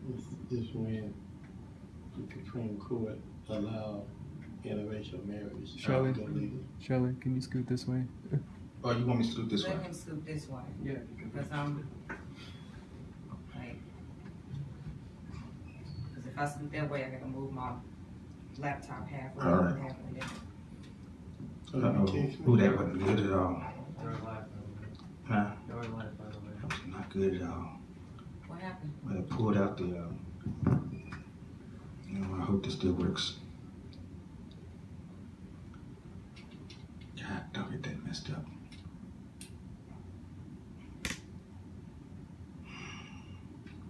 It's when the Supreme Court allowed interracial marriage. Shirley, can you scoot this way? Oh, you want me to scoot this way? Let him scoot this way. Yeah. Because because if I scoot that way, I gotta move my laptop halfway. All right. Halfway down. Ooh, that wasn't good at all. Huh? Your life, by the way. That was not good at all. What happened? Well, I pulled out the, I hope this still works. God, don't get that messed up.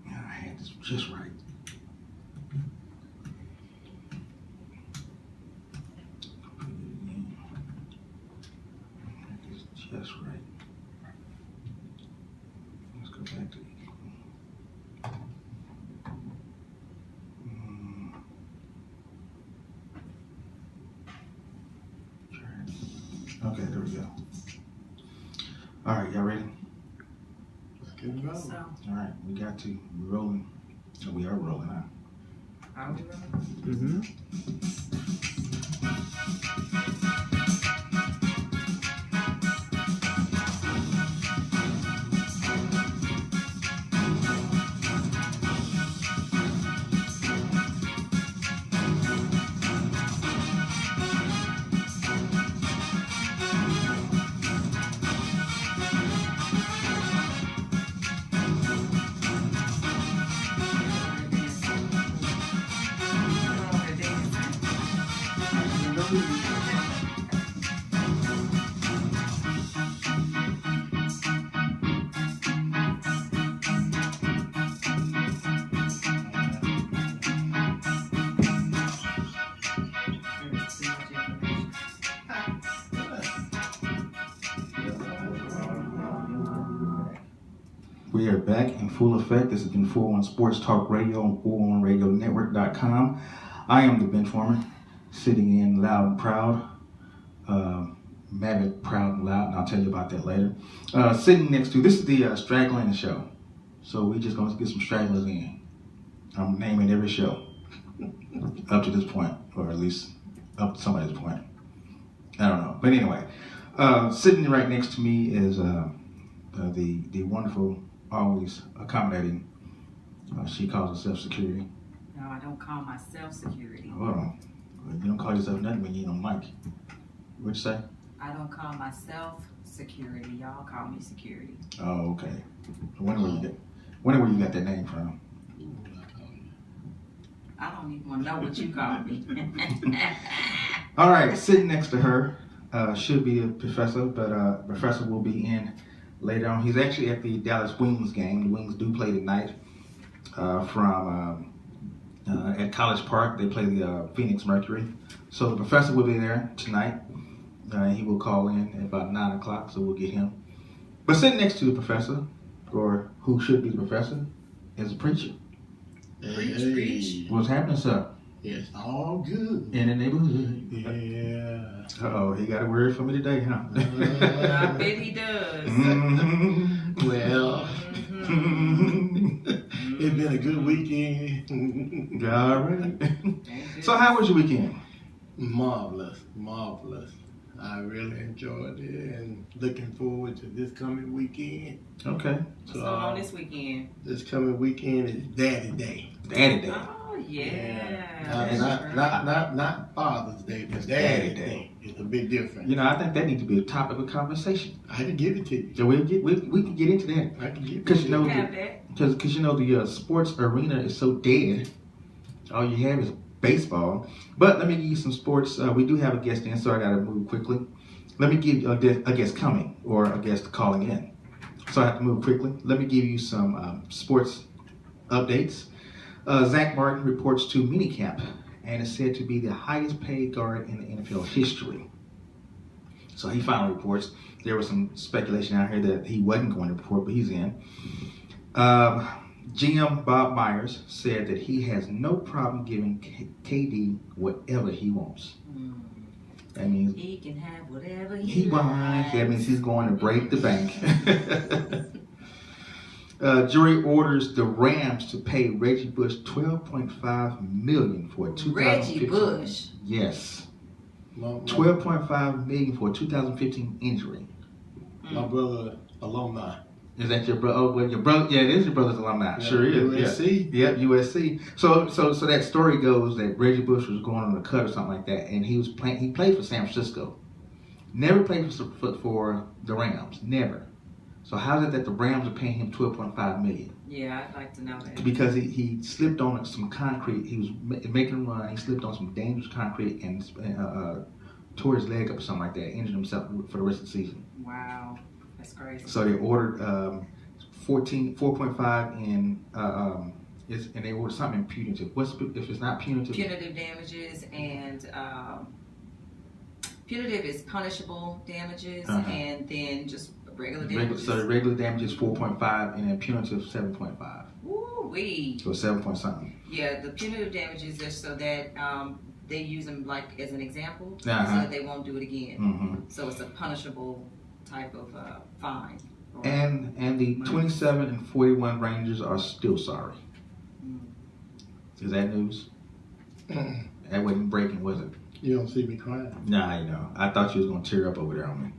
Yeah, I had this just right. Just right. Let's go back to okay, there we go. All right, y'all ready? So, All right, we got to. We're rolling. So we are rolling now. are we really? Mm-hmm. We are back in full effect. This has been 401 Sports Talk Radio on 401RadioNetwork.com. I am the Benchwarmer, sitting in loud and proud. Maverick, proud and loud, and I'll tell you about that later. Sitting next to, this is the Straggling Show. So we just going to get some stragglers in. I'm naming every show up to this point, or at least up to some of this point. I don't know. But anyway, sitting right next to me is the wonderful, always accommodating, she calls herself Security. No, I don't call myself Security. Oh, you don't call yourself nothing when you ain't on mic. What'd you say? I don't call myself Security. Y'all call me Security. Oh, okay. Whenever you got that name from? I don't even want to know what you call me. All right, sitting next to her should be a professor, but professor will be in later on. He's actually at the Dallas Wings game. The Wings do play tonight at College Park. They play the Phoenix Mercury. So the professor will be there tonight. He will call in at about 9 o'clock, so we'll get him. But sitting next to the professor, or who should be the professor, is a preacher. Preach. What's happening, sir? It's all good. In the neighborhood. Yeah. Uh-oh, he got a word for me today, huh? I bet he does. Mm-hmm. Well, it's been a good weekend. All right. So how was your weekend? Marvelous. I really enjoyed it and looking forward to this coming weekend. Okay. What's going on this weekend? This coming weekend is Daddy Day. Daddy Day. Oh, yeah. Not Father's Day, but Daddy Day. It's a big difference. You know, I think that needs to be a topic of conversation. I can give it to you. So we can get into that. I can give it Because to you know, that. because you know the sports arena is so dead. All you have is baseball. But let me give you some sports. We do have a guest in, so I got to move quickly. Let me give you a guest coming or a guest calling in. So I have to move quickly. Let me give you some sports updates. Zach Martin reports to minicamp and is said to be the highest paid guard in the NFL history. So he finally reports. There was some speculation out here that he wasn't going to report, but he's in. GM Bob Myers said that he has no problem giving KD whatever he wants. That means he can have whatever he wants. That means he's going to break the bank. Jury orders the Rams to pay Reggie Bush $12.5 million for a 2015. Reggie Bush. Yes, My $12.5 million for a 2015 injury. brother alumni. Is that your brother? Oh, well, your brother. Yeah, it is your brother's alumni. Yeah, Sure is. USC. Yeah. Yep, USC. So that story goes that Reggie Bush was going on the cut or something like that, and he was playing. He played for San Francisco. Never played for the Rams. Never. So how is it that the Rams are paying him $12.5 million? Yeah, I'd like to know that. Because he slipped on some concrete. He was making a run. He slipped on some dangerous concrete and tore his leg up or something like that. Injured himself for the rest of the season. Wow, that's crazy. So they ordered 4.5 and they ordered something punitive. What's if it's not punitive? Punitive damages and punitive is punishable damages, and then just regular damages. So the regular damage is 4.5 and then punitive 7.5. Ooh wee. So 7 point something. Yeah, the punitive damages are so that they use them like as an example, so Uh-huh. that they won't do it again. Mm-hmm. So it's a punishable type of fine. or- And the 27 and 41 Rangers are still sorry. Is that news? That wasn't breaking, was it? You don't see me crying. Nah, you know. I thought you was gonna tear up over there on me.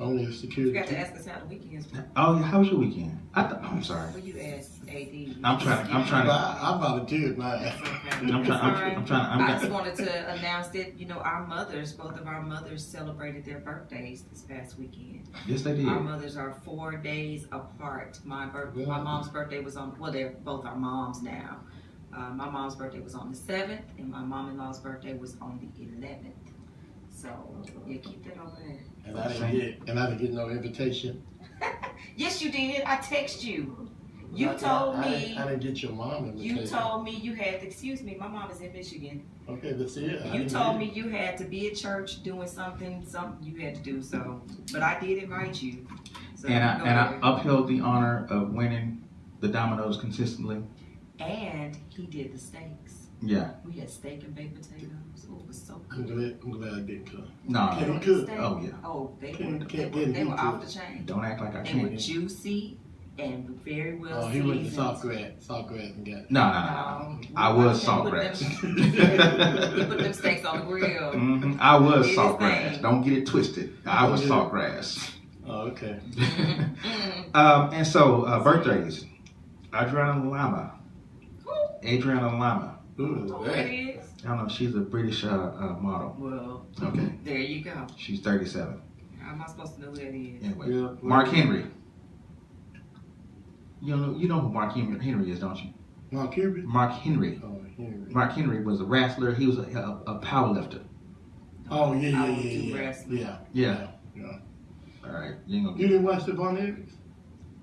Only a You security. forgot to ask us how the weekends were. Oh yeah, how was your weekend? I'm sorry. Well, you asked AD. I'm trying I volunteered my That's okay. I'm trying. I just wanted to announce that, our mothers, both of our mothers celebrated their birthdays this past weekend. Yes, they did. Our mothers are 4 days apart. My mom's birthday was on, well, they're both our moms now. My mom's birthday was on the 7th, and my mom-in-law's birthday was on the 11th. So, yeah, keep that over there. And I didn't get no invitation. Yes, you did. I text you. You I told me. didn't get your mom invitation. You told me you had to, excuse me, my mom is in Michigan. Okay, that's it. You told me you had to be at church doing something you had to do, so, but I did invite you. So And go I ahead. upheld the honor of winning the dominoes consistently. And he did the steaks. Yeah. We had steak and baked potatoes. Oh, it was so I'm good. glad I didn't come. No. Can you The cook? steak- Oh, yeah. Oh, they Can't were get off into the chain. Don't act like I They were can't. juicy and very well Oh, he went to seasoned. Saltgrass and got. No. I was He put saltgrass. He put them steaks on the grill. Mm-hmm. I was Did his saltgrass. thing. Don't get it twisted. I was Yeah. saltgrass. Oh, okay. And so birthdays. Adriana Lama. Who is Who that? it is? I don't know. She's a British model. Well, Okay. there you go. She's 37. How am I supposed to know who that is? Anyway, Yeah. Mark Henry. You know who Mark Henry is, don't you? Mark Cuban? Mark Henry. Oh, Henry. Mark Henry was a wrestler. He was a power lifter. Oh, yeah. I would do wrestling. Yeah. Yeah. All right. You ain't gonna You get. didn't watch the Von Erichs?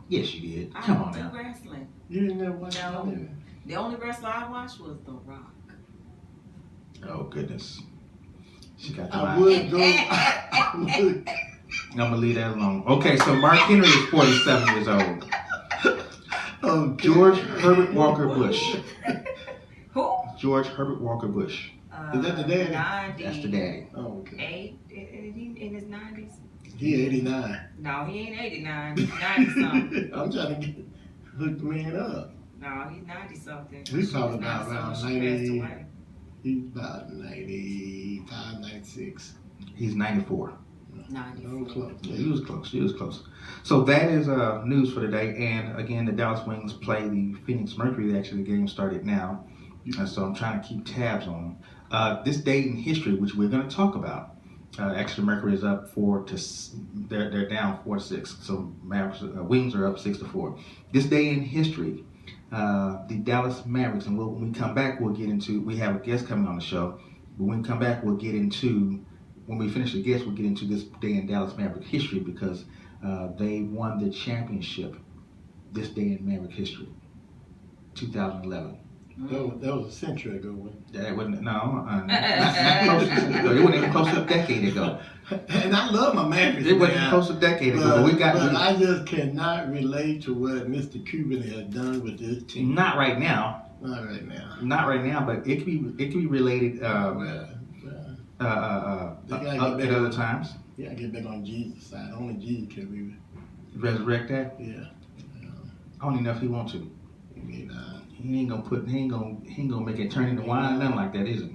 Yes, you did. I Come don't on do now. wrestling. You didn't ever watch No. Von Erichs? The only wrestler I watched was The Rock. Oh goodness. She got the I line. would go. I would. I'm gonna leave that alone. Okay, so Mark Henry is 47 years old. Oh, George Herbert Walker Bush. Who? George Herbert Walker Bush. Is that the daddy? 90. That's the daddy. Oh, okay. In his 90s? He 89. No, he ain't 89. He's 90 something. I'm trying to hook the man up. No, he's 90 something. He's probably about around She 90. passed away. He's about 95, 96. He's 94. 94. Oh, close. Yeah, he was close. He was close. So that is news for today. And again, the Dallas Wings play the Phoenix Mercury. Actually, the game started now. And so I'm trying to keep tabs on them. This day in history, which we're going to talk about. Actually, Mercury is up 4 to. They're down 4-6. So Mavericks, Wings are up 6-4. This day in history, the Dallas Mavericks, and when we come back, we'll get into. We have a guest coming on the show. But when we come back, we'll get into. When we finish the guest, we'll get into this day in Dallas Maverick history because they won the championship. This day in Maverick history, 2011. That was a century ago. Wasn't That wasn't not close to, it wasn't even close to a decade ago. it? And I love my Mavericks. It wasn't man. close to a decade ago. But we got but I just cannot relate to what Mr. Cuban has done with this team. not right now. Not right now. Not right now, but it could be related They gotta get at back other on- times. Yeah, get back on Jesus' side. Only Jesus can Resurrect that? Yeah. Only enough he want to. I mean, He ain't gonna make it turn into wine, nothing like that, is it?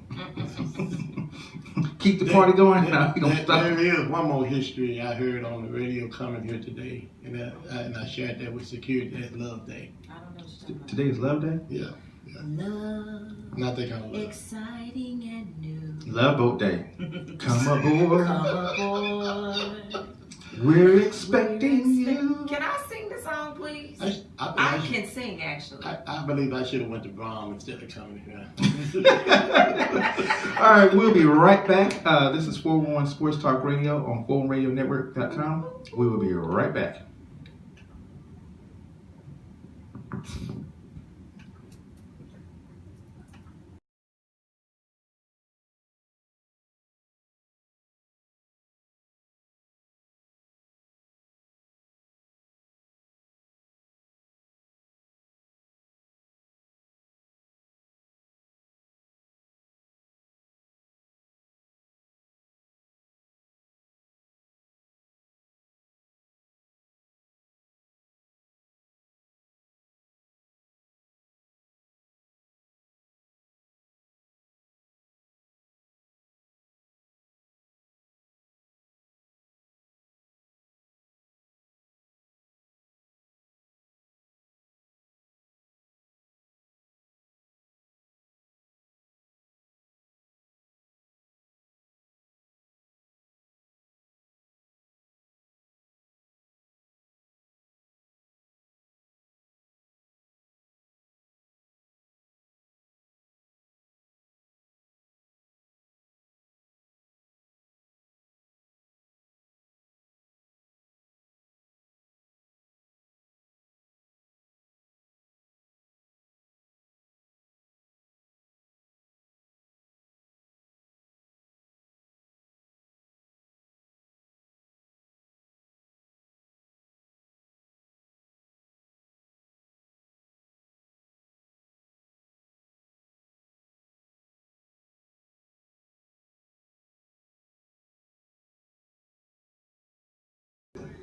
Keep the party going. He gonna stop. There is one more history I heard on the radio coming here today, and I shared that with security. That's Love Day. I don't know what you're talking about. Today is Love Day? Yeah. Love. Not that kind of love. Exciting and new. Love Boat Day. Come aboard. Come aboard. We're expecting you. Can I sing the song, please? I can sing, actually. I believe I should have went to Brom instead of coming here. All right, we'll be right back. This is 411 Sports Talk Radio on 411radionetwork.com. We will be right back.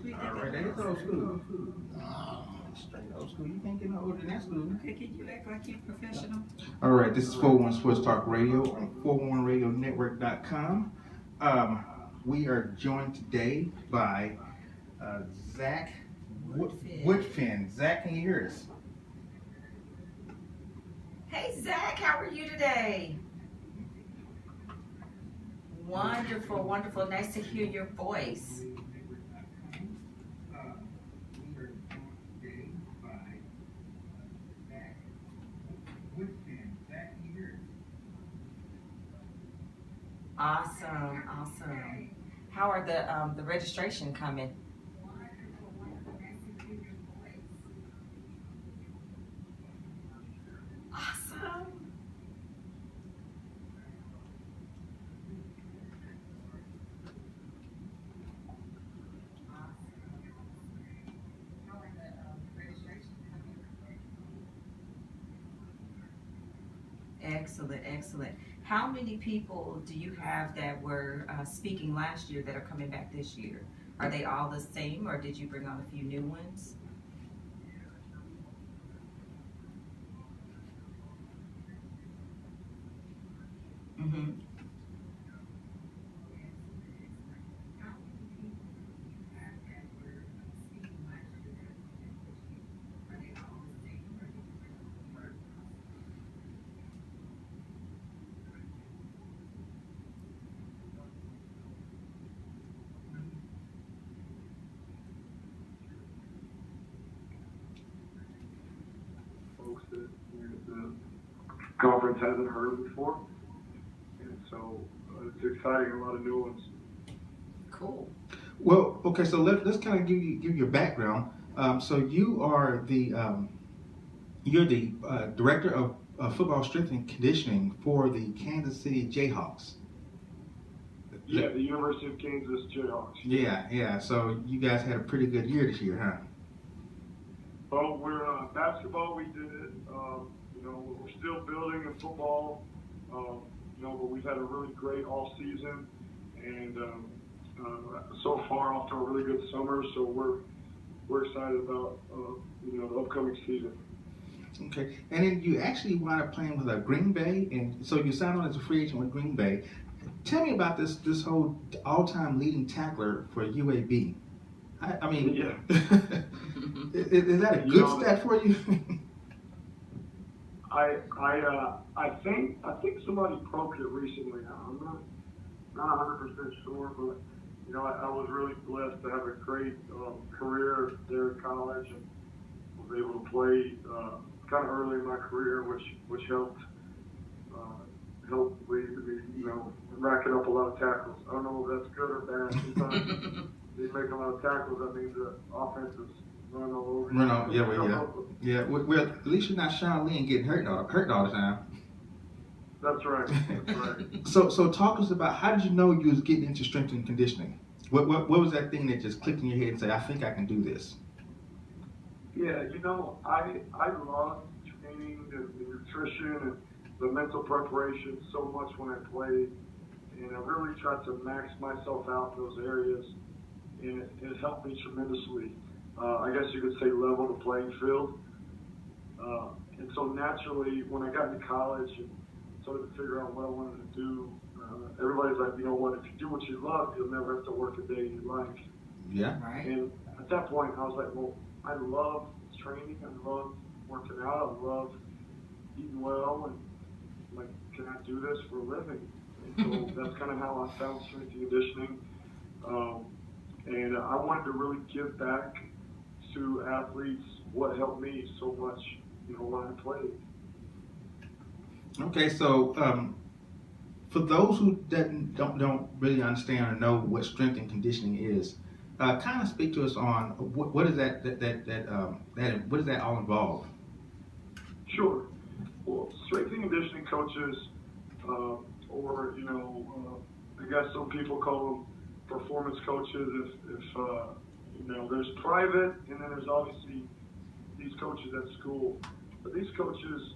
All right, that is old school. Straight old school. You can't get no older than that school. Okay, can you act like you're professional? All right, this is 411 Sports Talk Radio on 411radionetwork.com. We are joined today by Zach Woodfin. Zach, can you hear us? Hey, Zach, how are you today? Wonderful, wonderful. Nice to hear your voice. Awesome, awesome. How are the registration coming? Awesome. Excellent, excellent. How many people do you have that were speaking last year that are coming back this year? Are they all the same, or did you bring on a few new ones? Mm-hmm. Folks that the conference hasn't heard before, and so it's exciting. A lot of new ones. Cool. Well, okay, so let's kind of give you a background. So you are you're the director of football strength and conditioning for the Kansas City Jayhawks. Yeah, the University of Kansas Jayhawks. Yeah. So you guys had a pretty good year this year, huh? Well, we're basketball. We did it. We're still building in football. But we've had a really great all season, and so far off to a really good summer. So we're we're excited about the upcoming season. Okay, and then you actually wound up playing with Green Bay, and so you signed on as a free agent with Green Bay. Tell me about this whole all-time leading tackler for UAB. I mean, Yeah. is that a good stat for you? I think somebody broke it recently. I'm not 100% sure, but I was really blessed to have a great career there in college and was able to play kind of early in my career, which helped lead me, racking up a lot of tackles. I don't know if that's good or bad. Sometimes you make a lot of tackles, that means the offense is running all over you. Well, at least you're not Sean Lee and getting hurt all the time. That's right. So talk to us about, how did you know you was getting into strength and conditioning? What was that thing that just clicked in your head and said, I think I can do this? Yeah, I love training and nutrition and the mental preparation so much when I played, and I really tried to max myself out in those areas, and it helped me tremendously. I guess you could say level the playing field. And so naturally, when I got into college and started to figure out what I wanted to do, everybody's like, you know what, if you do what you love, you'll never have to work a day in your life. Yeah. Right. And at that point, I was like, well, I love training, I love working out, I love eating well, and like, can I do this for a living? And so that's kind of how I found strength and conditioning. And I wanted to really give back to athletes what helped me so much, when I played. Okay, so for those who don't really understand or know what strength and conditioning is, kind of speak to us on what is that what does that all involve? Sure. Well, strength and conditioning coaches, or I guess some people call them performance coaches. If there's private, and then there's obviously these coaches at school. But these coaches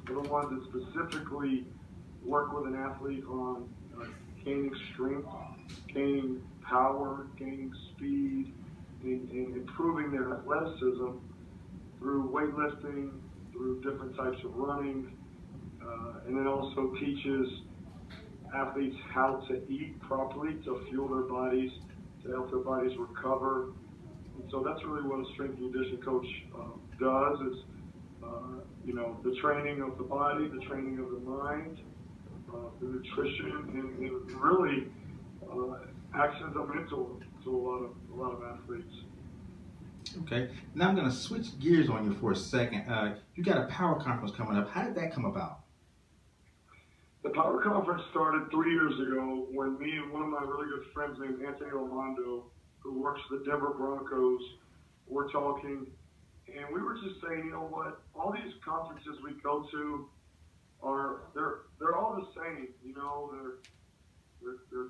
are the ones that specifically work with an athlete on gaining strength, gaining power, gaining speed, and improving their athleticism through weightlifting, through different types of running, and then also teaches athletes how to eat properly to fuel their bodies, to help their bodies recover. And so that's really what a strength and conditioning coach does, is the training of the body, the training of the mind, the nutrition, and really acts as a mentor to a lot of athletes. Okay, now I'm going to switch gears on you for a second. You got a power conference coming up. How did that come about? The Power Conference started 3 years ago when me and one of my really good friends named Anthony Armando, who works for the Denver Broncos, were talking, and we were just saying, you know what, all these conferences we go to they're all the same, they're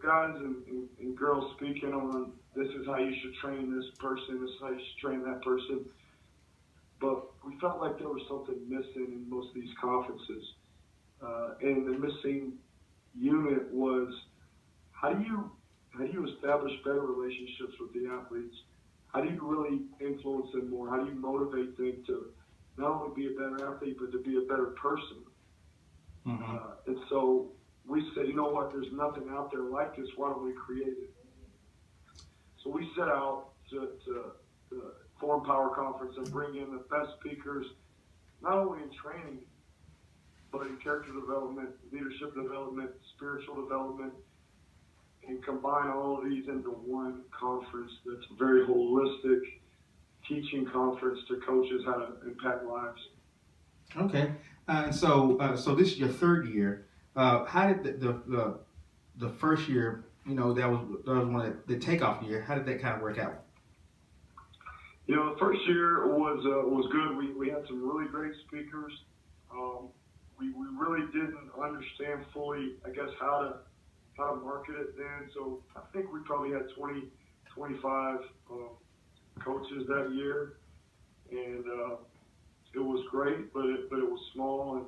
guys and girls speaking on, this is how you should train this person, this is how you should train that person. But we felt like there was something missing in most of these conferences. And the missing unit was, how do you establish better relationships with the athletes? How do you really influence them more? How do you motivate them to not only be a better athlete, but to be a better person? Mm-hmm. And so we said, you know what, there's nothing out there like this, why don't we create it? So we set out to form Power Conference and bring in the best speakers, not only in training, but in character development, leadership development, spiritual development, and combine all of these into one conference that's a very holistic teaching conference to coaches how to impact lives. Okay, so this is your third year. How did the first year, that was one of the takeoff year, how did that kind of work out? The first year was good. We had some really great speakers. We really didn't understand fully, I guess, how to market it then. So I think we probably had 20, 25 coaches that year, and it was great, but it was small,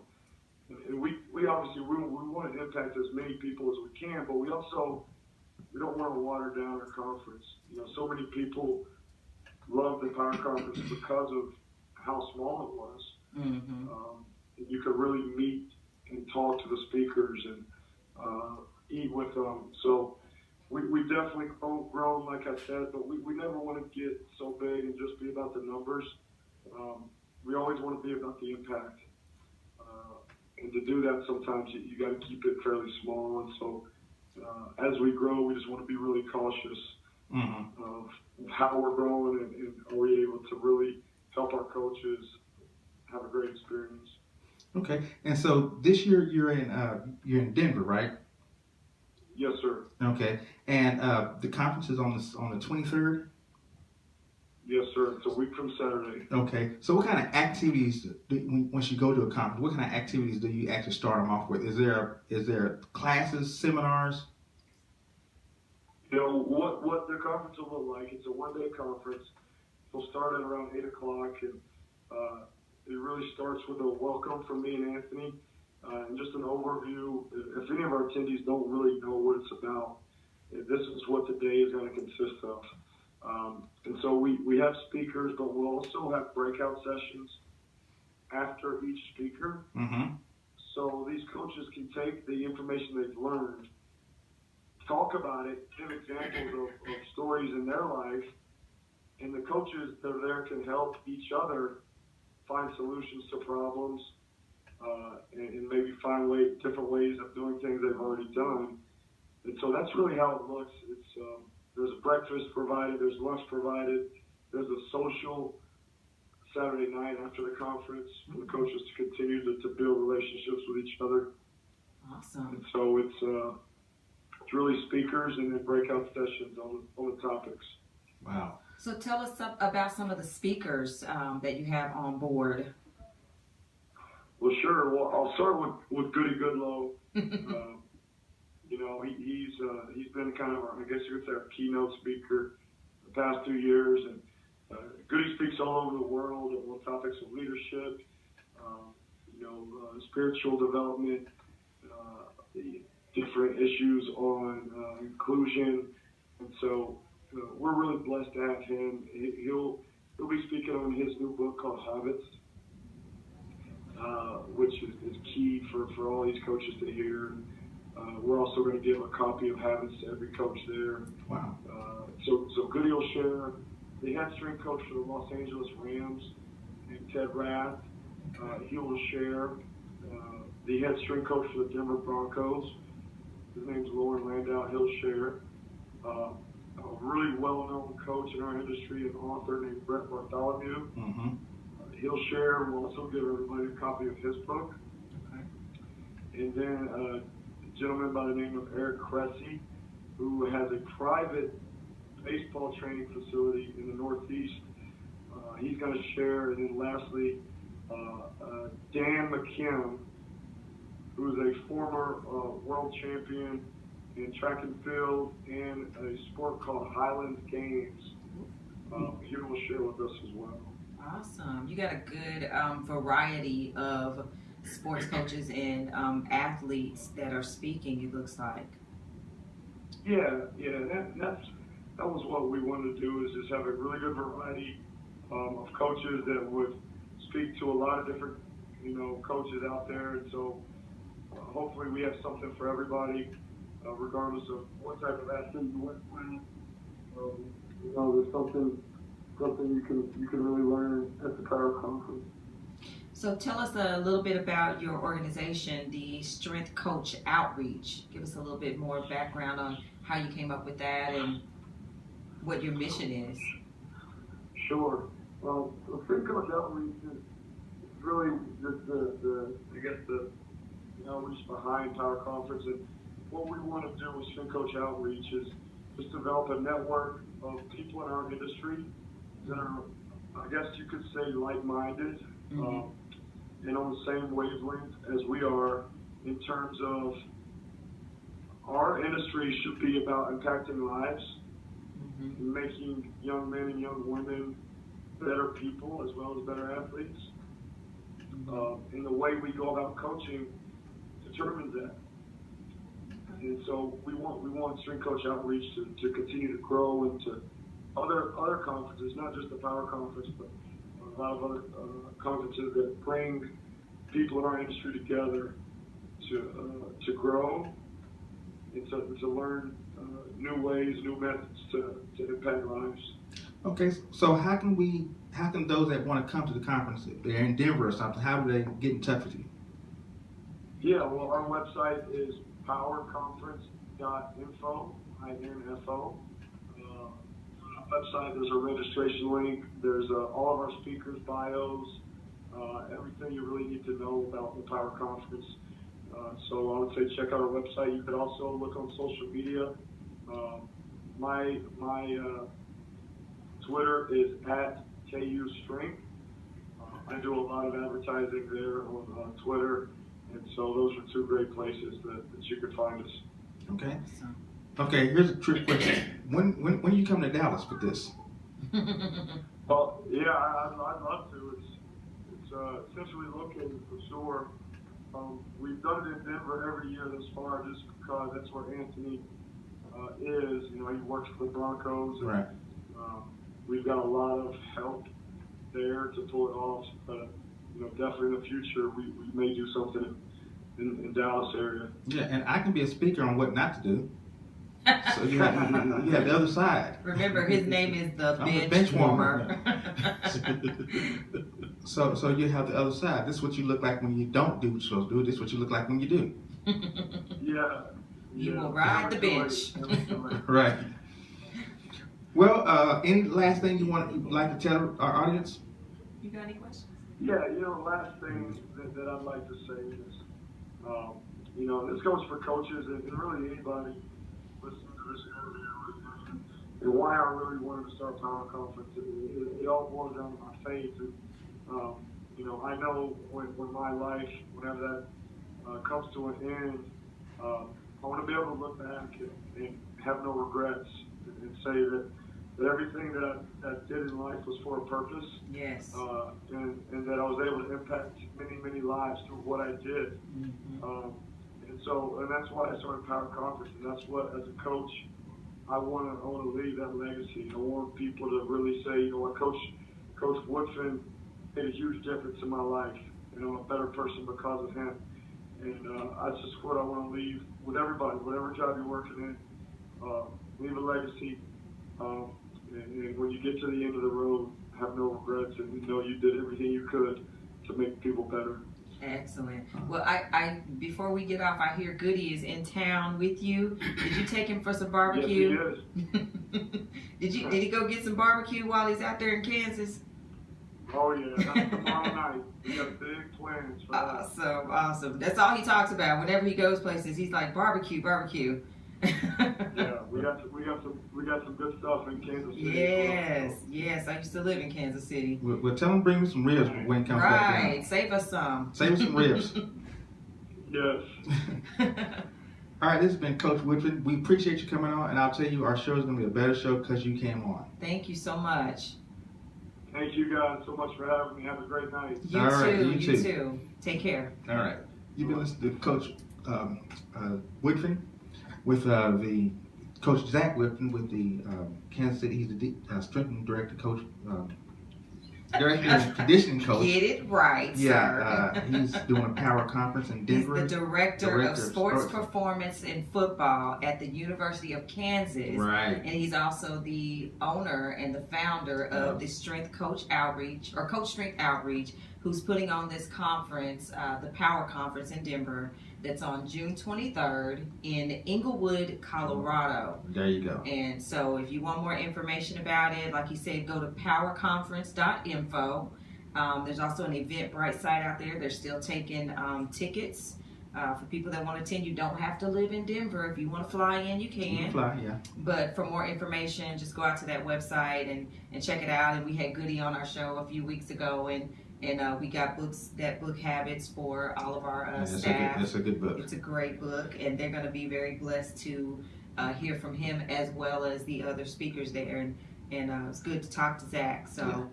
and we obviously we want to impact as many people as we can, but we don't want to water down our conference. So many people loved the Power Conference because of how small it was. Mm-hmm. You could really meet and talk to the speakers and eat with them. So we definitely grown, like I said, but we never want to get so big and just be about the numbers. We always want to be about the impact. And to do that, sometimes you got to keep it fairly small. And so as we grow, we just want to be really cautious of how we're growing and are we able to really help our coaches have a great experience. Okay, and so this year you're in Denver, right? Yes, sir. Okay, and the conference is on the 23rd. Yes, sir. It's a week from Saturday. Okay, so what kind of activities once you go to a conference? What kind of activities do you actually start them off with? Is there classes, seminars? You know what the conference will look like. It's a one-day conference. It'll start at around 8 o'clock, and it really starts with a welcome from me and Anthony, and just an overview. If any of our attendees don't really know what it's about, this is what the day is going to consist of. And so we have speakers, but we'll also have breakout sessions after each speaker. Mm-hmm. So these coaches can take the information they've learned, talk about it, give examples of stories in their life, and the coaches that are there can help each other find solutions to problems, and maybe find different ways of doing things they've already done. And so that's really how it looks. It's there's a breakfast provided, there's lunch provided, there's a social Saturday night after the conference for the coaches to continue to build relationships with each other. Awesome. And so it's really speakers and then breakout sessions on the topics. Wow. So tell us about some of the speakers that you have on board. Well, sure. Well, I'll start with Goody Goodlow. You know, he's been kind of, I guess you could say, our keynote speaker the past 2 years. And Goody speaks all over the world on topics of leadership, spiritual development, the different issues on inclusion. And so we're really blessed to have him. He'll be speaking on his new book called Habits, which is key for all these coaches to hear. We're also going to give a copy of Habits to every coach there. Wow. So Goody will share. The head strength coach for the Los Angeles Rams, named Ted Rath, he will share. The head strength coach for the Denver Broncos, his name's Lauren Landau, he'll share. A really well-known coach in our industry, an author named Brett Bartholomew. Mm-hmm. He'll share. We'll also give everybody a copy of his book. Okay. And then a gentleman by the name of Eric Cressy, who has a private baseball training facility in the Northeast. He's going to share. And then lastly, Dan McKim, who's a former world champion in track and field and a sport called Highlands Games. He will share with us as well. Awesome. You got a good variety of sports coaches and athletes that are speaking, it looks like. Yeah, that was what we wanted to do, is just have a really good variety of coaches that would speak to a lot of different, coaches out there. And so hopefully we have something for everybody, regardless of what type of athlete you went with. There's something you can really learn at the Power Conference. So tell us a little bit about your organization, the Strength Coach Outreach. Give us a little bit more background on how you came up with that and what your mission is. Sure. Well, the Strength Coach Outreach is really just the outreach behind Power Conference. And what we want to do with Strength Coach Outreach is just develop a network of people in our industry that are, I guess you could say, like-minded, and on the same wavelength as we are, in terms of our industry should be about impacting lives, and making young men and young women better people as well as better athletes. And the way we go about coaching determines that. And so we want Strength Coach Outreach to continue to grow and to other conferences, not just the Power Conference, but a lot of other conferences that bring people in our industry together to grow and to learn new ways, new methods to impact lives. Okay, so how can those that want to come to the conference, if they're in Denver or something, how do they get in touch with you? Yeah, well, our website is powerconference.info, INFO. On our website, there's a registration link. There's all of our speakers' bios, everything you really need to know about the Power Conference. So I would say check out our website. You could also look on social media. My Twitter is @KUStrength. I do a lot of advertising there on Twitter, and so those are two great places that you could find us. Okay. Okay, here's a trick question. When you come to Dallas with this? Well, yeah, I'd love to. It's essentially located for sure. We've done it in Denver every year thus far, just because that's where Anthony is. You know, he works for the Broncos. And, right. We've got a lot of help there to pull it off. But you know, definitely in the future, we may do something in Dallas area. Yeah, and I can be a speaker on what not to do. So you have the other side. Remember, his name is the I'm Benchwarmer. So you have the other side. This is what you look like when you don't do what you're supposed to do. This is what you look like when you do. Yeah. You will ride the bench. Right. Well, any last thing you'd like to tell our audience? You got any questions? Yeah, you know, the last thing that I'd like to say is, you know, this goes for coaches and really anybody listening to this interview, and why I really wanted to start Power Conference. It all boils down to my faith. And, you know, I know when my life, whenever that comes to an end, I want to be able to look back and have no regrets and say that everything that I did in life was for a purpose. Yes. And that I was able to impact many lives through what I did. Mm-hmm. And that's why I started Power Conference, and that's what, as a coach, I want to leave that legacy. I want people to really say, you know what, Coach Woodfin made a huge difference in my life, and I'm a better person because of him. And that's just what I want to leave with everybody, whatever job you're working in, leave a legacy. And when you get to the end of the road, have no regrets, and you know you did everything you could to make people better. Excellent. Well, I before we get off, I hear Goody is in town with you. Did you take him for some barbecue? Yes, he is. Did he go get some barbecue while he's out there in Kansas? Oh yeah, that's tomorrow night. We got big plans for that. Awesome. That's all he talks about. Whenever he goes places, he's like barbecue. Yeah, we got some good stuff in Kansas City. Yes. I used to live in Kansas City. Well, tell him bring me some ribs when it comes back down. Right. Save us some. Save us some ribs. Yes. All right, this has been Coach Woodfin. We appreciate you coming on, and I'll tell you, our show is going to be a better show because you came on. Thank you so much. Thank you guys so much for having me. Have a great night. You too. Take care. All right. You've been listening to Coach Woodfin with the Coach Zach Woodfin with the Kansas City. He's the strength and director coach. Director and conditioning coach. Get it right, yeah, sir. He's doing a Power Conference in Denver. He's the director of sports performance in football at the University of Kansas. Right. And he's also the owner and the founder of the Strength Strength Outreach, who's putting on this conference, the Power Conference in Denver, that's on June 23rd in Inglewood, Colorado. There you go. And so if you want more information about it, like you said, go to powerconference.info. There's also an Eventbrite site out there. They're still taking tickets for people that want to attend. You don't have to live in Denver. If you want to fly in, you can. You can fly, yeah. But for more information, just go out to that website and check it out. And we had Goody on our show a few weeks ago, and we got books that book habits for all of our staff. That's a good book. It's a great book, and they're going to be very blessed to hear from him as well as the other speakers there. And it's good to talk to Zach. So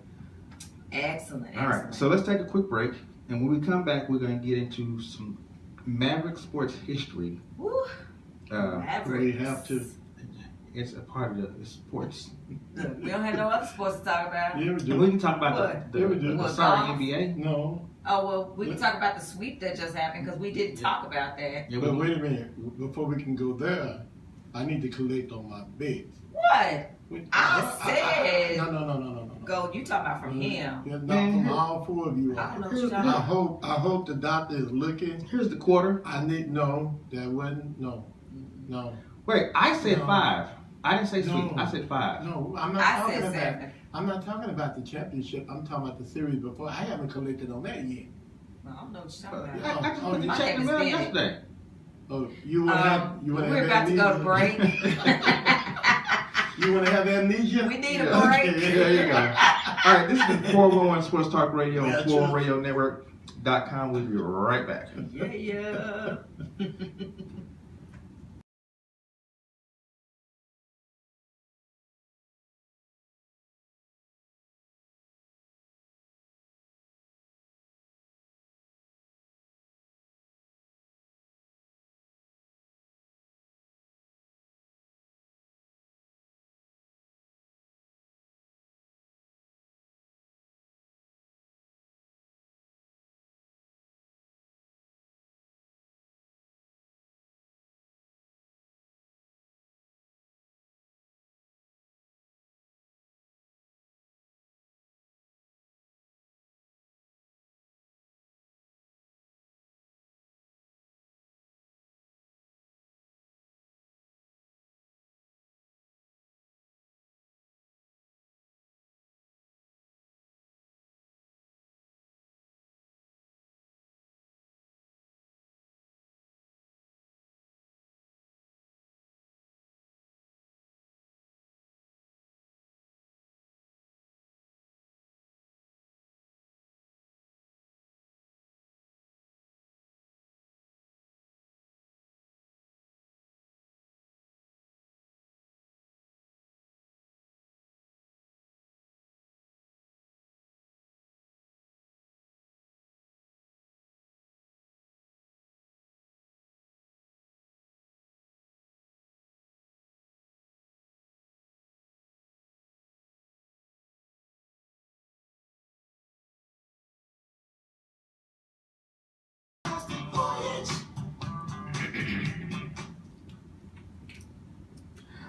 excellent. All right, so let's take a quick break, and when we come back, we're going to get into some Maverick sports history. Woo. We have to. it's a part of the sports. Look, we don't have no other sports to talk about. Yeah, we And do. we can talk about What? the Yeah, we do. What, sorry golf? NBA. No, Oh, well, we can talk about the sweep that just happened because we didn't talk about that. Yeah, but wait a minute. Before we can go there, I need to collect on my bets. What? Wait, I said- No. Go, you talking about from him. Yeah, not from all four of you. I don't know all. what you're talking about. I hope the doctor is looking. Here's the quarter. I need no. That wasn't no. Wait, I said No. 5. I didn't say sweep. No. I said 5. No, I'm not I talking said about. 7. I'm not talking about the championship. I'm talking about the series before. I haven't collected on that yet. I don't know what you're talking about. I just put the My check name in is the mail Benny. yesterday. Oh, you want to have? You want to We're have about to go to break. You want to have amnesia? We need a Yeah. break. Okay. There you go. All right, this is the 411 Sports Talk Radio on Gotcha. 4radionetwork.com. We'll be right back. Yeah.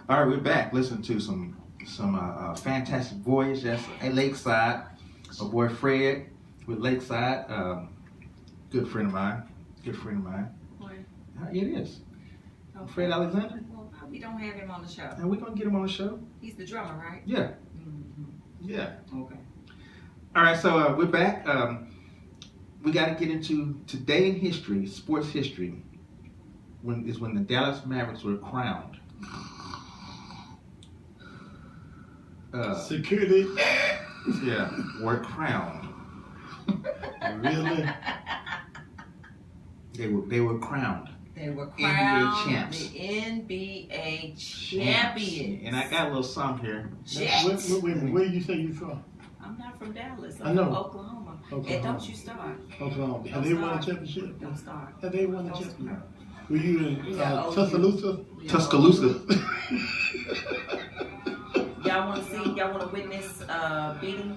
All right, we're back. Listen to some fantastic voyage. That's at Lakeside. My boy Fred with Lakeside. Good friend of mine. Boy, It is. okay. Fred Alexander. Well, we don't have him on the show. And we're going to get him on the show. He's the drummer, right? Yeah. Mm-hmm. Yeah. Okay. All right, so we're back. We got to get into today in history, sports history, when the Dallas Mavericks were crowned. Security. Yeah, were crowned. Really? They were crowned. They were NBA crowned champs. the NBA champions. And I got a little song here. Jets. Where you say you from? I'm not from Dallas. I I'm know. from Oklahoma. Oklahoma. And don't you start. Oklahoma. Have they won a championship? Don't start. Have they won a Don't championship? start. Were you in Yeah, Tuscaloosa? Yeah. Tuscaloosa. Y'all want to see? Y'all want to witness beating?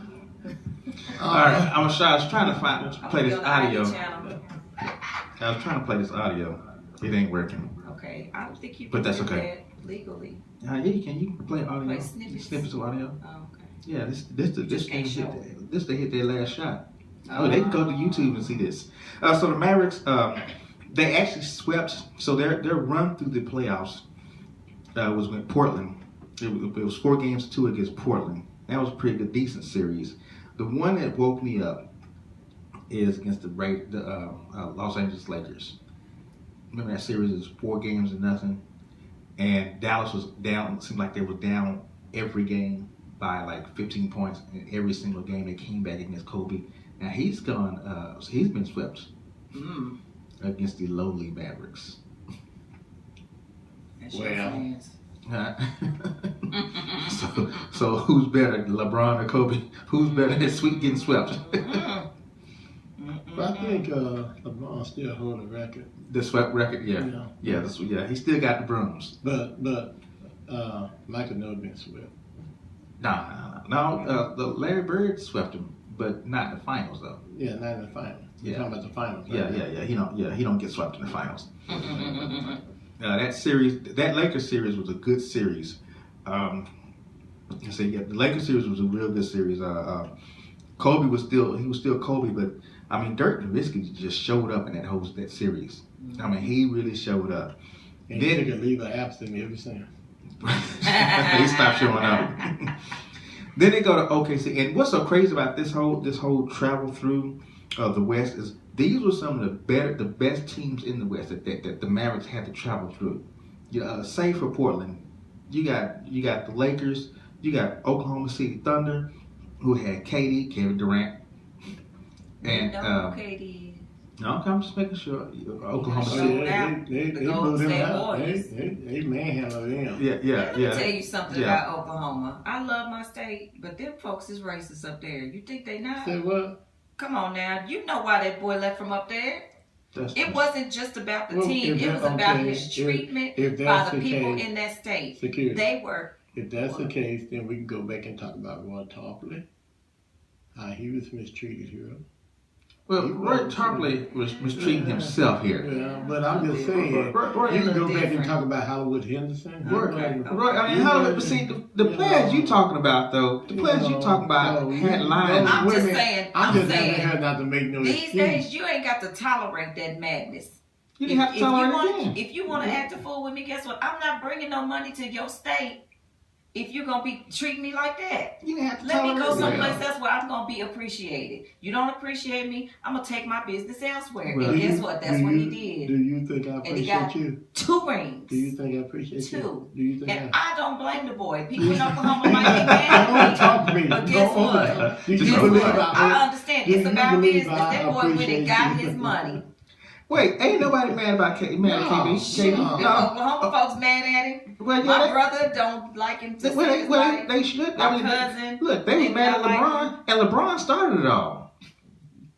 All right, I was trying to play this on the ID audio. channel. I was trying to play this audio. It ain't working. Okay, I don't think you But can that's do okay. that legally. Yeah, you can play audio. Play snippets. of audio. Oh, okay. Yeah, this can't show they hit their last shot. Oh, they can go to YouTube and see this. So the Mavericks, they actually swept. So their run through the playoffs was with Portland. It was 4 games to 2 against Portland. That was a pretty good, decent series. The one that woke me up is against the Los Angeles Lakers. Remember that series is 4 games to nothing, and Dallas was down. It seemed like they were down every game by like 15 points in every single game. They came back against Kobe. Now he's gone. He's been swept against the lowly Mavericks. That's your Well. fans. So who's better, LeBron or Kobe? Who's better at getting swept? But I think LeBron still hold a record. The swept record, yeah. He still got the brooms. But Michael Jordan been swept. No. The Larry Bird swept him, but not in the finals though. Yeah, not in the finals. Yeah. You're talking about the finals. Yeah. He don't get swept in the finals. That Lakers series was a good series. The Lakers series was a real good series. Kobe was still Kobe, but I mean Dirk Nowitzki just showed up in that series. I mean he really showed up. And he took a leave of absence every single. He stopped showing up. Then they go to OKC, and what's so crazy about this whole travel through the West is these were some of the best teams in the West that the Mavericks had to travel through. Save for Portland, you got the Lakers, you got Oklahoma City Thunder, who had Kevin Durant, and KD. No, I'm just making sure. Oklahoma Showed City. out. They The blew Golden them State out. Warriors. They manhandled them. Yeah. Let me tell you something about Oklahoma. I love my state, but them folks is racist up there. You think they not? Say what? Come on now. You know why that boy left from up there. It wasn't just about the team. It was about his treatment by the people in that state. Security. They were. If that's the case, then we can go back and talk about Roy Tarpley. How he was mistreated here. Well, Roy Tarpley was mistreating himself here. Yeah, but I'm just saying, you can go back and talk about Hollywood Henderson. The players you talking about though, had lines. I'm just saying. I'm just saying not to make no These excuse. days, you ain't got to tolerate that madness. You didn't have to tolerate it. If you want to act a fool with me, guess what? I'm not bringing no money to your state. If you're going to be treating me like that, you didn't have to let me go tolerate someplace else where I'm going to be appreciated. You don't appreciate me, I'm going to take my business elsewhere. Well, and guess what? That's what he did. Do you think I appreciate you? 2 rings. Do you think I appreciate you? 2. Do you think and I don't blame the boy. People in Oklahoma might be mad talk to me. But guess what? I understand. It's about business. That boy went and got his money. Wait, ain't nobody mad about KB? Oklahoma folks mad at him. Well, my brother don't like him to say his life. They should. My cousin. Look, they was mad at LeBron, and LeBron started it all.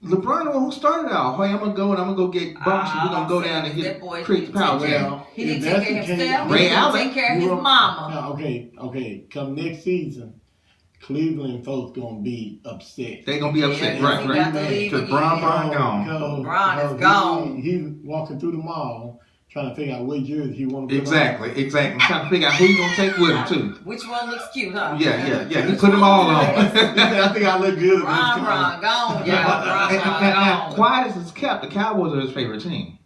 LeBron the one who started it all. Hey, I'm gonna go get bucks, and we're gonna go down and hit Creek Power. Well, he didn't take care of himself. Ray he Allen didn't take care of his mama. Okay. Come next season, Cleveland folks gonna be upset. They gonna be upset, right? Because Bron gone. Bron is gone. He's walking through the mall trying to figure out what jersey he want to put Exactly. Trying to figure out who he gonna take with him too. Which one looks cute, huh? Yeah. He put them all on. I think I look good. Bron gone. Now, quiet as it's kept, the Cowboys are his favorite team.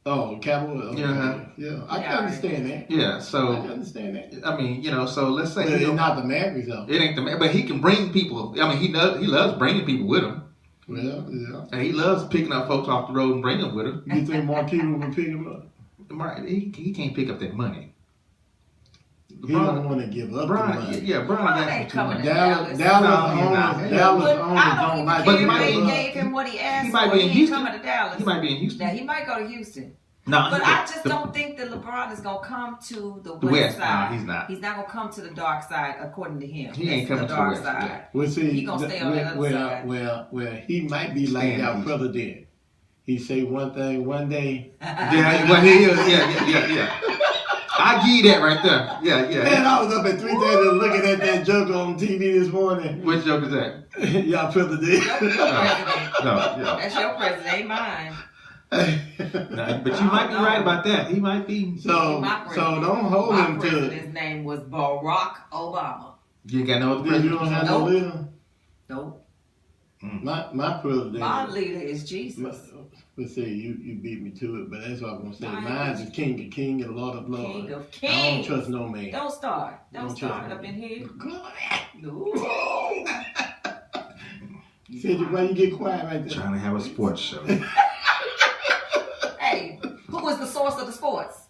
Oh, Cowboys. Okay. Yeah. I can understand that. Yeah, so I can understand that. I mean, so let's say it's not the Mavericks though. It ain't but he can bring people. I mean, he loves bringing people with him. Well, yeah. And he loves picking up folks off the road and bringing them with him. You think Marquise would pick him up? He can't pick up that money. He don't want to give up the money. Yeah, Bron ain't coming to Dallas owners don't like. But he gave him what he asked. He might be in Houston. Coming to Dallas. He might be in Houston. Now he might go to Houston. No, but I just don't think that LeBron is gonna come to the west side. No, he's not. He's not gonna come to the dark side, according to him. He ain't coming to the west side. Well, see, he gonna stay on the other side. Well, he might be like our president. He say one thing one day. Yeah, well, he is. Yeah. I give you that right there. Yeah. Man, I was up at 3:30 looking at that joke on TV this morning. Which joke is that? Y'all president. No. That's your president, ain't mine. No, but you might be right about that. He might be. So don't hold him to. His name was Barack Obama. You ain't got no other president? You don't have no leader? Nope. My president. My leader is Jesus. Let's say you beat me to it, but that's what I'm gonna say. Mine is King of King and Lord of Lords. King of Kings. I don't trust no man. Don't start up in here. No. Cedric, why you get quiet right there? Trying to have a sports show. Hey, who was the source of the sports?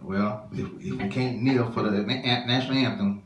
Well, if we can't kneel for the national anthem,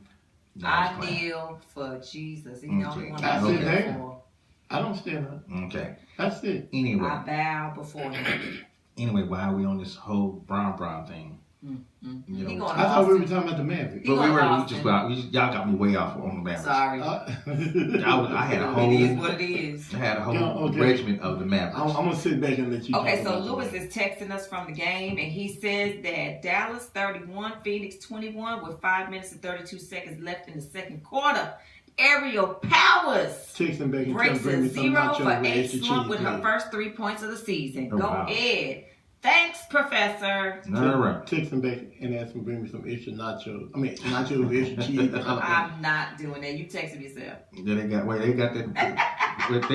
I kneel for Jesus. He the only one I kneel for. I don't stand up. Okay. That's it. Anyway. I bow before him. Anyway, why are we on this whole Bron thing? You know, He going I thought we were talking about the Mavericks. He but going to y'all got me way off on the Mavericks. Sorry. I had a It whole, is what it is. I had a whole regiment of the Mavericks. I'm gonna sit back and let you. Okay, talk so about Lewis that. is texting us from the game, and he says that Dallas 31, Phoenix 21, with 5 minutes and 32 seconds left in the second quarter. Aerial Powers Texting back and breaks bring a me some 0 nachos for with 8 extra slump cheese, with her please. first 3 points of the season. Oh, Go wow. ahead. Thanks, Professor. All right. Texting back and asking to bring me some extra nachos. I mean, nachos with extra cheese. And jalapeno. I'm not doing that. You texted yourself. Yeah, they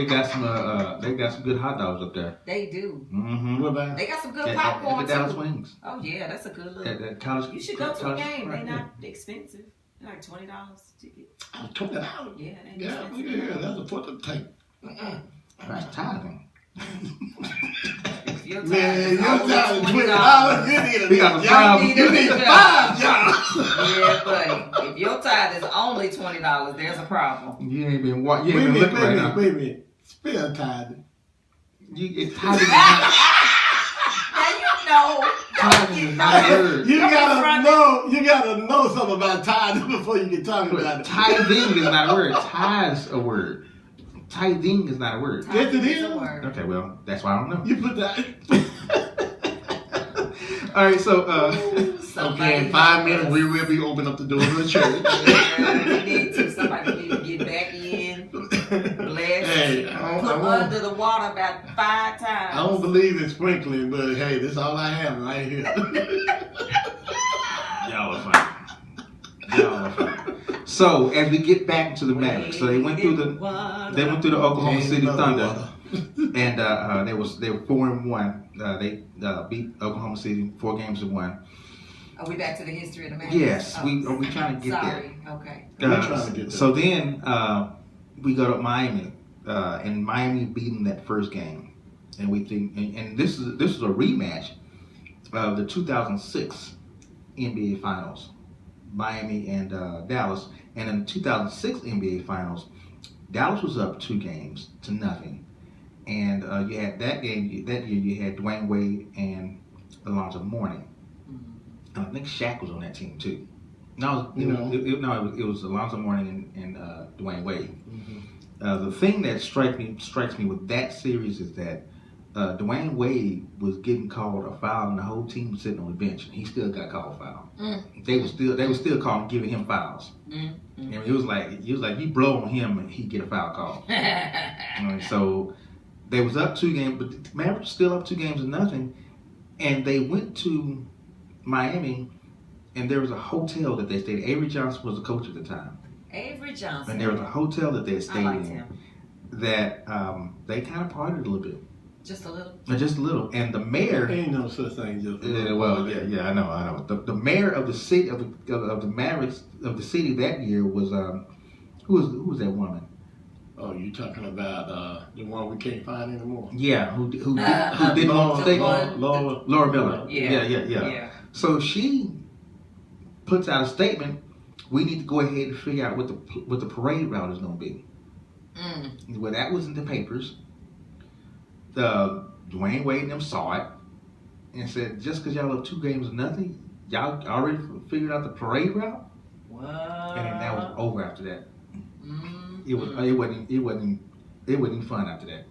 got some good hot dogs up there. They do. Mm-hmm. What about? They got some good At popcorn the Dallas too. Wings. Oh yeah, that's a good look. At college. You should go to a college- game. right, They're yeah. not expensive. They're like $20 ticket. $20. Yeah, they ain't Yeah, expensive. yeah, that's a foot of tape. That's tithing. If you're Man, tired, you're it's only tired of $20. $20. You need a We got job. a problem. You need a five job. Yeah, buddy. If your tithe is only $20, there's a problem. You ain't been Wait a minute, looking right now. wait a minute. Spell tithing. It's tithing. Now you know. Tithing is not a word. You Don't be gotta fronting. know something about tithing before you can talk about it. Tithing is not a word. Tithes a word. Tithing is not a word. Yes, it Tithe is. a word. Okay, well, that's why I don't know. You put that. All right, so Okay, in 5 minutes we will be opening up the doors of the church. Yeah, we need to. Somebody need to get back in. Bless. Hey, I Put don't- under the water about 5 times. I don't believe in sprinkling, but hey, this is all I have right here. y'all are fine. Y'all are fine. So as we get back to the Mavericks, so they went through the Oklahoma City Thunder, and they were 4-1. They beat Oklahoma City 4 games to 1. Are we back to the history of the Mavericks? Yes, Oh, we trying to get sorry. Okay. We're trying to get there. So then we go to Miami, and Miami beating that first game, and we think, and this is a rematch of the 2006 NBA Finals, Miami and Dallas, and in the 2006 NBA Finals, Dallas was up 2 games to nothing, and you had that game that year. You had Dwayne Wade and Alonzo Mourning. And I think Shaq was on that team too. No, it was Alonzo Mourning and Dwayne Wade. Mm-hmm. The thing that strikes me with that series is that Dwayne Wade was getting called a foul, and the whole team was sitting on the bench, and he still got called a foul. They were still calling, giving him fouls. And it was like you blow on him and he get a foul call. So they was up 2 games, but the Mavericks were still up 2 games to nothing, and they went to Miami, and there was a hotel that they stayed. Avery Johnson was the coach at the time. Avery Johnson. And there was a hotel that they stayed liked in him. that they kind of partied a little bit. Just a little. Just a little. And the mayor, Ain't no such thing just. yeah, I know. The mayor of the city of the Mavericks of the city that year was who was that woman? Oh, you talking about the one we can't find anymore? Yeah, who didn't want to stay? Laura Miller. Yeah. So she puts out a statement. We need to go ahead and figure out what the parade route is going to be. Well, that was in the papers. Dwayne Wade and them saw it and said, just because y'all have 2 games of nothing, y'all already figured out the parade route? What? And then that was over after that. It wasn't even fun after that.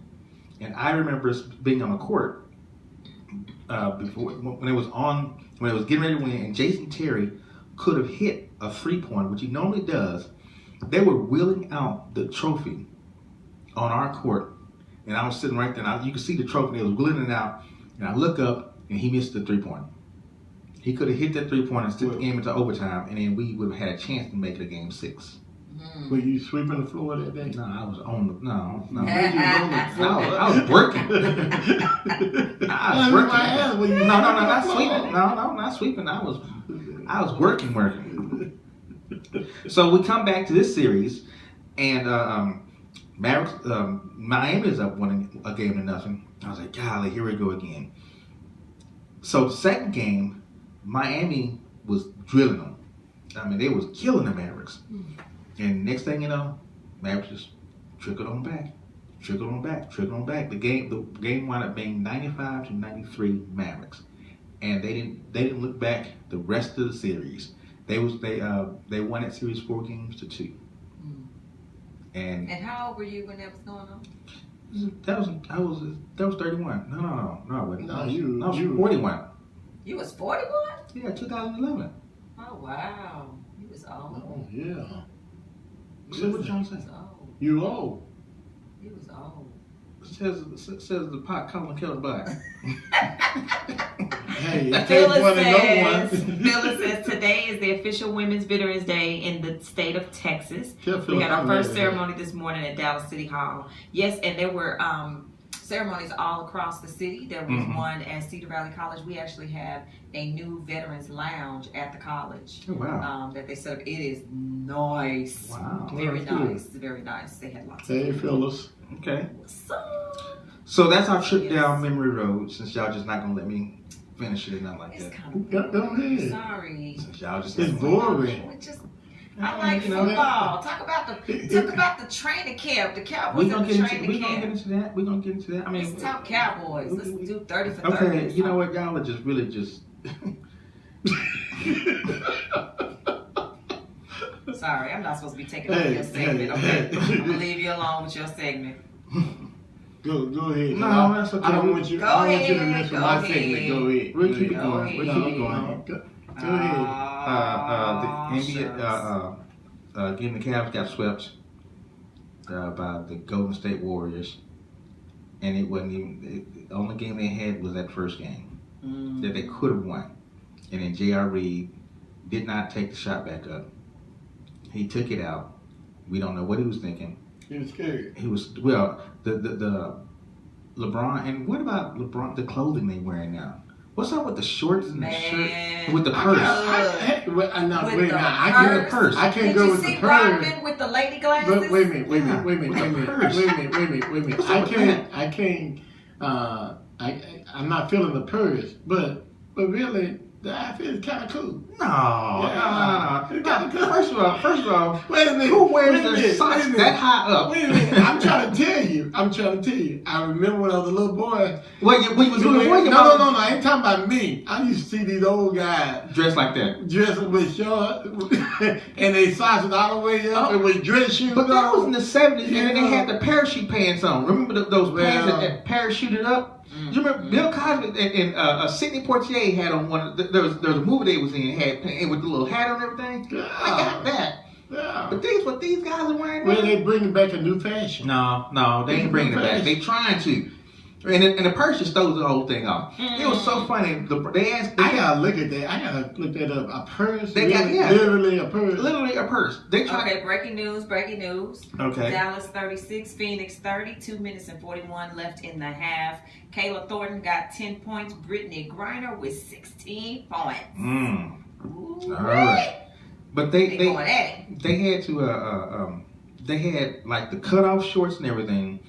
And I remember being on the court before when it was getting ready to win, and Jason Terry could have hit a 3-pointer, which he normally does. They were wheeling out the trophy on our court, and I was sitting right there. And you could see the trophy. They was wheeling it out, and I look up, and he missed the 3-pointer. He could have hit that 3-pointer and still the game into overtime, and then we would have had a chance to make it a game 6. Were you sweeping the floor that day? No, I was on the no. You was on the floor. I was working. I was working. No, not sweeping. No, not sweeping. I was working. So we come back to this series, and Mavericks, Miami is up 1 game to nothing. I was like, golly, here we go again. So the second game, Miami was drilling them. I mean, they was killing the Mavericks. And next thing you know, Mavericks just trickled on back. The game wound up being 95-93 Mavericks. and they didn't look back the rest of the series. They won that series 4-2. And how old were you when that was going on? that was 31. No, I wasn't. No, I was you 41. You was 41? Yeah, 2011. Oh wow, you was old. Oh yeah. So what you trying to You say? was old. You old. You was old. Says the pot calling kettle black. Hey, it takes Phyllis one to know one. Phyllis says today is the official Women's Veterans Day in the state of Texas. Tell We Phyllis had our I'm first glad. ceremony this morning at Dallas City Hall. Yes, and there were ceremonies all across the city. There was one at Cedar Valley College. We actually have a new Veterans Lounge at the college. Oh, wow. That they set up. It is nice. Wow. Very Well, that's nice. Very nice. They had lots Hey, of food. Phyllis. Okay. So So that's our trip Yes. down memory road. Since y'all just not gonna let me finish it and nothing like it's that. kind of Go ahead. sorry. Since y'all just It's boring. We just I like you know, football. Talk about the training camp. The Cowboys We're at gonna the get into training camp. that. We're gonna get into that. I mean, Let's talk Cowboys. Let's do 30 for 30. okay. You know what? Y'all are just really just. Sorry, I'm not supposed to be taking over your segment. Okay, I'm gonna leave you alone with your segment. Go ahead. No, that's okay. I don't want you. Go I don't want you to ahead, mess with go my ahead. segment. Go ahead. We'll keep it Go going. ahead. We'll keep it going. Go ahead. The NBA, again, the Cavs got swept by the Golden State Warriors, and it wasn't even the only game they had was that first game that they could have won, and then J.R. Reed did not take the shot back up. He took it out. We don't know what he was thinking. He was scared. He was the LeBron, and what about LeBron? The clothing they wearing now? What's up with the shorts and the shirt and with the purse? I can't Did go you with see the purse. Rodman with the lady glasses? But wait a minute. What's up with I'm not feeling the purse, but really, the outfit is kind of cool. No. It's kind of cool. First of all, Wait a minute. who wears Wait a their minute. socks Wait a minute. that high up? Wait a minute. I'm trying to tell you. I remember when I was a little boy. When you was little boy, No. I ain't talking about me. I used to see these old guys dressed like that. dressed with shorts and they socks was all the way up and with dress shoes But that was in on. the 70s, and then they had the parachute pants on. Remember those pants that parachuted up? You remember Bill Cosby and Sidney Poitier had on one. There was a movie they was in had with the little hat on and everything. I got that. Yeah. But what these guys are wearing Well, now? they bringing back a new fashion. No, they ain't bringing it back. They trying to. And the purse just throws the whole thing off. It was so funny. They asked. I gotta look at that. I gotta look that up. A purse? They got- yeah. Literally a purse. Literally a purse. They tried. Okay, breaking news. Okay. Dallas 36, Phoenix 30, 2 minutes and 41 left in the half. Kayla Thornton got 10 points. Brittany Griner with 16 points. Ooh, All right. But They going at it. they had to they had like the cutoff shorts and everything,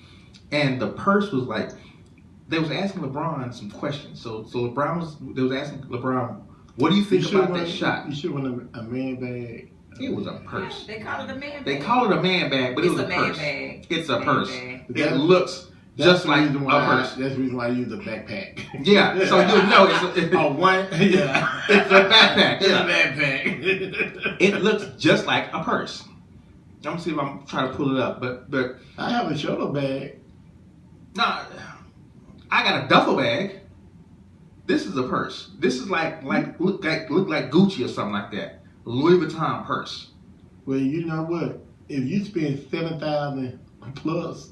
and the purse was like they was asking LeBron some questions. So they was asking LeBron, what do you think about that shot? You should want a man bag. It was a purse. They call it a man bag. They call it a man bag, but it It's was a a man purse. bag. It's a Man purse. bag. It looks just like a purse. That's the reason why I use a backpack. Yeah, so you know it's Oh, one? Yeah. it's a backpack. It's Yeah. a backpack. It looks just like a purse. I'm gonna see if I'm trying to pull it up, but I have a shoulder bag. no, I got a duffel bag. This is a purse. This is like look like Gucci or something like that. Louis Vuitton purse. Well, you know what? If you spend $7,000 plus,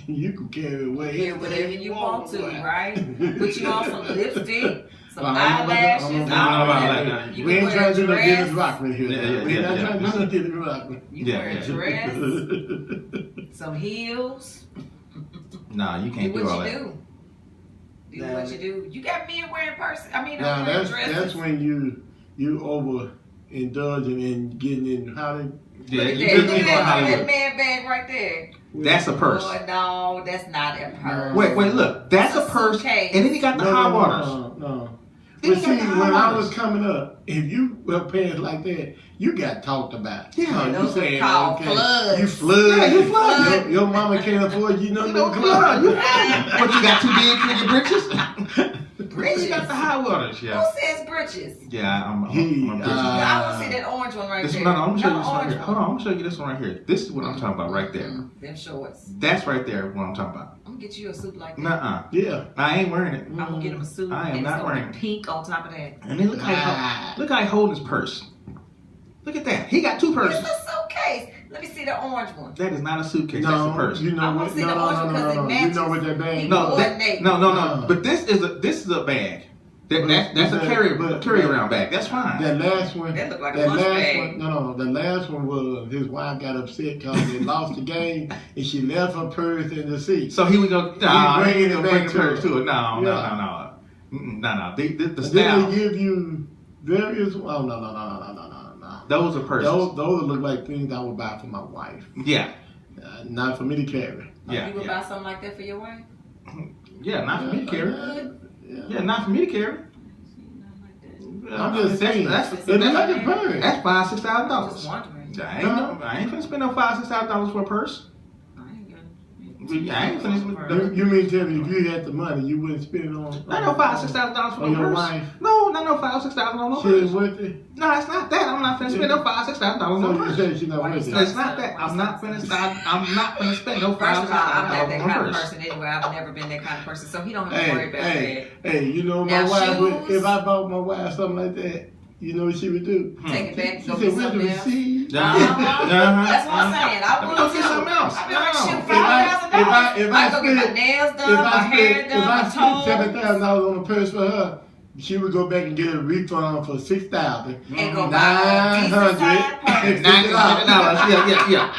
you can carry it away. Yeah, whatever you want to, right? Put you on some lipstick, some I'm eyelashes. I'm You we can ain't wear trying a to do no Dennis dress. Rodman here. Yeah, We ain't yeah. trying to do no Dennis Rodman. You Yeah, wear a yeah. dress, some heels. Nah, you Do can't do all what that. you do. Do Nah. what you do. You got men wearing purses. I mean, Now wearing dresses. that's when you over indulging and getting in how they. Yeah, Look at you that, just look ain't at going that Hollywood. man bag right there. That's a purse. Oh, no, that's not a purse. Wait, look. That's It's a a purse, suitcase. and then he got the high waters. No. Then But he see, got the high when I waters. was coming up, if you wear pants like that, you got talked about. Yeah, So those you are saying, called okay, floods. you flood. Yeah, you flood. Your mama can't afford you no You know, new clothes. what you got too big for your britches? Then you got the high high waters, yeah. Who says britches? Yeah, I'm a britches. I want to see that orange one right there. No, I'm gonna show you this No, right here. orange Hold on, I'm gonna show you this one right here. This is what I'm talking about right there. Them shorts. That's right there what I'm talking about. I'm gonna get you a suit like that. Nuh-uh. Yeah. I ain't wearing it. I'm gonna get him a suit. I am and not it's wearing gonna it. be pink on top of that. And then look how he holding his purse. Look at that. He got two purses. It's a suitcase. Let me see the orange one. That is not a suitcase. No, that's a purse. you know I wanna what? see the No. orange because it You know what that bag? No. But this is a bag. That's a carry around bag. That's fine. That last one. That look like a lunch bag. The last one was his wife got upset because they lost the game and she left her purse in the seat. So here we go. Bringing it back the purse to it. No. The Then style. they give you various. Oh no. Those are purses. Those look like things I would buy for my wife. Yeah. Not for me to carry. Yeah. You would buy something like that for your wife? Yeah, not for me to carry. Yeah, not for me to carry. I'm just saying. That's It looks like a purse. $5,000-$6,000. I'm just wondering. I ain't finna spend no $5,000-$6,000 for a purse. I ain't gonna. I ain't finna. You mean tell me if you had the money, you wouldn't spend it on? Not no $5,000-$6,000 for on a your purse. wife? No, not no $5,000-$6,000 on no She ain't purse. worth it. No, it's not that. I'm not finna spend no $5,000-$6,000 on So no you purse. say she's not worth it. It's not that. I'm not finna spend no First of all, I'm not $5,000-$6,000 that on kind a of purse. person anyway. I've never been that kind of person, so he don't have to worry about that. Hey, you know my Now, wife would, shoes? if I bought my wife something like that, you know what she would do? Take it back, She go said, get "Where's the something else. receipt?" That's what I'm saying. I would Go get too. something else. I'd be like, No. shoot, If I $5,000. I go get my spent- nails done, If my I hair spent done, my toes, $7,000 on a purse for her, she would go back and get a refund for $6,000. and go buy a decent size purse. $900. Yeah.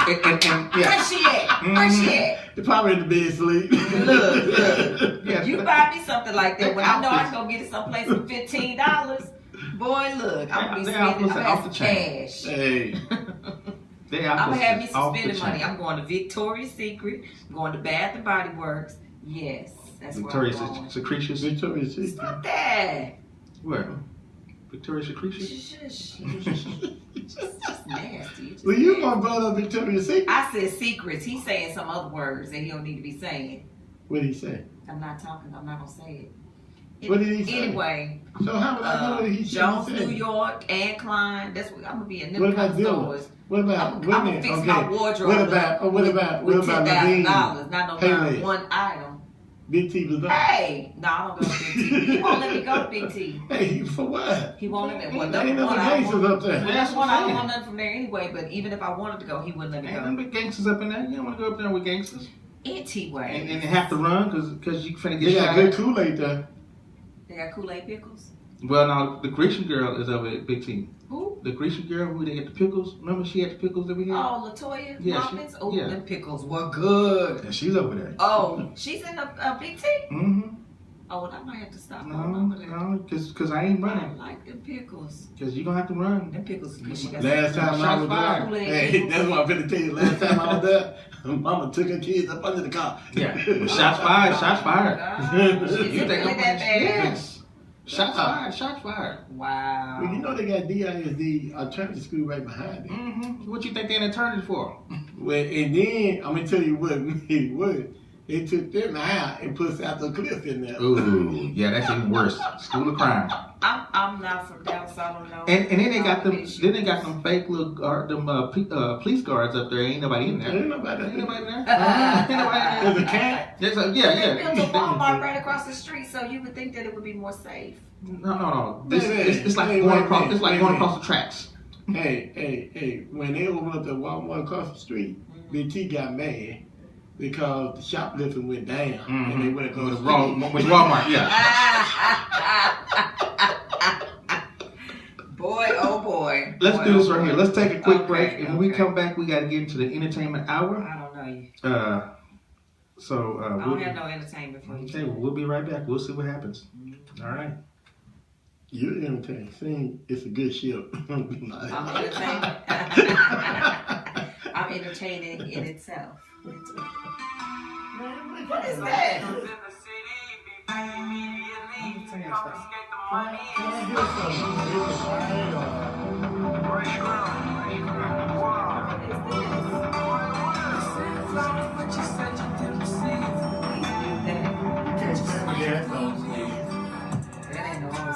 Where she at? Where she at? They're probably in the bed sleep. Look. Yeah. You buy me something like that when I know I can go get it someplace for $15. Boy, look, I'm gonna be They spending off the some chain. cash. Hey, I'm gonna have me some off the spending money. chain. I'm going to Victoria's Secret. I'm going to Bath and Body Works. Yes, that's Victoria's where I'm going. Secretious. Victoria's Secret. Stop that. Where? Victoria's Secretious. Shush. Just nasty. Just Well, you nasty. gonna go to Victoria's Secret? I said secrets. He's saying some other words that he don't need to be saying. What did he say? I'm not gonna say it. What did he say? Anyway, So how would I know that he Jones, said? New York, and Klein. That's what I'm gonna be in them What kind about of Dylan? stores. What about I'm wait a gonna minute, fix okay. my wardrobe. What about with Levine? $10,000, not no Pele. darn one item. Big T was up. Hey, no, I don't go to Big T. He won't let me go to Big T. Hey, for what? He won't let me. Well, Ain't number no one, I don't gangsters want. up there. Well, That's that's what one. I'm I don't saying. want nothing from there anyway. But even if I wanted to go, he wouldn't let me Ain't go. them big gangsters up in there. You don't want to go up there with gangsters. Anyway, And they have to run because you finna They get got shot. good Kool-Aid there. they got Kool-Aid pickles. Well, now the Grecian girl is over at Big T. Who? The Grecian girl who they get the pickles. Remember she had the pickles that we had? Oh, Latoya Yeah, Muffins. Oh, yeah. them pickles were good. Yeah, she's over there. Oh, she's in a Big T. Mm-hmm. Oh, well, I might have to stop going over there. No, because I ain't I running. like them pickles. Because you're going to have to run. Them pickles are good. She got Last some- time I was Shots there, fired. hey, that's what I'm finna tell you. Last time I was there, Mama took her kids up under the car. Yeah. Shots fired. Shots fired. Oh, is it really that bad? Yes. Shots fired. Shots fired. Wow. Well, you know they got DISD alternative school right behind it. Mm-hmm. What you think they're an attorney for? Well, and then I'm gonna tell you what made it worse. They took them out and put South Cliff in there. Ooh, yeah, that's even worse. School of crime. I'm not from down south. I don't know. And then they got them. Issues. Then they got them fake little police guards up there. Ain't nobody in there. Ain't nobody Ain't there. nobody in there. Ain't nobody in There's there. a cat. There's a, They yeah. built a Walmart right across the street, so you would think that it would be more safe. No. Wait, It's like wait, going wait, across. wait, It's like wait, going wait. across the tracks. Hey, when they opened up the Walmart across the street, Big T got mad because the shoplifting went down and they went across the street. With Walmart, yeah. Boy, oh boy. Let's Boy, do this oh right boy. here. Let's take a quick Okay, break, and when we okay. come back, we got to get into the entertainment hour. I don't know you. Uh, so I we'll, don't have no entertainment for you. okay, well, we'll be right back. We'll see what happens. All right. You're entertaining. Saying it's a good ship. I'm entertaining. I'm entertaining in itself. What is that? That ain't no old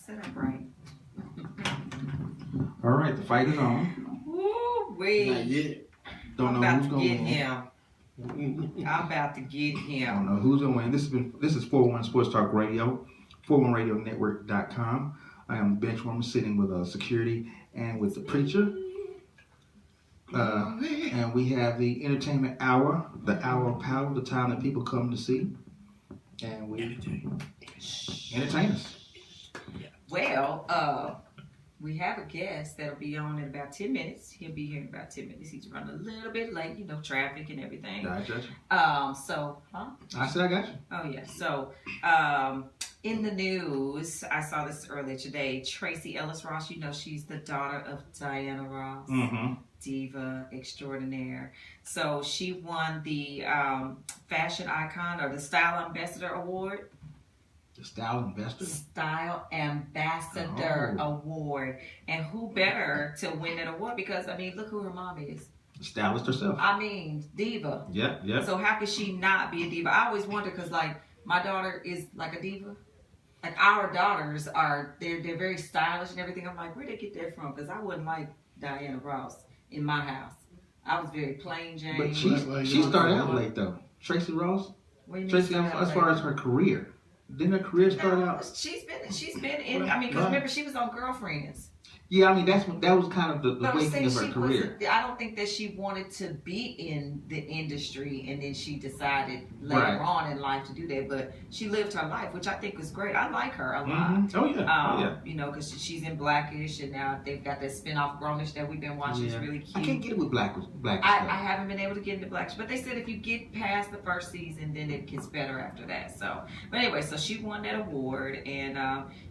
Sit up right. All right, the fight is on. Woo Not wee. yet. Don't I'm know about who's to gonna get win. him. I'm about to get I him. don't know who's gonna win. This is 401 Sports Talk Radio, 401radionetwork.com. I am Benchwarmer, sitting with security and with the preacher. And we have the entertainment hour, the hour of power, the time that people come to see. And we entertain us. Well, we have a guest that'll be on in about 10 minutes. He'll be here in about 10 minutes. He's running a little bit late, you know, traffic and everything. I got you. I said I got you. Oh, yeah. So, in the news, I saw this earlier today. Tracy Ellis Ross, you know, she's the daughter of Diana Ross, diva extraordinaire. So, she won the Fashion Icon or the Style Ambassador Award. The Style Ambassador? Style Ambassador Award. And who better to win that award? Because, I mean, look who her mom is. Stylist herself. I mean, diva. Yeah. So how could she not be a diva? I always wonder because, like, my daughter is like a diva. Like, our daughters are, they're very stylish and everything. I'm like, where'd they get that from? Because I wouldn't like Diana Ross in my house. I was very plain Jane. But she started out late, though. Tracy Ross? What do you mean Tracy, started out as far as her career. Didn't her career start out? She's been in. I mean, because remember she was on Girlfriends. Yeah, I mean that was kind of the But waking of her career. I don't think that she wanted to be in the industry, and then she decided later on in life to do that. But she lived her life, which I think was great. I like her a lot. Oh yeah. You know, because she's in Blackish, and now they've got that spinoff Grownish that we've been watching. It's really cute. I can't get it with Blackish. I haven't been able to get into Blackish, but they said if you get past the first season, then it gets better after that. So, but anyway, so she won that award, and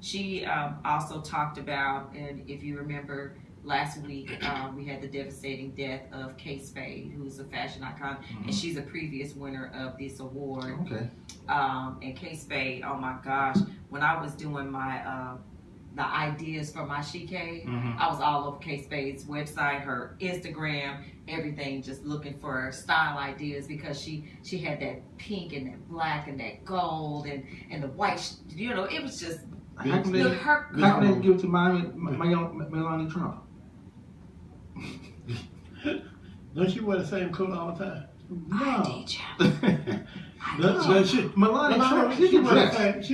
she also talked about, and if you remember last week, we had the devastating death of Kay Spade, who's a fashion icon, and she's a previous winner of this award. Okay. And Kay Spade, oh my gosh, when I was doing my the ideas for my She-K, I was all over Kay Spade's website, her Instagram, everything, just looking for style ideas because she had that pink and that black and that gold and the white, you know, it was just How can they give it to Melania Trump? Don't she wear the same coat all the time? No. Melania Trump, she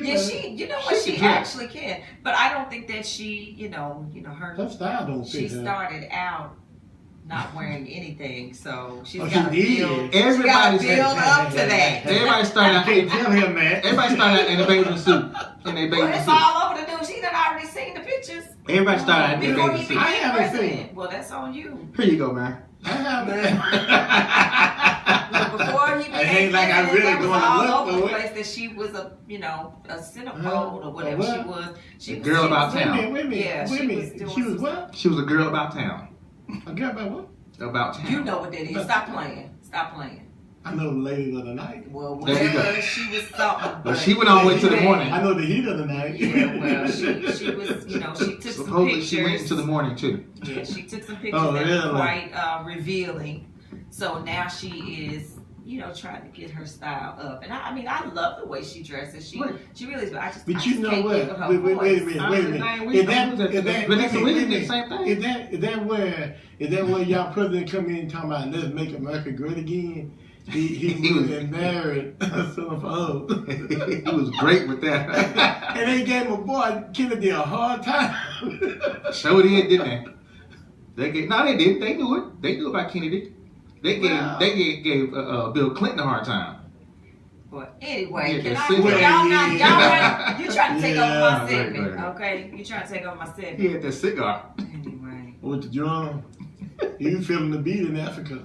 wears you know what, she actually can. But I don't think that she, you know, her style don't fit. She started out not wearing anything, so she's got to build up to that. Everybody started out. Tell him, man. Everybody started out in a bathing suit. It's all over the news. She done already seen the pictures. Everybody started out in a before bathing he suit. I haven't seen. Well, that's on you. Here you go, man. I haven't. Before he became ain't like I really that was going to all look over the for it. place that she was a centerfold or whatever she was. She was girl about town. Wait a minute. Yeah, She was what? She was a girl about town. A girl about what? About town. You know what that is. Stop playing. Stop playing. I know the ladies of the night. Well, There you go. whatever, she was something. But she went all the way to the morning. I know the heat of the night. Yeah, well, she was, you know, she took some Supposedly pictures. she went into the morning too. Yeah, she took some pictures that were quite revealing. So now she is, you know, trying to get her style up. And I mean, I love the way she dresses. She really is. But you know what? Wait a minute. Is that where y'all president come in talking about let's make America great again? He was married. He was great with that. And they gave my boy Kennedy a hard time. Sure did, didn't they? They didn't. They knew it. They knew about Kennedy. They gave Bill Clinton a hard time. Well, anyway, Yeah, y'all you trying to take over my segment, right. okay? You trying to take over my segment. He had that cigar. Anyway. With the drum. He was feeling the beat in Africa.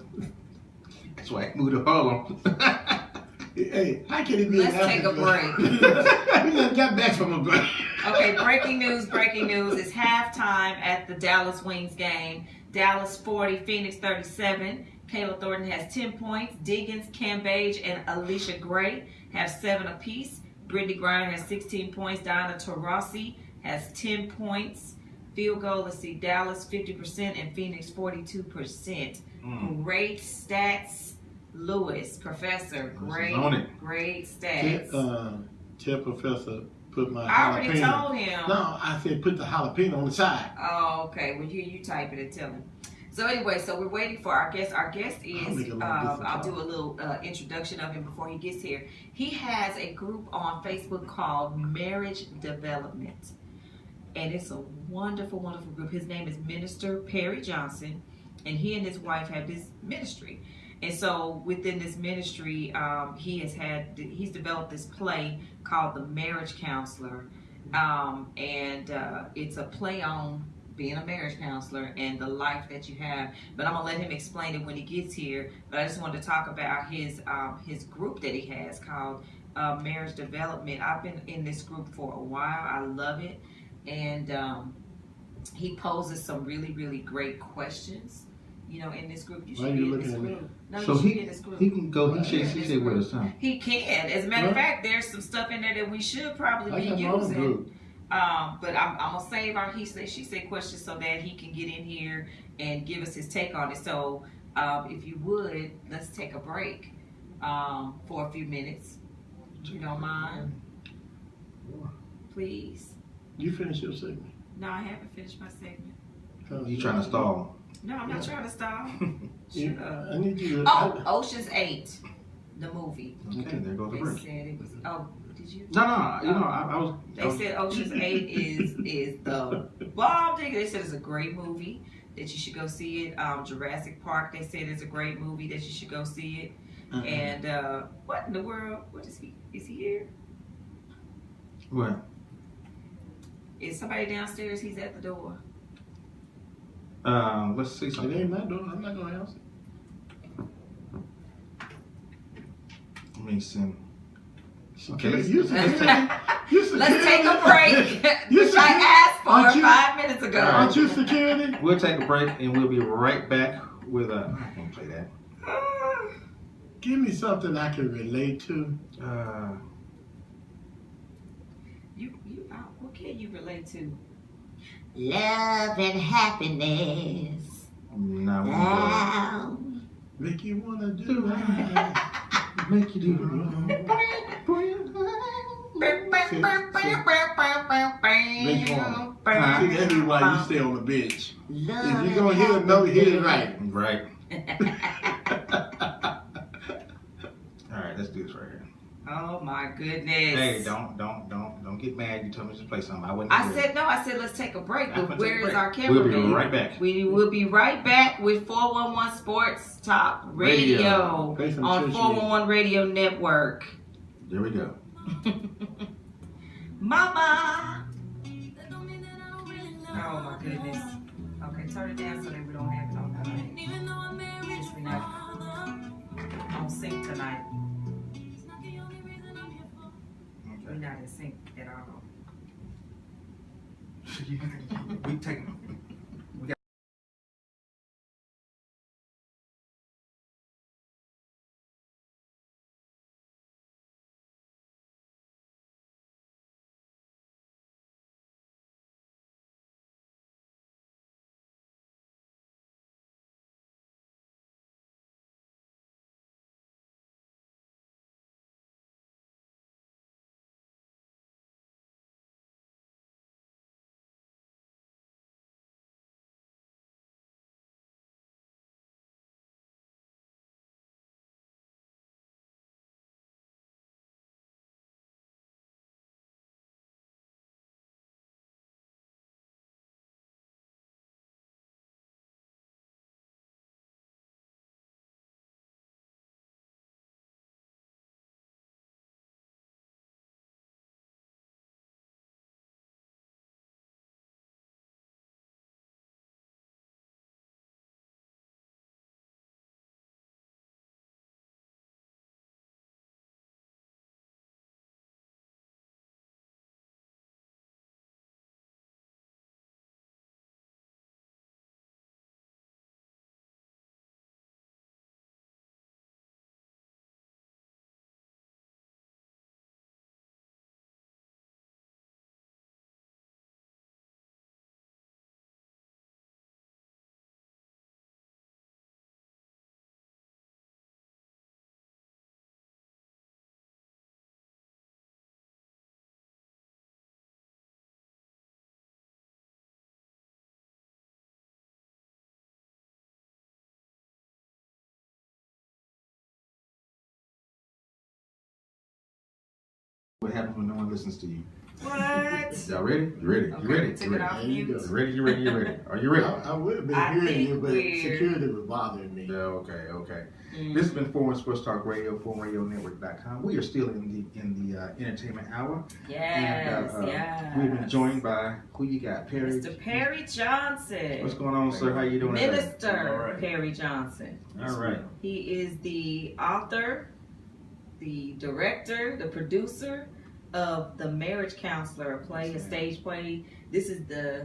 That's why he moved to Harlem. Hey, how can it be Let's in Africa? take a break. We just got back from a break. Okay, breaking news. It's halftime at the Dallas Wings game. Dallas 40, Phoenix 37. Kayla Thornton has 10 points. Diggins, Cam Bage, and Alicia Gray have 7 apiece. Brittany Griner has 16 points. Diana Taurasi has 10 points. Field goal, let's see, Dallas 50% and Phoenix 42%. Great stats, Lewis, Professor. Great stats. Tell Professor put my I already jalapeno. told him. No, I said put the jalapeno on the side. Oh, okay. Well, you type it and tell him. So anyway, so we're waiting for our guest. Our guest is, I'll do a little introduction of him before he gets here. He has a group on Facebook called Marriage Development. And it's a wonderful, wonderful group. His name is Minister Perry Johnson. And he and his wife have this ministry. And so within this ministry, he's developed this play called The Marriage Counselor. And it's a play on being a marriage counselor and the life that you have. But I'm gonna let him explain it when he gets here. But I just wanted to talk about his group that he has called Marriage Development. I've been in this group for a while. I love it, and he poses some really, really great questions. You know, in this group, you should be in this group. No, so you should be in this group. He can go. He should with us, huh? He can. As a matter of fact, there's some stuff in there that we should probably be using. But I'm gonna save our he say she say questions so that he can get in here and give us his take on it. So if you would, let's take a break for a few minutes. If you don't mind, please. You finish your segment. No, I haven't finished my segment. You trying to stall? No, I'm not trying to stop. I need you to. Oh, Ocean's 8, the movie. Okay, there goes the They break. said it was. Oh, did you? No, I was. They said Ocean's 8 is the bomb digger. They said it's a great movie that you should go see it. Jurassic Park, they said it's a great movie that you should go see it. And what in the world? What is he? Is he here? What? Is somebody downstairs? He's at the door. Let's see It something. ain't my door. I'm not gonna answer. Let me see. Okay, Let's take a break, which I asked for 5 minutes ago. Aren't you security? We'll take a break and we'll be right back with a. I can't play that. Give me something I can relate to. What can you relate to? Love and happiness. No. Make you wanna do right. Make you do wrong. Benchwarmer. See, that's why you stay on the bench. If you're gonna hit a note, hit it right. Right. All right, let's do this right here. Oh my goodness. Hey, don't get mad. You told me to play something. I said let's take a break. But where is our cameraman? We'll be right back. We will be right back with 411 Sports Talk Radio on 411 Radio Network. There we go. Mama. Oh my goodness. Okay, turn it down so that we don't have it on tonight. Since we're not on sync tonight. We're not in sync at all. We take What happens when no one listens to you? What? Y'all ready? You ready? Okay, You ready? we took You it ready? off There you mute. go. You ready? You ready? You ready? Are you ready? I would have been I hearing think you, but we're- security was bothering me. Yeah, okay. This has been Foreign Sports Talk Radio, foreignradionetwork.com. We are still in the entertainment hour. Yes, And, yes. We've been joined by who you got, Perry. Mr. Perry Johnson. What's going on, sir? How you doing today? Minister All right. Perry Johnson. All right. He is the author, the director, the producer of The Marriage Counselor, a play, a stage play. This is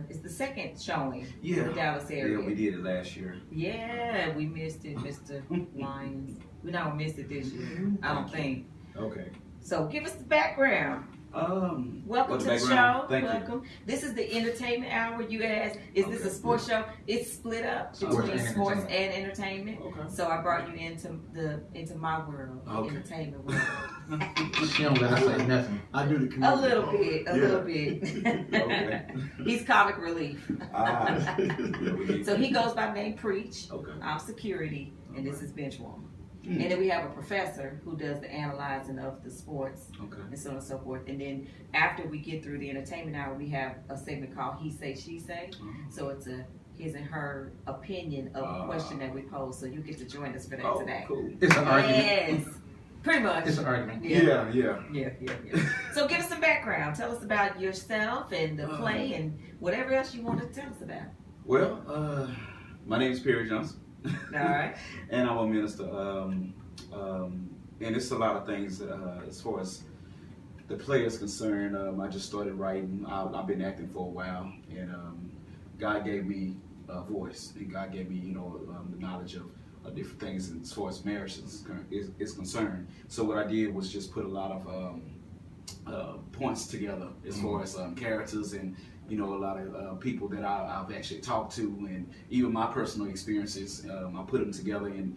it's the second showing in the Dallas area. Yeah, we did it last year. Yeah, we missed it, Mr. Lyons. We don't miss it this year, I don't think. Okay. So give us the background. Welcome What to the show. background? Thank you. Welcome. This is the entertainment hour. You asked, is this a sports show? It's split up between sports and entertainment. Okay. So I brought you into my world, the Okay. entertainment world. She don't let us say nothing. I do the community. A little bit, a Yeah. little bit. Okay. He's comic relief. Yeah, we did. So he goes by the name Preach. Okay. I'm security, and this is Benchwarmer. Hmm. And then we have a professor who does the analyzing of the sports Okay. and so on and so forth. And then after we get through the entertainment hour, we have a segment called He Say, She Say. So it's a his and her opinion of a question that we pose. So you get to join us for that Oh, today. cool. It's an argument. Yes, pretty much. It's an argument. Yeah. So give us some background. Tell us about yourself and the play and whatever else you want to tell us about. Well, my name is Perry Johnson. All right. And I'm a minister. And it's a lot of things as far as the play is concerned. I just started writing. I've been acting for a while, and God gave me a voice, and God gave me, the knowledge of different things as far as marriage is concerned. So what I did was just put a lot of points together as far as characters and a lot of people that I've actually talked to, and even my personal experiences. I put them together and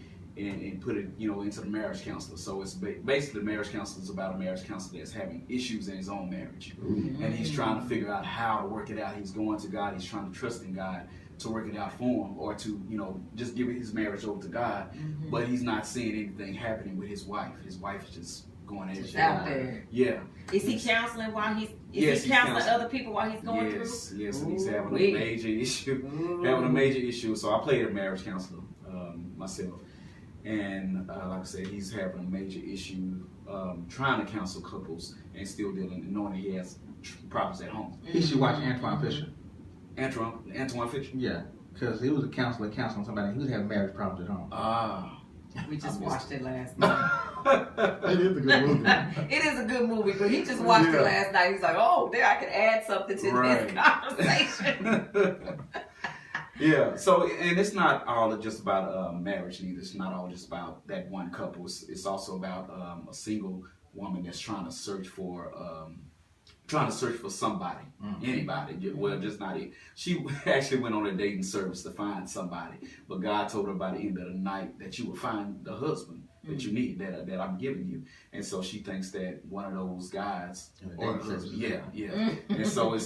put it into the marriage counselor. So it's basically the marriage counselor is about a marriage counselor that's having issues in his own marriage, and he's trying to figure out how to work it out. He's going to God. He's trying to trust in God to work it out for him, or to just give his marriage over to God. But he's not seeing anything happening with his wife. His wife is just going at Just it. out there. Yeah. Is he counseling while he's Yes, he he's counseling counseling. other people while he's going through? Yes, and he's having Ooh-wee. a major issue. So I played a marriage counselor myself, and like I said, he's having a major issue trying to counsel couples and still knowing he has problems at home. He should watch Antoine Fisher. Antoine Fisher. Yeah, because he was a counselor counseling somebody. He was having marriage problems at home. We just I missed watched it last night. That is a good movie. It is a good movie, but he just watched it last night. He's like, oh, there I can add something to Right. this conversation. Yeah, so, and it's not all just about marriage neither. It's not all just about that one couple. It's also about a single woman that's trying to search for somebody, anybody. Well, just not it. She actually went on a dating service to find somebody, but God told her by the end of the night that you will find the husband that you need, that I'm giving you. And so she thinks that one of those guys, or yeah. And so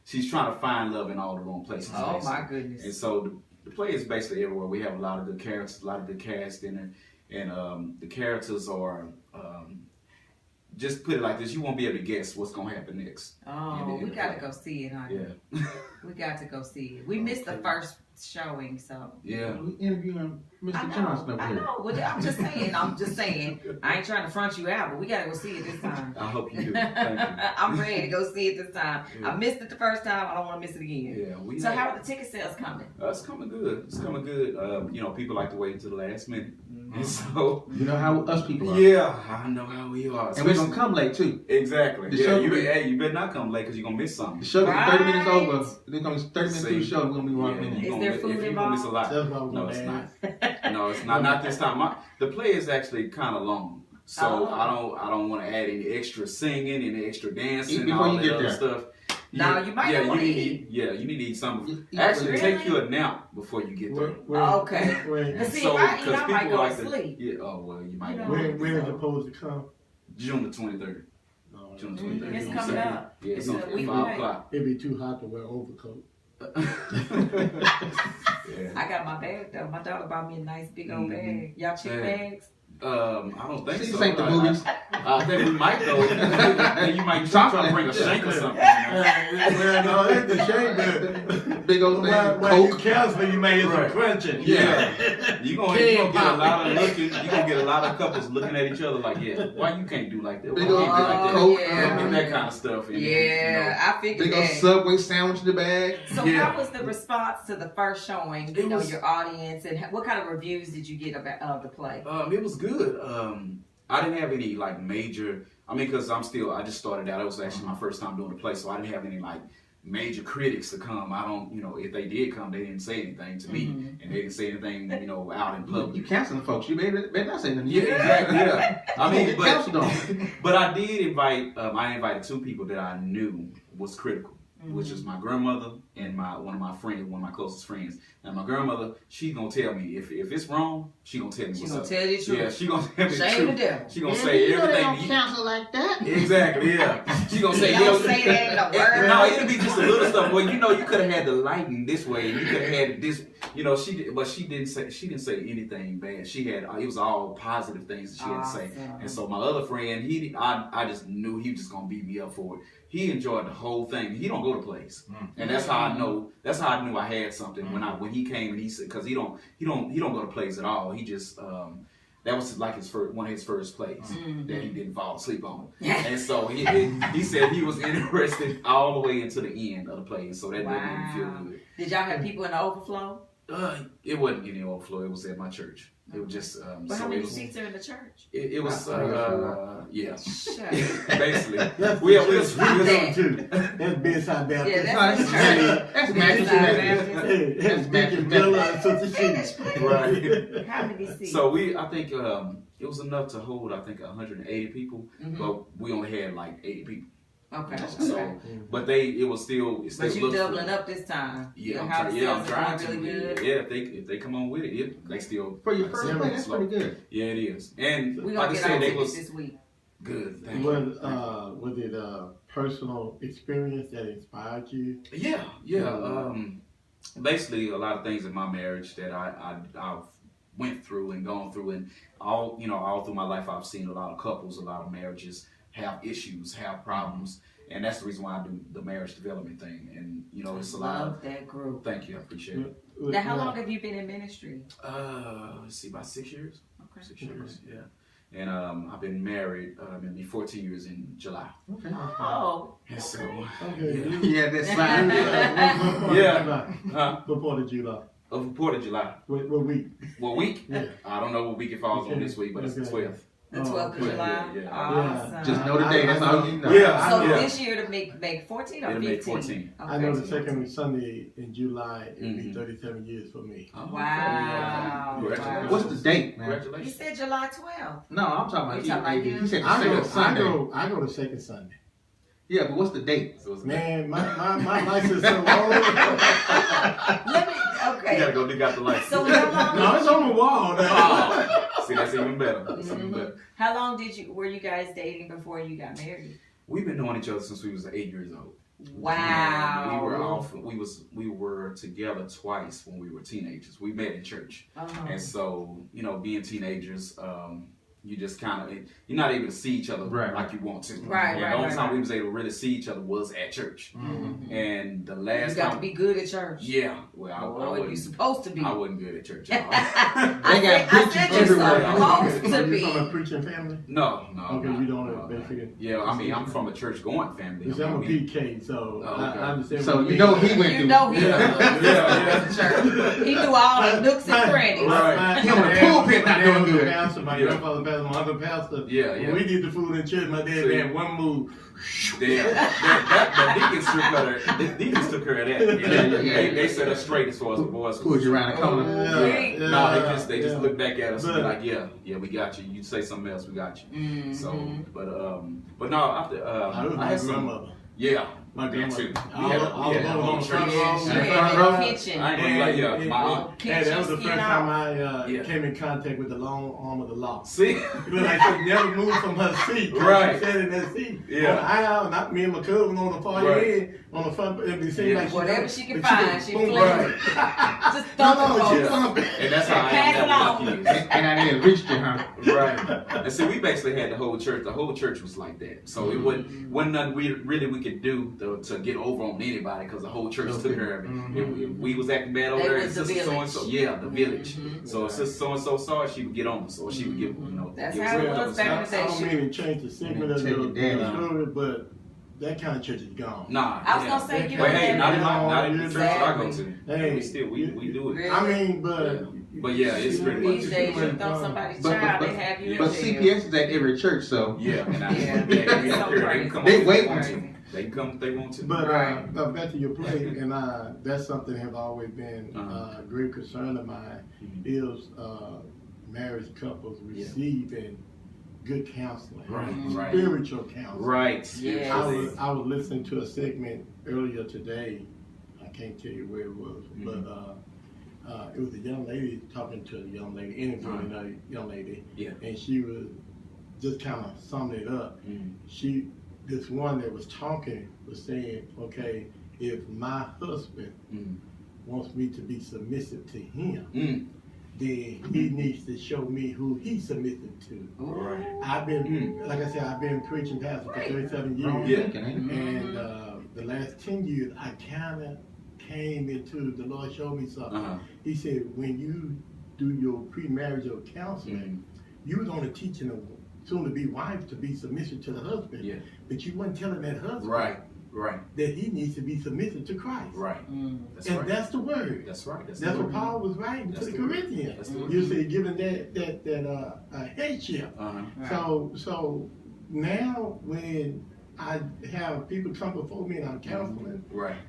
she's trying to find love in all the wrong places. Oh basically. my goodness. And so the play is basically everywhere. We have a lot of good characters, a lot of good cast in it, and the characters are. Just put it like this: you won't be able to guess what's gonna happen next. Oh, we got to go see it, honey. Yeah. We got to go see it. We missed the first showing, so. Yeah. We interviewing Mr. Johnson over I here. know. Well, I'm just saying. I ain't trying to front you out, but we got to go see it this time. I hope you do. Thank you. I'm ready to go see it this time. Yeah. I missed it the first time. I don't want to miss it again. Yeah. So how are the ticket sales coming? It's coming good. It's coming good. People like to wait until the last minute, and so You know how us people are. yeah, I know how we are. And we're going to come late, too. Exactly. The Yeah. show- You better not come late because you're gonna miss The something. show is 30 minutes Right. over. They're going to be 30 minutes through the show. We're going to be walking in. Is there food You're gonna miss a lot. That's what I'm No, gonna it's ask. not. No, it's not. Not this time. The play is actually kind of long, so Oh. I don't want to add any extra singing, any extra dancing, Eat and before all you that get other there. stuff. No, you might not you wanna need eat. Yeah, you need to eat something. Eat Actually, really? take you a nap before you get there. Okay. But see, if I eat, I might go to sleep. Yeah. Oh well, you might. You know. When is it supposed to come? June the 23rd. No, June 23rd. It's coming up. Yeah, It's it's a on week 5 away. o'clock. It'd be too hot to wear overcoat. Yeah. I got my bag though. My daughter bought me a nice big old Mhm. bag. Y'all check Yeah. bags? I don't think See, so. this ain't the movies. I think we might though. Then you might try to bring a shank or something. Well, no, that's the shame, but Big old thing. while you Coke. counseling, you may hear some Right. crunching. Yeah, you gonna get a lot of looking. You gonna get a lot of couples looking at each other like, yeah, why you can't do like that? Why Big you old can't do like that? Coke. yeah. And that kind of stuff. And, Yeah, I figured Big old that. Subway sandwich in the bag. So Yeah. how was the response to the first showing? It was- Your audience, and what kind of reviews did you get about the play? It was good. I didn't have any like major. I mean, because I just started out. It was actually my first time doing the play, so I didn't have any like major critics to come. I don't, if they did come, they didn't say anything to me, and they didn't say anything, out in public. You canceling folks. You better not say nothing. Yeah, exactly. Yeah, I mean, Get canceled on. but I did invite. I invited 2 people that I knew was critical, which is my grandmother and one of my closest friends. And my grandmother, she gonna tell me if it's wrong, she gonna tell me She what's gonna up. tell you the truth. Yeah, she gonna tell me the Shame the truth. devil. She gonna say everything. cancel like that. Exactly. Yeah. She gonna say. Don't say that in a word. No, it'll be just a little stuff. Well, you could have had the lighting this way, and you could have had it this. She didn't say anything bad. It was all positive things that she had to say. Awesome. And so my other friend, I just knew he was just gonna beat me up for it. He enjoyed the whole thing. He don't go to plays, and that's how I know. That's how I knew I had something when he came and he said, because he don't go to plays at all. He just that was like one of his first plays that he didn't fall asleep on. And so he said he was interested all the way into the end of the play, and so that made me feel good. Did y'all have people in the overflow? It wasn't any overflow. It was at my church. It was just. But how many seats are in the church? It was. Yeah. Sure. Basically, That's we that's was too. That's bedside Baptist. Yeah, that's his church. That's Bedside magic. Baptist. Hey, that's Deacon Villa and Sister Sheets. right. How many seats? So I think it was enough to hold 180 people, but we only had like 80 people. Okay. So, but it was still. But you doubling up this time. Yeah, How the I'm sales trying are to. really good. Yeah, if they come on with it, they still. For your first play, that's slow. pretty good. Yeah, it is. And We're like gonna I get said, our they tickets was this week. good. Thank you. Was it a personal experience that inspired you? Yeah. Basically, a lot of things in my marriage that I've went through and gone through, and all through my life, I've seen a lot of couples, a lot of marriages have issues, have problems, and that's the reason why I do the marriage development thing. And it's a lot. Love that group. Thank you, I appreciate it. Now, how long have you been in ministry? Let's see, about 6 years. Okay. 6 years, yeah. And I've been married. It'll be 14 years in July. Okay. Oh. And so, Okay. Yeah, that's fine. Huh? What part of July? Of report of July. What week? What week? Yeah. I don't know what week it falls on this week, but it's the 12th. The 12th of okay. July? Yeah. Awesome. Just know the day. That's all you know. Yeah. So Yeah. this year to make 14 or It'll 15? make 14. I know the second Sunday in July, it'll be Mhm. 37 years for me. Oh, Wow. Congratulations. What's the date, man? You Congratulations. said July 12th. No, I'm talking about You talking about you. you? He said the I second Sunday. I go to second Sunday. Yeah, but what's the date? So it's Man, my life is so old. Let me, You gotta go dig out the light. So how long? No, it's on the wall now. Oh, see, that's even better. That's even better. How long were you guys dating before you got married? We've been knowing each other since we was 8 years old. Wow. We were together twice when we were teenagers. We met in church, and so being teenagers, you just kind of you're not able to see each other like you want to. Right, and right, the only right, time right. we was able to really see each other was at church. Mm-hmm. And the You last got time, to be good at church. yeah, well, I Boy, you wasn't. supposed to be. I wasn't good at church at all. They got I said preachers you're everywhere. supposed to You from a be. preaching family? No. Okay, no, you don't no. basically. Yeah, I mean, I'm from a church going family. Because I'm a PK, so Oh, okay. I understand. So what you mean. know he went You through. know he Yeah. was church. He knew all the nooks and crannies. Right. He on the pulpit not doing good. Pastor, my Yeah. grandfather pastor, my other pastor. Yeah. When we did the food in church, my dad See. had one move. The deacons took her of that. Yeah. They set us straight as far as the boys. Pulled you around the corner. Yeah. No, they just Yeah. look back at us and be But- like, yeah, we got you. You say something else, we got you. Mhm. So, but no, after I was I my had some, grandmother. yeah, My me grandmother. too. All We had a on whole the church. front row. She In the had front in row? the kitchen. I ain't gonna lie, yeah, my aunt. Yeah, that was the Kitchen first skin time I Yeah. came in contact with the long arm of the law. See, It was like she never moved from her seat. 'cause Right. She sat in that seat. Yeah. On the aisle, not me and my cousin on the far Right. end. on the front. It seemed like Whatever she can but find, she boom, flip right. it. Just thump it, she folks. thump it. And that's how I Pass am it now on. with my kids. And I didn't reach you, huh? Right. And see, we basically had the whole church. The whole church was like that. So it wasn't nothing we could do to get over on anybody because the whole church took care of it. If we was acting bad over They there, was the sister so and so, village. yeah, the village. So if sister so and so saw it, she would get on us, or she would give That's give how it us was back in the I day. don't mean to change the segment of Take your it down. story, but that kind of church is gone. Nah. I was gonna say, you But hey, know, not in the church that I go to. Hey, we still we do it. Really? I mean, But yeah, it's pretty much. These days, you thump somebody's But- child, but- they have you in But jail. CPS is at every church, so Yeah, and I, Yeah. they can So come over They if wait. they want to. They can come if they want to. But Right. back to your point, and that's something that have always been a great concern of mine is marriage couples receiving good counseling, Right. spiritual counseling. Right. Yes. I was listening to a segment earlier today. I can't tell you where it was, but it was a young lady talking to a young lady, interviewing a young lady, and she was just kind of summing it up. This one that was talking was saying, okay, if my husband wants me to be submissive to him, then he needs to show me who he's submissive to. Right. I've been, like I said, I've been preaching pastor for 37 years. Yeah. And the last 10 years, I kind of came into, the Lord showed me something. He said, when you do your premarital counseling, you was only teaching a soon-to-be wife to be submissive to the husband. But you weren't telling that husband that he needs to be submissive to Christ. That's And right. that's the word. That's right. That's what Paul was writing to the Corinthians. That's the word. You see, giving that headship. So now when I have people come before me and I'm counseling,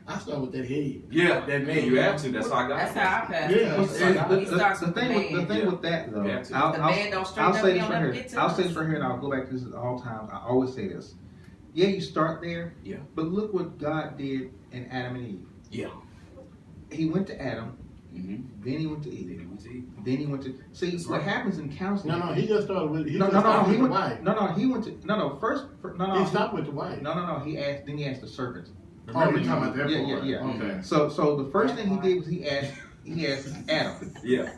I start with that head. Yeah. That man. You have to. That's how I got That's it. how I pass. Yeah. He starts the with the thing man. with that though, Yeah. I'll, The I'll, man don't straighten I'll up, say he this don't right never here. get to I'll us. say this right here, and I'll go back to this at all times. I always say this. Yeah, you start there. Yeah. But look what God did in Adam and Eve. Yeah. He went to Adam. Then he went to Eve. Then he went to. See, what happens in counseling? No, he just started with. He No, just no, started he with went. the wife. No, he went to. No, first. No. He stopped with the wife. No. He asked. Then he asked the serpent. Oh, you're talking about that Yeah, part. yeah. Okay. So the first thing he did was he asked Adam. Yeah.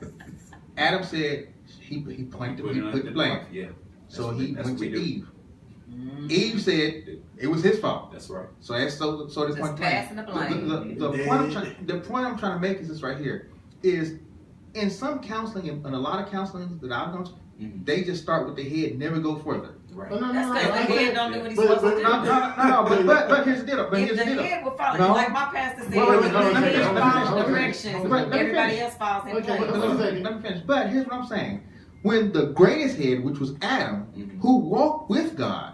Adam said he pointed. He put the blame. Yeah. So he That's went what to we do. Eve. Eve said it was his fault. That's right. So that's so this Just one passing the blame. The point I'm trying to make is this right here is in some counseling and a lot of counseling that I've gone to, they just start with the head, never go further. Right. That's because the head don't do what he's supposed to do. But here's the deal. If the head will follow, No. like my pastor said, Wait, if no, the let me head finish. follows Okay. directions, Okay. Let me everybody finish. else falls in Okay, place. Let me finish. But here's what I'm saying. When the greatest head, which was Adam, who walked with God,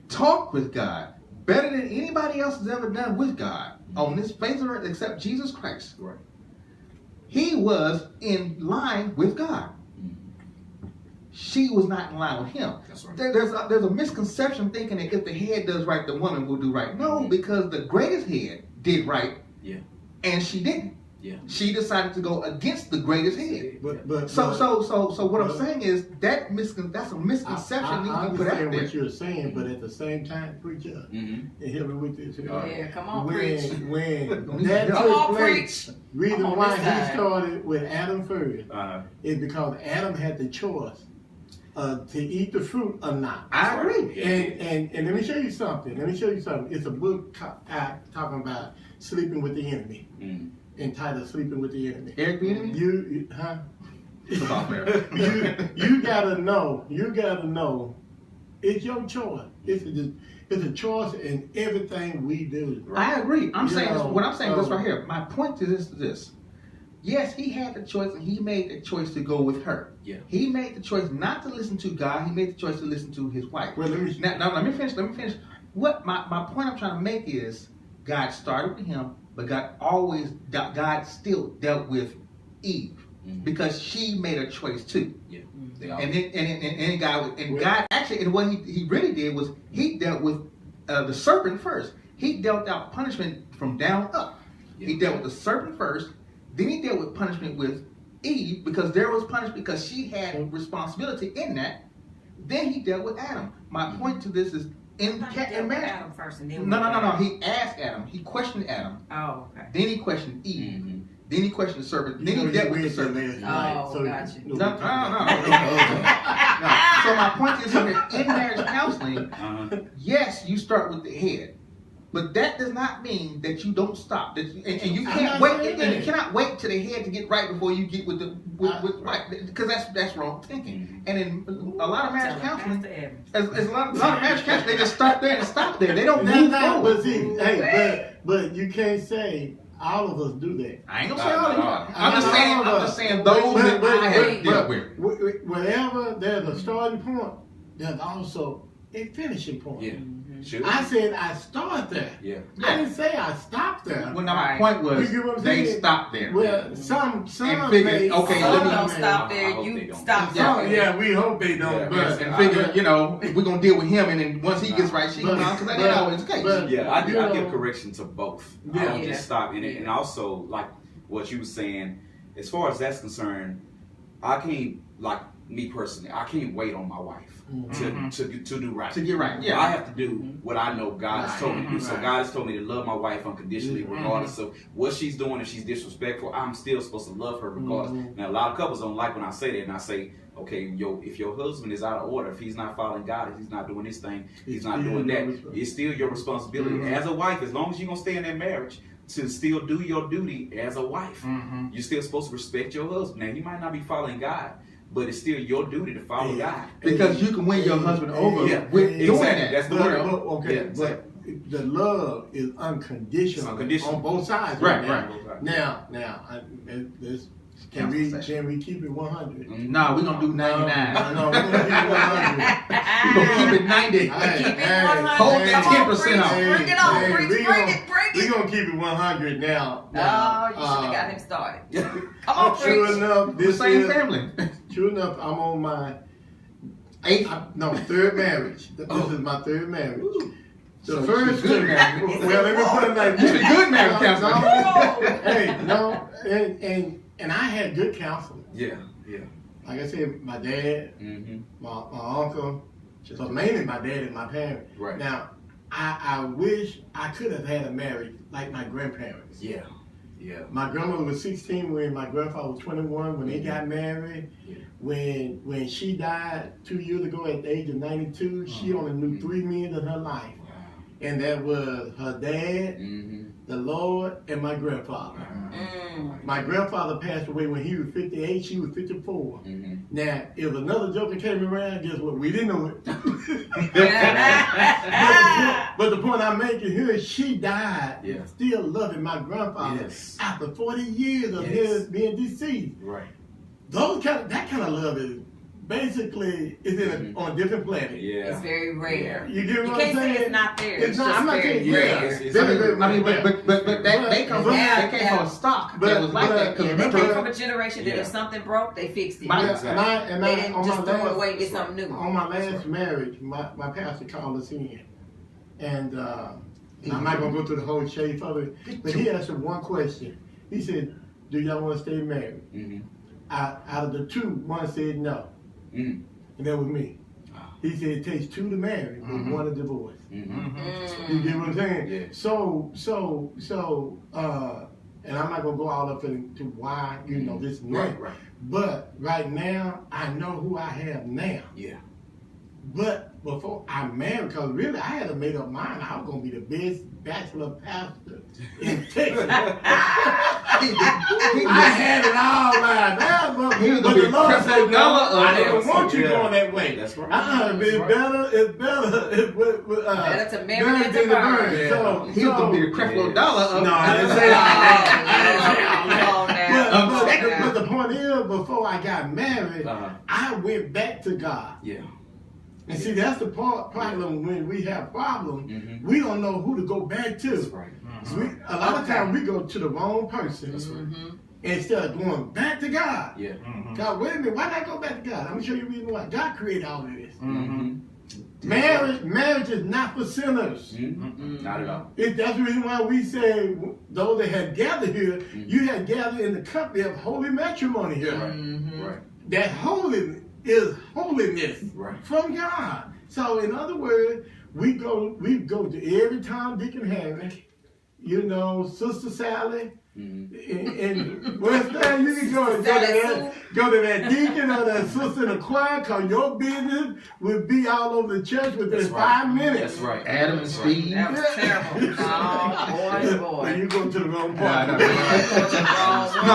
talked with God, better than anybody else has ever done with God on this face of earth except Jesus Christ. Right. He was in line with God. She was not in line with him. That's right. There's a misconception thinking that if the head does right, the woman will do right. No, because the greatest head did right, and she didn't. Yeah. She decided to go against the greatest head. But So what I'm saying is that's a misconception I that you put out understand there. what you're saying, but at the same time, preacher, and help me with this. Yeah, come on, preach. When that Come on, took place, preach. reason I'm on why this he side. started with Adam first is because Adam had the choice to eat the fruit or not. I agree. And let me show you something. It's a book talking about sleeping with the enemy. Entitled "Sleeping with the Enemy." Eric the enemy? You Come on, man. you gotta know. It's your choice. It's a choice in everything we do. I agree. I'm You saying this, know, what I'm saying is this right here. My point is this. Yes, he had the choice, and he made the choice to go with her. Yeah. He made the choice not to listen to God. He made the choice to listen to his wife. Well, let me finish. What my point I'm trying to make is God started with him, but God still dealt with Eve because she made a choice too. Yeah. And God actually, and what he really did was he dealt with the serpent first. He dealt out punishment from down up. Yeah. He dealt with the serpent first. Then he dealt with punishment with Eve because there was punishment because she had responsibility in that. Then he dealt with Adam. My point to this is in marriage. Adam first, and then No. He asked Adam. He questioned Adam. Oh, okay. Then he questioned Eve. Then he questioned the serpent. Then he dealt with the serpent. Oh, gotcha. No. So my point is here, in marriage counseling, yes, you start with the head. But that does not mean that you don't stop. And you can't wait. And you cannot wait to the head to get right before you get with right, because that's wrong thinking. And in a lot of marriage counseling, as a lot of marriage counseling, they just start there and stop there. They don't move forward. But see, but you can't say all of us do that. I ain't gonna say all of you. I'm just saying those that I have dealt with. Wherever there's a starting point, there's also a finishing point. Yeah. Sure. I said I start there. Yeah. I didn't say I stopped there. Well, no, my point was they stopped there. Well, some figured, okay, some don't stop there. You stop there. Yeah, we hope they don't. Yeah, and figure, we're gonna deal with him, and then once he gets right, she goes on, because that ain't always the case. I give correction to both. Yeah. I don't just stop in it, and also like what you were saying, as far as that's concerned, I can't, like me personally, I can't wait on my wife to do right. To get right, yeah. I have to do what I know God has told me to do. So God has told me to love my wife unconditionally, regardless of what she's doing. If she's disrespectful, I'm still supposed to love her regardless. Now, a lot of couples don't like when I say that, and I say, okay, if your husband is out of order, if he's not following God, if he's not doing this thing, he's not doing that, it's still your responsibility as a wife, as long as you're going to stay in that marriage, to still do your duty as a wife. You're still supposed to respect your husband. Now, he might not be following God, but it's still your duty to follow God. Because you can win your husband over with doing that. That's the word. But the love is unconditional on both sides. Right. Now, can we keep it 100? No, we're gonna do 99. No, we're gonna keep it 100. We're gonna keep it 90. Keep it 100. Hold that 10% off. Bring it on. Bring it. We're going to keep it 100 now. Oh, you should have got him started. Come on, True enough, family. True enough, I'm on my third marriage. This is my third marriage. The first good marriage. Well, let me put it like this. She's a good marriage counselor. And I had good counseling. Yeah. Like I said, my dad, my uncle, but mainly my dad and my parents. Right. Now, I wish I could have had a marriage like my grandparents. Yeah. My grandmother was 16 when my grandfather was 21 when they got married. Yeah. When she died 2 years ago at the age of 92, she only knew 3 men in her life. Wow. And that was her dad, the Lord, and my grandfather. My grandfather passed away when he was 58, she was 54. Now, if another joker came around, guess what? We didn't know it. But the point I'm making here is she died still loving my grandfather after 40 years of his being deceased. Right. That kind of love is basically on a different planet. Yeah. It's very rare. You get what I'm saying? You can't say it's not there. It's not. I'm not saying But they came from a stock that was like that. They came from a generation that if something broke, they fixed it. They didn't just throw it away and get something new. On my last marriage, my pastor called us in, and I'm not gonna go through the whole shape of it, but he asked us one question. He said, "Do y'all want to stay married?" Out of the two, one said no. And that was me. He said it takes 2 to marry, but 1 to divorce. You get what I'm saying? Yeah. So, and I'm not gonna go all up into why this and that. Right. But right now, I know who I have now. Yeah. But before I married, because really I had to make up mind I was gonna be the best bachelor pastor in Texas. I had it all lined out, but the Lord said, "No, I didn't want you going that way." That's right. It's better to marry than to burn. So he was gonna be the Creflo Dollar. No, I didn't say that. But the point is, before I got married, I went back to God. Yeah. And see, that's the problem when we have problems. We don't know who to go back to. That's right. A lot of times we go to the wrong person instead of going back to God. Yeah. God, wait a minute, why not go back to God? I'm going to show you the reason why. God created all of this. Marriage is not for sinners. Not at all. That's the reason why we say, those that had gathered here, you had gathered in the company of holy matrimony here. Right. That holiness is holiness from God. So in other words, we go to every Tom, Dick, and Harry. You know, Sister Sally. In West End, you can go to that deacon or that sister in the choir, cause your business will be all over the church within 5 minutes. That's right. Adam and Steve. That was terrible. Oh, boy. And you go to the wrong part. No,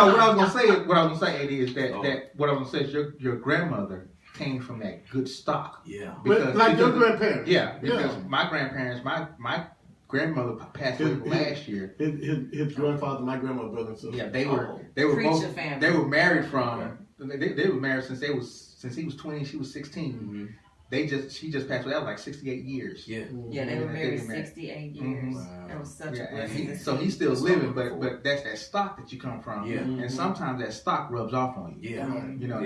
what I was gonna say, Eddie, is that your grandmother came from that good stock. Yeah. Like your grandparents. Yeah, because my grandparents, my grandmother passed away last year. His grandfather, my grandmother, brother and sister. Yeah, they were Preacher both. family. They were married from. They were married since he was 20, she was 16. She just passed away. That was like 68 years. Yeah, they were married 68 years. Wow. That was such a blessing. So he's still living, but that's that stock that you come from. Yeah. And sometimes that stock rubs off on you. Yeah. You know,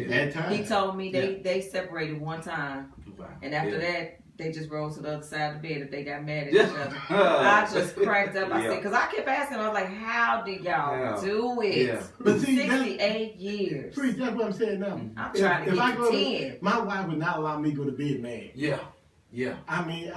At times. He told me they separated one time, and after that, they just rolled to the other side of the bed if they got mad at each other. I just cracked up. I said, because I kept asking, I was like, how did y'all do it? Yeah. But see, 68 years. That's what I'm saying now. I'm trying to get to 10. My wife would not allow me to go to bed mad. Yeah. I mean,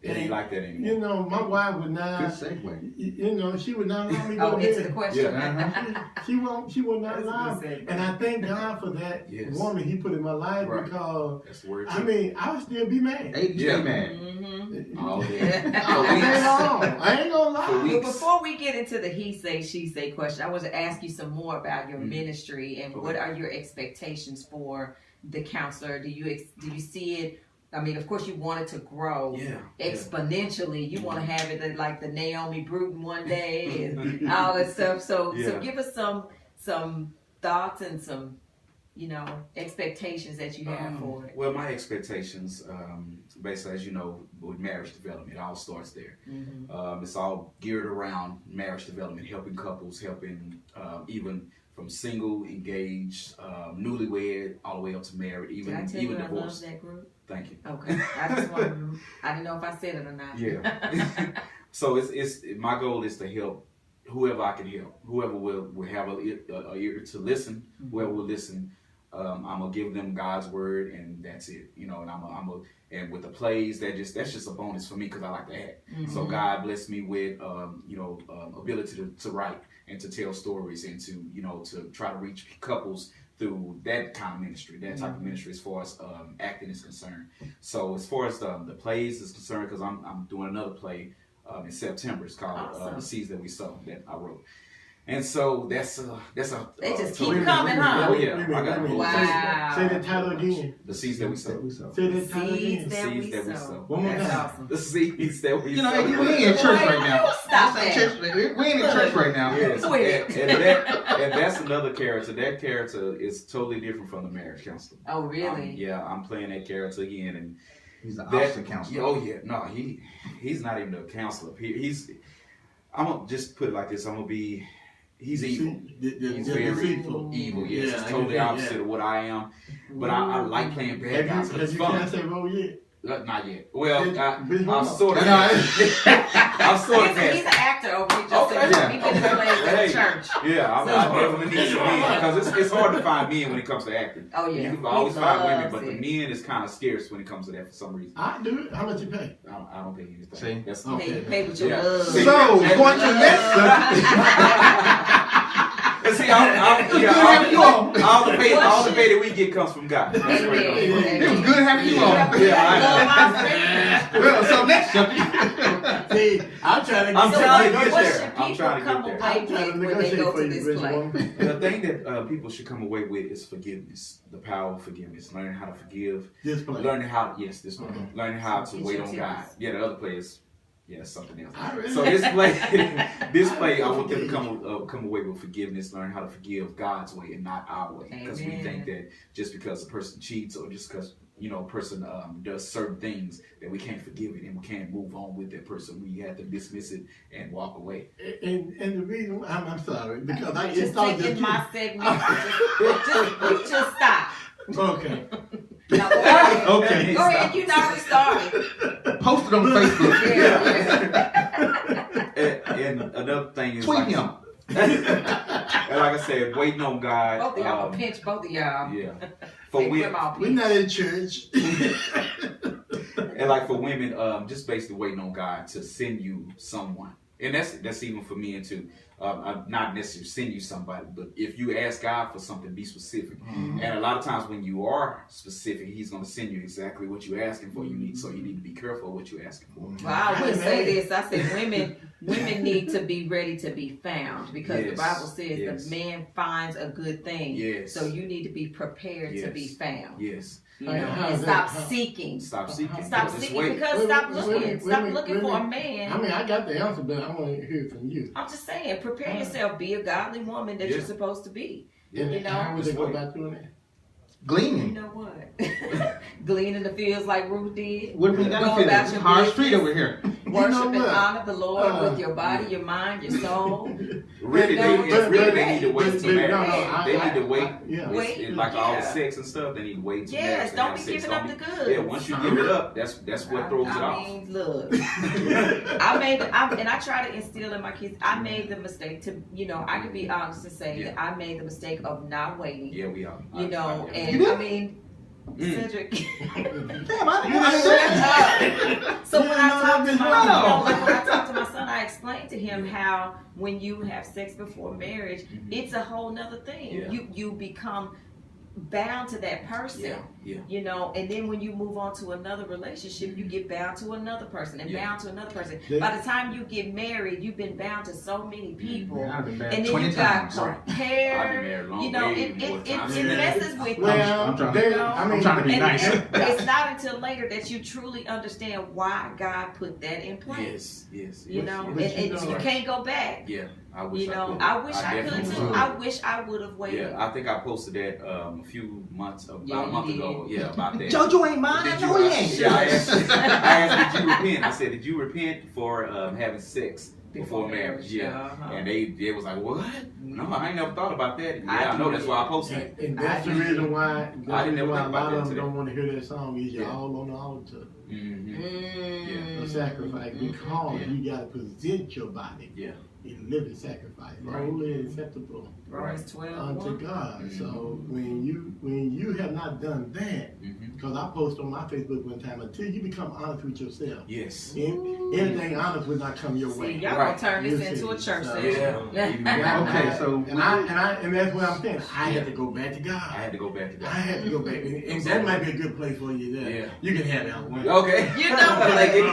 it ain't like that anymore. You know, my wife would not. Good segue. You know, she would not allow me to go to bed. Into the question. Yeah. She will not allow me. And I thank God for that woman He put in my life because, that's the word. I mean, I would still be mad. Stay mad. All day. I ain't gonna lie. But before we get into the he say, she say question, I want to ask you some more about your ministry and what are your expectations for the counselor? Do you see it? I mean, of course, you want it to grow exponentially. You want to have it like the Naomi Bruton one day and all that stuff. So give us some thoughts and some, expectations that you have for it. Well, my expectations, basically, as you know, with marriage development, it all starts there. It's all geared around marriage development, helping couples, helping even from single, engaged, newlywed, all the way up to married, even divorced. I love that group. Thank you. Okay, I didn't know if I said it or not. Yeah. So it's my goal is to help whoever I can help, whoever will have a ear to listen, whoever will listen. I'm gonna give them God's word, and that's it. And and with the plays, that's just a bonus for me because I like to act. So God blessed me with ability to write and to tell stories and to try to reach couples through that kind of ministry, that type of ministry as far as acting is concerned. So as far as the plays is concerned, because I'm doing another play in September. It's called The Seeds That We Sow that I wrote. And so that's a. They just keep coming, huh? Oh yeah, I got it. Wow. Say that title again. The Seeds That We Sow. Say that title again. The Seeds That We Sow. One more time. Awesome. The Seeds That We Sow. We ain't in church right now. Stop that. We ain't in church right now. Yes. And that's another character. That character is totally different from the marriage counselor. Oh really? I'm playing that character again, and he's the opposite counselor. Oh yeah, no, he's not even a counselor. I'm gonna just put it like this. He's evil. He's very evil. Yes, it's totally opposite of what I am. But I like playing bad guys. Have you cast that role yet? Not yet. Well, I'm sort of. I'm sort of. He's an actor over here. He can play at the church. Yeah, I definitely need some men because it's hard to find men when it comes to acting. Oh yeah, you can always find women, but the men is kind of scarce when it comes to that for some reason. I do it. How much you pay? I don't pay anything. See, you pay with your love. So going to next. See, all the pay that we get comes from God. It was good having you on. Well, so next subject. See, I'm trying to negotiate for you, The thing that people should come away with is forgiveness. The power of forgiveness. Learning how to forgive. Learning how to wait on God. Yeah, the other players. Yeah, something else. So this play, I want them to come away with forgiveness, learn how to forgive God's way and not our way. Because we think that just because a person cheats or just because a person does certain things that we can't forgive it and we can't move on with that person. We have to dismiss it and walk away. And the reason I'm sorry because I just taking my segment. Just stop. Okay. Now, go ahead. You know we started. Post it on Facebook. And another thing is tweet him. And like I said, waiting on God. Both of y'all pinch both of y'all. Yeah. We're not in church. And like for women, just basically waiting on God to send you someone. And that's even for men too. Not necessarily send you somebody, but if you ask God for something, be specific. And a lot of times when you are specific, He's going to send you exactly what you're asking for. You need to be careful of what you're asking for. Well, I would say this. I said women need to be ready to be found, because the Bible says the man finds a good thing. Yes. So you need to be prepared to be found. Yes. You know, and stop seeking. Stop seeking. Stop seeking, because stop looking for a man. I mean, I got the answer, but I want to hear it from you. I'm just saying, prepare yourself. Be a godly woman that you're supposed to be. Yeah. You know, how would they go about doing that? Gleaning. You know what? Glean in the fields like Ruth did. What we got to about feel? your Hard business. street over here. Worship and honor the Lord with your body, your mind, your soul. Really, they need to wait to marry. They need to wait. Wait. Like all the sex and stuff, they need to wait to marry. Yes, don't be giving up the goods. Yeah, once you give it up, that's what throws it off. I mean, look, I try to instill in my kids. I made the mistake to, I can be honest and say that I made the mistake of not waiting. Yeah, we are. And I mean, Cedric. Damn, I So when I talk to my son, I explain to him how when you have sex before marriage, it's a whole nother thing. Yeah. You become bound to that person. Yeah. And then when you move on to another relationship, you get bound to another person and bound to another person. Yeah. By the time you get married, you've been bound to so many people. I've been married And then 20 you got times. compared. I've been married long, It messes with you. Well, I'm trying to be And nice. it's not until later that you truly understand why God put that in place. Yes. And you can't go back. Yeah, I wish I could. I wish I could definitely too. would. I wish I would have waited. Yeah, I think I posted that a few months, about Yeah, a month you ago. did. Yeah, about that. JoJo ain't mine. I know he ain't. Yeah, I asked, did you repent? I said, did you repent for having sex before marriage? Yeah. And they was like, what? No, I ain't never thought about that. Yeah, I know, that's why I posted it. And that's the reason why I didn't ever a think about lot that of them today. don't want to hear that song. Is you're all on the altar. Mm-hmm. A sacrifice, because you got to present your body. Yeah. In living sacrifice, Right. holy and acceptable Romans 12. unto God. So when you have not done that, because I posted on my Facebook one time, until you become honest with yourself, Yes. anything honest will not come your way. Y'all gonna turn this into a church session. Okay, so and that's what I'm saying. I had to go back to God. I had to go back to I that. had to go back, and that might be a good place for you there. Yeah. You can have that one. Okay. You know Like it.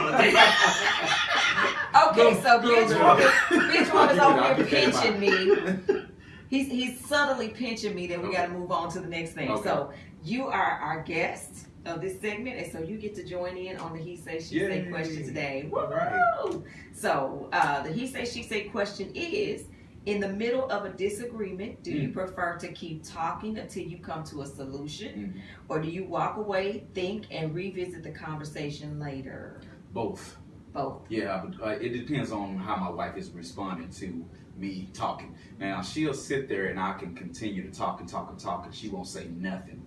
Okay, so Benchwarmer's over I'll here get that pinching me. He's subtly pinching me that we got to move on to the next thing. Okay. So you are our guest of this segment, and so you get to join in on the He Say She Say Yay. question today. All right. Woo! So the He Say She Say question is: in the middle of a disagreement, do you prefer to keep talking until you come to a solution, or do you walk away, think, and revisit the conversation later? Both. Both. Yeah, but it depends on how my wife is responding to me talking. Now, she'll sit there and I can continue to talk, and she won't say nothing.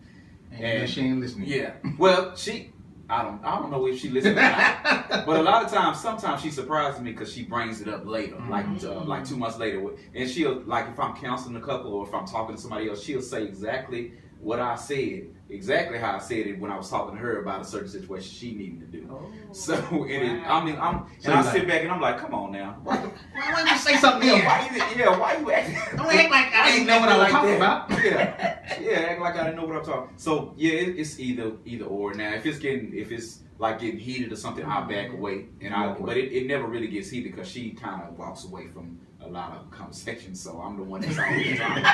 and she ain't listening. Yeah. Well, I don't know if she listens or not. But a lot of times, sometimes she surprises me because she brings it up later, like 2 months later. And she'll, like if I'm counseling a couple or if I'm talking to somebody else, she'll say exactly what I said, exactly how I said it when I was talking to her about a certain situation she needed to do. Oh, So wow. I sit back and I'm like, come on now. Why don't you say something else? Why you acting? Don't act like I didn't know what I was talking about. Yeah, act like I didn't know what I'm talking. So yeah, it's either or. Now if it's getting heated or something, I'll back away, but it never really gets heated because she kind of walks away from a lot of conversations. So I'm the one that's always trying.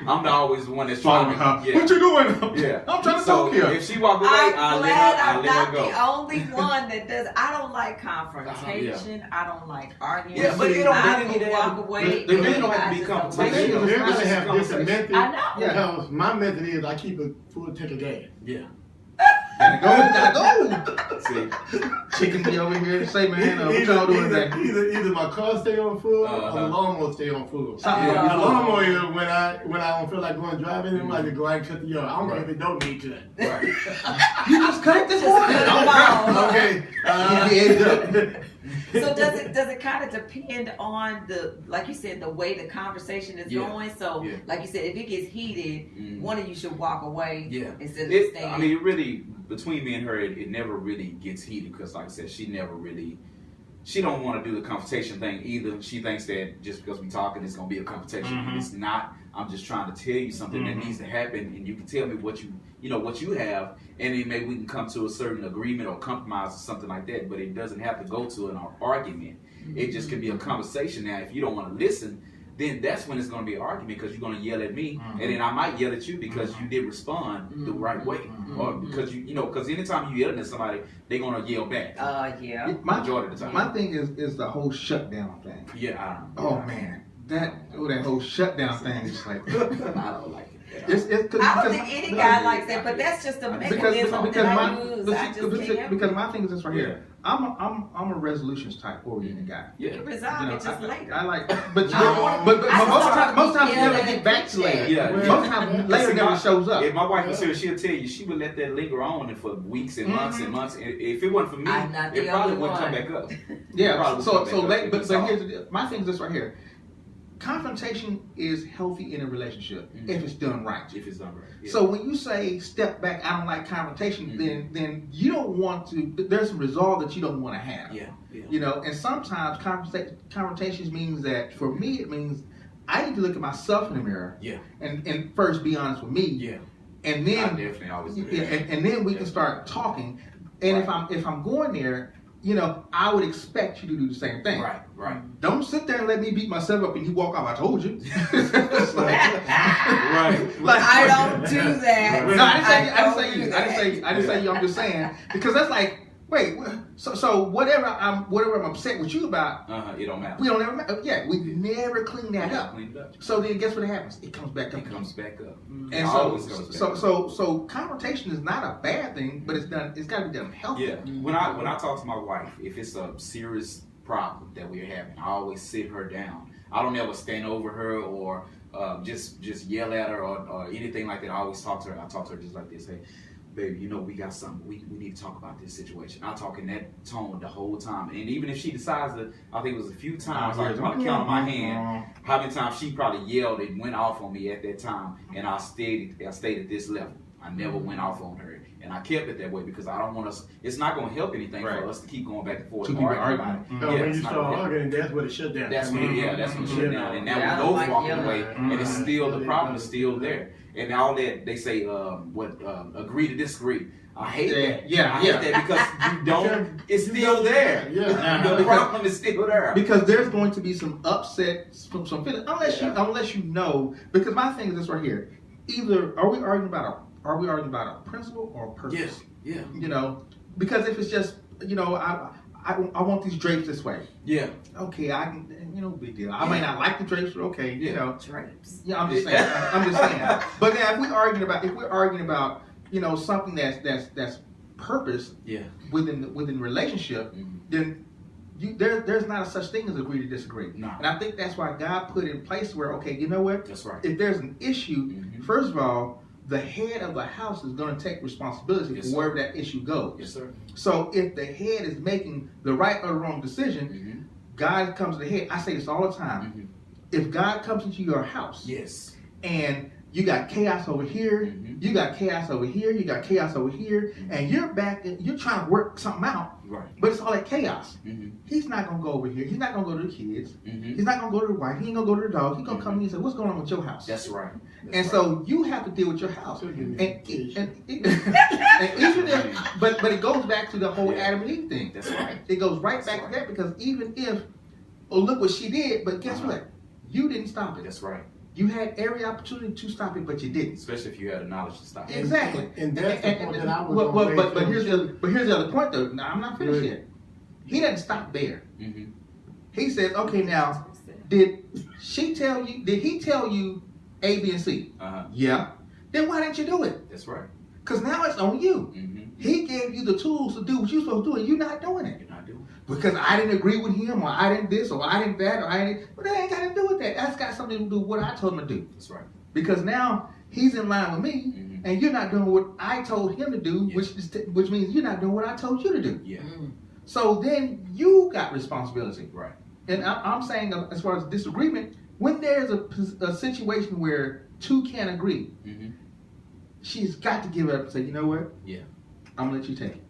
I'm always the one that's trying. What you doing? Yeah, I'm trying to so talk here. if she walk away, I'm glad let her I'm go. not the only one that does. I don't like confrontation. I don't like arguing. Yeah, but it don't I really need to will have- walk away. they really don't and have to be I just don't confrontation. like it. You're gonna have different methods. I know. Because my method is I keep a full tank of gas. Yeah. Gotta go. See. Chicken be over here. Say, man, what y'all doing today? Either my car stay on full or the lawnmower stay on full. The lawnmower is when I don't feel like going driving, I'm like to go out and cut the yard. I don't care if it don't need to. Right. You just cut it this morning. Come on. Okay. So does it kind of depend on like you said, the way the conversation is going? So like you said, if it gets heated, one of you should walk away instead of staying. I mean, it really between me and her, it never really gets heated because, like I said, she don't want to do the confrontation thing either. She thinks that just because we talking, it's gonna be a confrontation. And it's not. I'm just trying to tell you something that needs to happen, and you can tell me what you have, and then maybe we can come to a certain agreement or compromise or something like that. But it doesn't have to go to an argument. It just can be a conversation. Now, if you don't want to listen, then that's when it's going to be an argument because you're going to yell at me, and then I might yell at you because you didn't respond the right way, or because because anytime you yell at somebody, they're going to yell back. Yeah. Majority of the time. My thing is the whole shutdown thing. Yeah. Man, that whole shutdown thing is like I don't like it. I don't think any guy likes that, but that's just a mechanism that I use. Because my thing is this right here. I'm a resolutions type oriented guy. You can resolve it just later. I like, but most times you never get back to later. Yeah. Most times later never shows up. If my wife was here, she'll tell you she would let that linger on for weeks and months and months. If it wasn't for me, it probably wouldn't come back up. Yeah. So late, but here's my thing is this right here. Confrontation is healthy in a relationship if it's done right. If it's done right. Yeah. So when you say step back, I don't like confrontation, then you don't want to. There's some resolve that you don't want to have. Yeah. And sometimes confrontations means that for me it means I need to look at myself in the mirror. Yeah. And first be honest with me. Yeah. And then I definitely always do that. And then we can start talking. And if I'm going there, I would expect you to do the same thing. Right. Don't sit there and let me beat myself up and you walk off. I told you. Right. I don't do that. No, I didn't say you. I'm just saying because that's like, wait. So whatever I'm upset with you about, it don't matter. We don't ever matter. Yeah, we never clean that up. Clean it up. So then, guess what happens? It comes back up. And so confrontation is not a bad thing, but it's got to be done healthy. Yeah. When I talk to my wife, if it's a serious problem that we're having, I always sit her down. I don't ever stand over her or just yell at her or anything like that. I always talk to her. I talk to her just like this. Hey, baby, we got something. We need to talk about this situation. I talk in that tone the whole time. And even if she decides to, I think it was a few times, I count on my hand how many times she probably yelled and went off on me at that time. And I stayed at this level. I never went off on her. And I kept it that way because I don't want us, it's not going to help anything for us to keep going back and forth and arguing about it. When you start arguing, that's what it shut down. That's when it shut down. And now we both walking away, and it's still, the problem is still there. And all that, they say, agree to disagree. I hate that. I hate that because you don't, it's still there. The problem is still there. Because there's going to be some upset, some feelings, unless you know, because my thing is this right here. Either, are we arguing about a principle or a purpose? Yeah. Because if it's just, I want these drapes this way. Yeah. Okay, I can, big deal. I might not like the drapes, but okay, Drapes. Yeah, I'm just saying. But then if we're arguing about, something that's purpose. Yeah. Within relationship, then there's not a such thing as agree to disagree. No. And I think that's why God put in place where, okay, you know what? That's right. If there's an issue, first of all, the head of the house is going to take responsibility for wherever that issue goes. Yes, sir. So if the head is making the right or the wrong decision, God comes to the head. I say this all the time. If God comes into your house, and you got chaos over here, you got chaos over here, you got chaos over here, and you're back and you're trying to work something out, but it's all that chaos. He's not going to go over here. He's not going to go to the kids. He's not going to go to the wife. He ain't going to go to the dog. He's going to come in and say, what's going on with your house? That's right. So you have to deal with your house. And even if, but it goes back to the whole Adam and Eve thing. That's right. It goes right back to that because even if, look what she did, but guess what? You didn't stop it. That's right. You had every opportunity to stop it, but you didn't. Especially if you had the knowledge to stop it. Exactly. And that's the point that I was but here's the other point though. Now I'm not finished yet. He didn't stop there. He says, okay, now did he tell you A, B, and C? Yeah. Then why didn't you do it? That's right. Because now it's on you. He gave you the tools to do what you're supposed to do, and you're not doing it. You're not doing it. Because I didn't agree with him, or I didn't this, or I didn't that, or I didn't. But that ain't got to do with that. That's got something to do with what I told him to do. That's right. Because now he's in line with me, and you're not doing what I told him to do, which means you're not doing what I told you to do. Yeah. So then you got responsibility. Right. And I'm saying, as far as disagreement, when there's a situation where two can't agree, she's got to give up and say, you know what? Yeah. I'm gonna let you take it.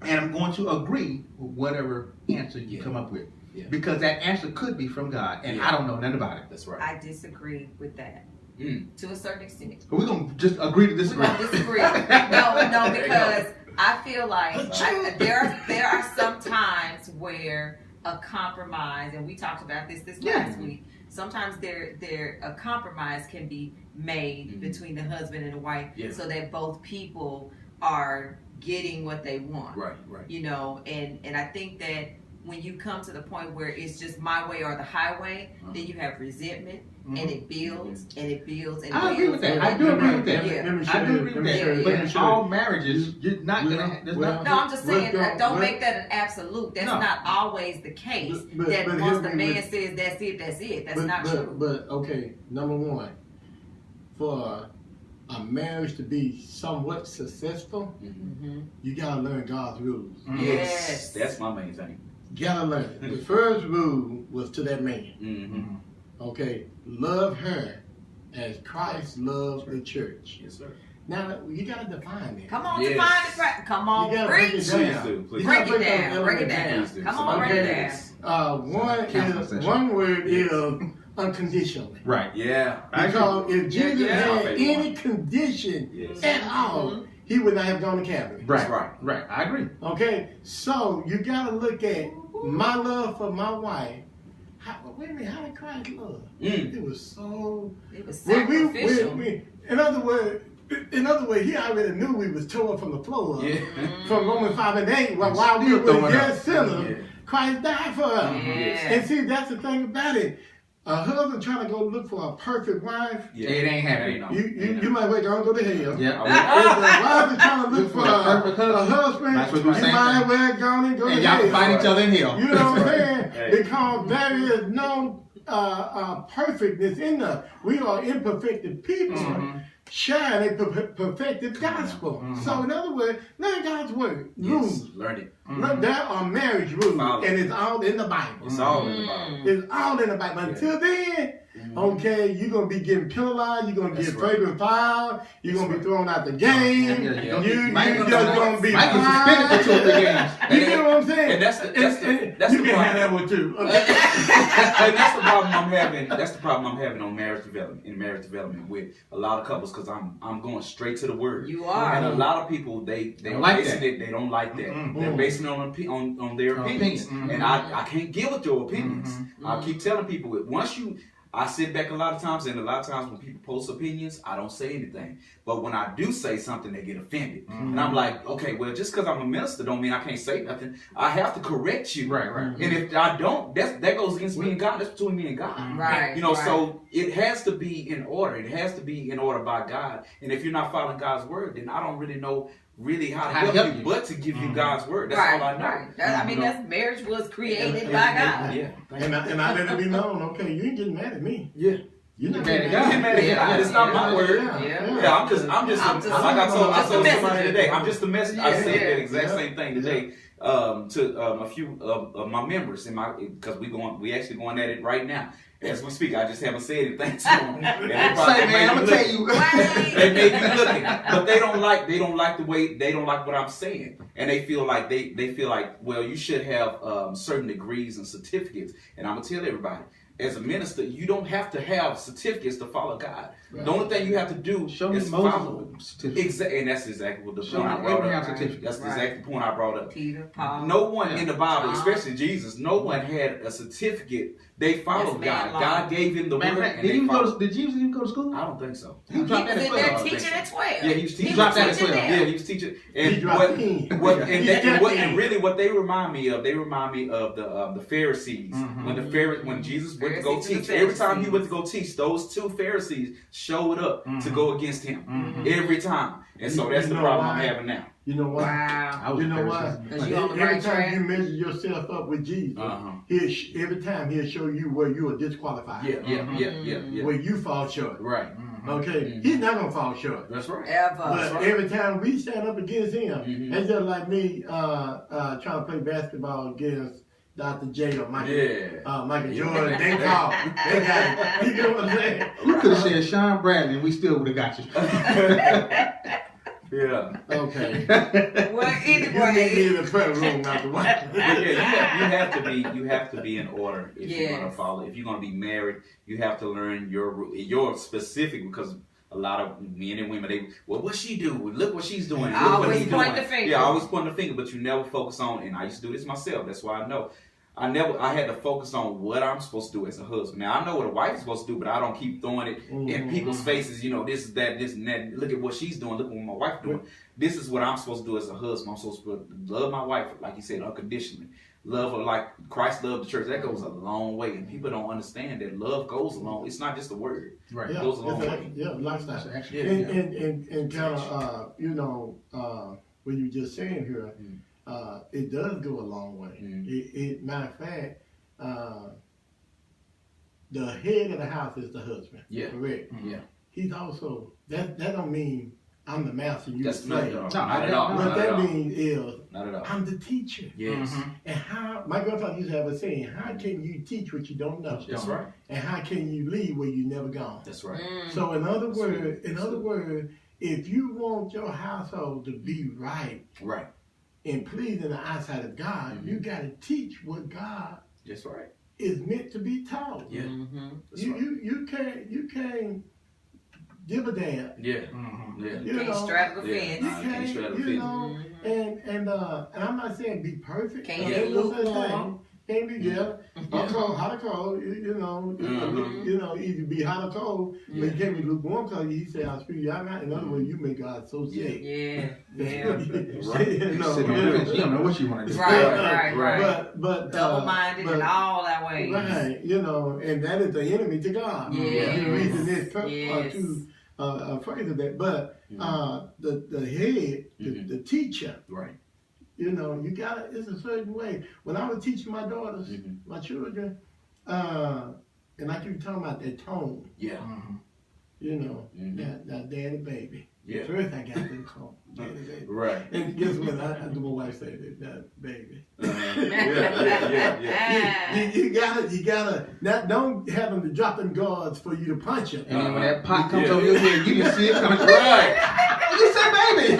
And I'm going to agree with whatever answer you come up with. Yeah. Because that answer could be from God, and I don't know nothing about it. That's right. I disagree with that to a certain extent. We're going to just agree to disagree. We're gonna disagree. No, because I feel like there are some times where a compromise, and we talked about this last week. Sometimes a compromise can be made between the husband and the wife, so that both people are getting what they want. Right. You know, and I think that when you come to the point where it's just my way or the highway, then you have resentment, and it builds and it builds and it builds. I agree with that. I do agree with that. I do agree with that. But in all marriages, you're not going to. No, I'm just saying, don't make that an absolute. That's not always the case. That once the man says that's it. That's not true. But okay, number one, for a marriage to be somewhat successful, you gotta learn God's rules. Yes, that's my main thing. You gotta learn it. The first rule was to that man. Okay, love her as Christ loved the church. Yes, sir. Now you gotta define it. Come on, define it. Come on, break it preach. down. Break it down. Break it down. Come on, break it down. One word is unconditionally. Right. Yeah. Because if Jesus had any condition at all, he would not have gone to Calvary. Right. I agree. Okay, so you got to look at my love for my wife. Wait a minute, how did Christ love? It was so. It was sacrificial. In other words, he already knew we was torn from the floor from Romans 5:8. While we were yet sinners, Christ died for us. And see, that's the thing about it. A husband trying to go look for a perfect wife, it ain't happening. You might wait, don't go to hell. Yeah. If the wife is trying to look for a perfect husband, you might well go and go to hell. And y'all can find each other in hell. You know what I'm saying? Because there is no perfectness in us. We are imperfected people. Sharing a perfected gospel. So in other words, learn God's word. Rules. Learn it. There are marriage rules, and it's all in the Bible. It's all in the Bible. It's all in the Bible. Until then, okay, you're going to be getting penalized, you're going to get fragrant file, you're going to be thrown out the game, you're just going to be suspended for 2 or 3 games. You get what I'm saying? And that's the you can have that one too. And that's the problem I'm having. That's the problem I'm having on marriage development with a lot of couples, because I'm going straight to the word. You are. And a lot of people they don't like that. They don't like that. They're basing it on their opinions, and I can't deal with your opinions. I keep telling people, I sit back a lot of times, and a lot of times when people post opinions, I don't say anything. But when I do say something, they get offended. And I'm like, okay, well, just because I'm a minister don't mean I can't say nothing. I have to correct you. Right. And if I don't, that goes against me and God. That's between me and God. Right. So it has to be in order. It has to be in order by God. And if you're not following God's word, then I don't really know how to help you, but to give you God's word. That's all I know. Right. That's marriage was created by God. Yeah. And I let it be known, okay, you ain't getting mad at me. Yeah. You're not mad at God. You're mad at God. It's not my word. Yeah. I'm just like I told somebody today. I'm just a messenger. I said that exact same thing today to a few of my members because we actually going at it right now. As we speak, I just haven't said anything to them. I'm gonna tell you. They may be looking, but they don't like what I'm saying, and they feel like well, you should have certain degrees and certificates. And I'm gonna tell everybody, as a minister, you don't have to have certificates to follow God. Right. The only thing you have to do is follow. Exactly, and that's exactly what the point I brought up. That's exactly the point I brought up. Peter, Paul, no one in the Bible, especially Jesus, no one had a certificate. They followed God. God gave him the word. Did Jesus even go to school? I don't think so. He was in there teaching at 12. Yeah, he was teaching. Yeah, he was teaching. And really, what they remind me of, the Pharisees. When Jesus went to go teach, every time he went to go teach, those 2 Pharisees showed up to go against him every time. And so that's the problem I'm having now. You know what? Wow. You know what? Every time you measure yourself up with Jesus, every time he'll show you where you are disqualified. Yeah. Where you fall short. Right. Okay? He's not going to fall short. That's right. Ever. But every time we stand up against him, it's just like me trying to play basketball against Dr. J or Michael Jordan. They call. They got it. You know what I'm saying? You could have said Sean Bradley and we still would have got you. Yeah. Okay. Well, You need anyway. in the prayer room, not the wife. But yeah, you have to be in order if you're gonna follow. If you're gonna be married, you have to learn your specific, because a lot of men and women, what she do? Look what she's doing. Look Always what he's point doing. the finger. Yeah, always point the finger, but you never focus on. And I used to do this myself. That's why I know. I had to focus on what I'm supposed to do as a husband. Now I know what a wife is supposed to do, but I don't keep throwing it in people's faces. You know, this is that, this and that. Look at what she's doing. Look at what my wife's doing. This is what I'm supposed to do as a husband. I'm supposed to love my wife, like you said, unconditionally. Love her like Christ loved the church. That goes a long way, and people don't understand that love goes a long. It's not just a word. Right. Yeah, It goes a long way. yeah, lifestyle. That's actually, And kind of, you know, what you just saying here, it does go a long way. Matter of fact, the head of the house is the husband. Yeah. Correct. Yeah. He's also, that don't mean I'm the master and you the That's not slave. at all. No, Not at all. What Not at that all. means is Not at all. I'm the teacher. Yes. And how, my grandfather used to have a saying, how can you teach what you don't know? That's right. And how can you lead where you never gone? That's right. So in other words, if you want your household to be right Right. and pleasing in the eyesight of God, you got to teach what God That's right. is meant to be taught. Yeah. That's You, right. you can't give a damn. Yeah. Yeah. You Can't know, straddle the Yeah. fence. you Nah, can't, can't straddle the you fence. know, and I'm not saying be perfect. Can't There's be no such lukewarm. thing. Can't be hot or cold. You know, you know, either be hot or cold, but you can't be lukewarm because he said, "I'll spew you out." In other words, you make God so sick. Yeah. You Sitting know, on the fence, you don't know what you want to do. Right. But Double-minded and all that way. right, you know, and that is the enemy to God. Yes. The reason this Yes. phrase of that, but the head, the teacher, Right. you know, you got it's a certain way. When I was teaching my daughters, my children, and I keep talking about that tone, Yeah. you know, that daddy baby. Yeah. First I got the tone, daddy baby. Right. And guess what? I do my wife say that baby. Yeah. You gotta not don't have them to drop them guards for you to punch them. And then when that pot comes over your head, you can see it coming. Right. You said baby.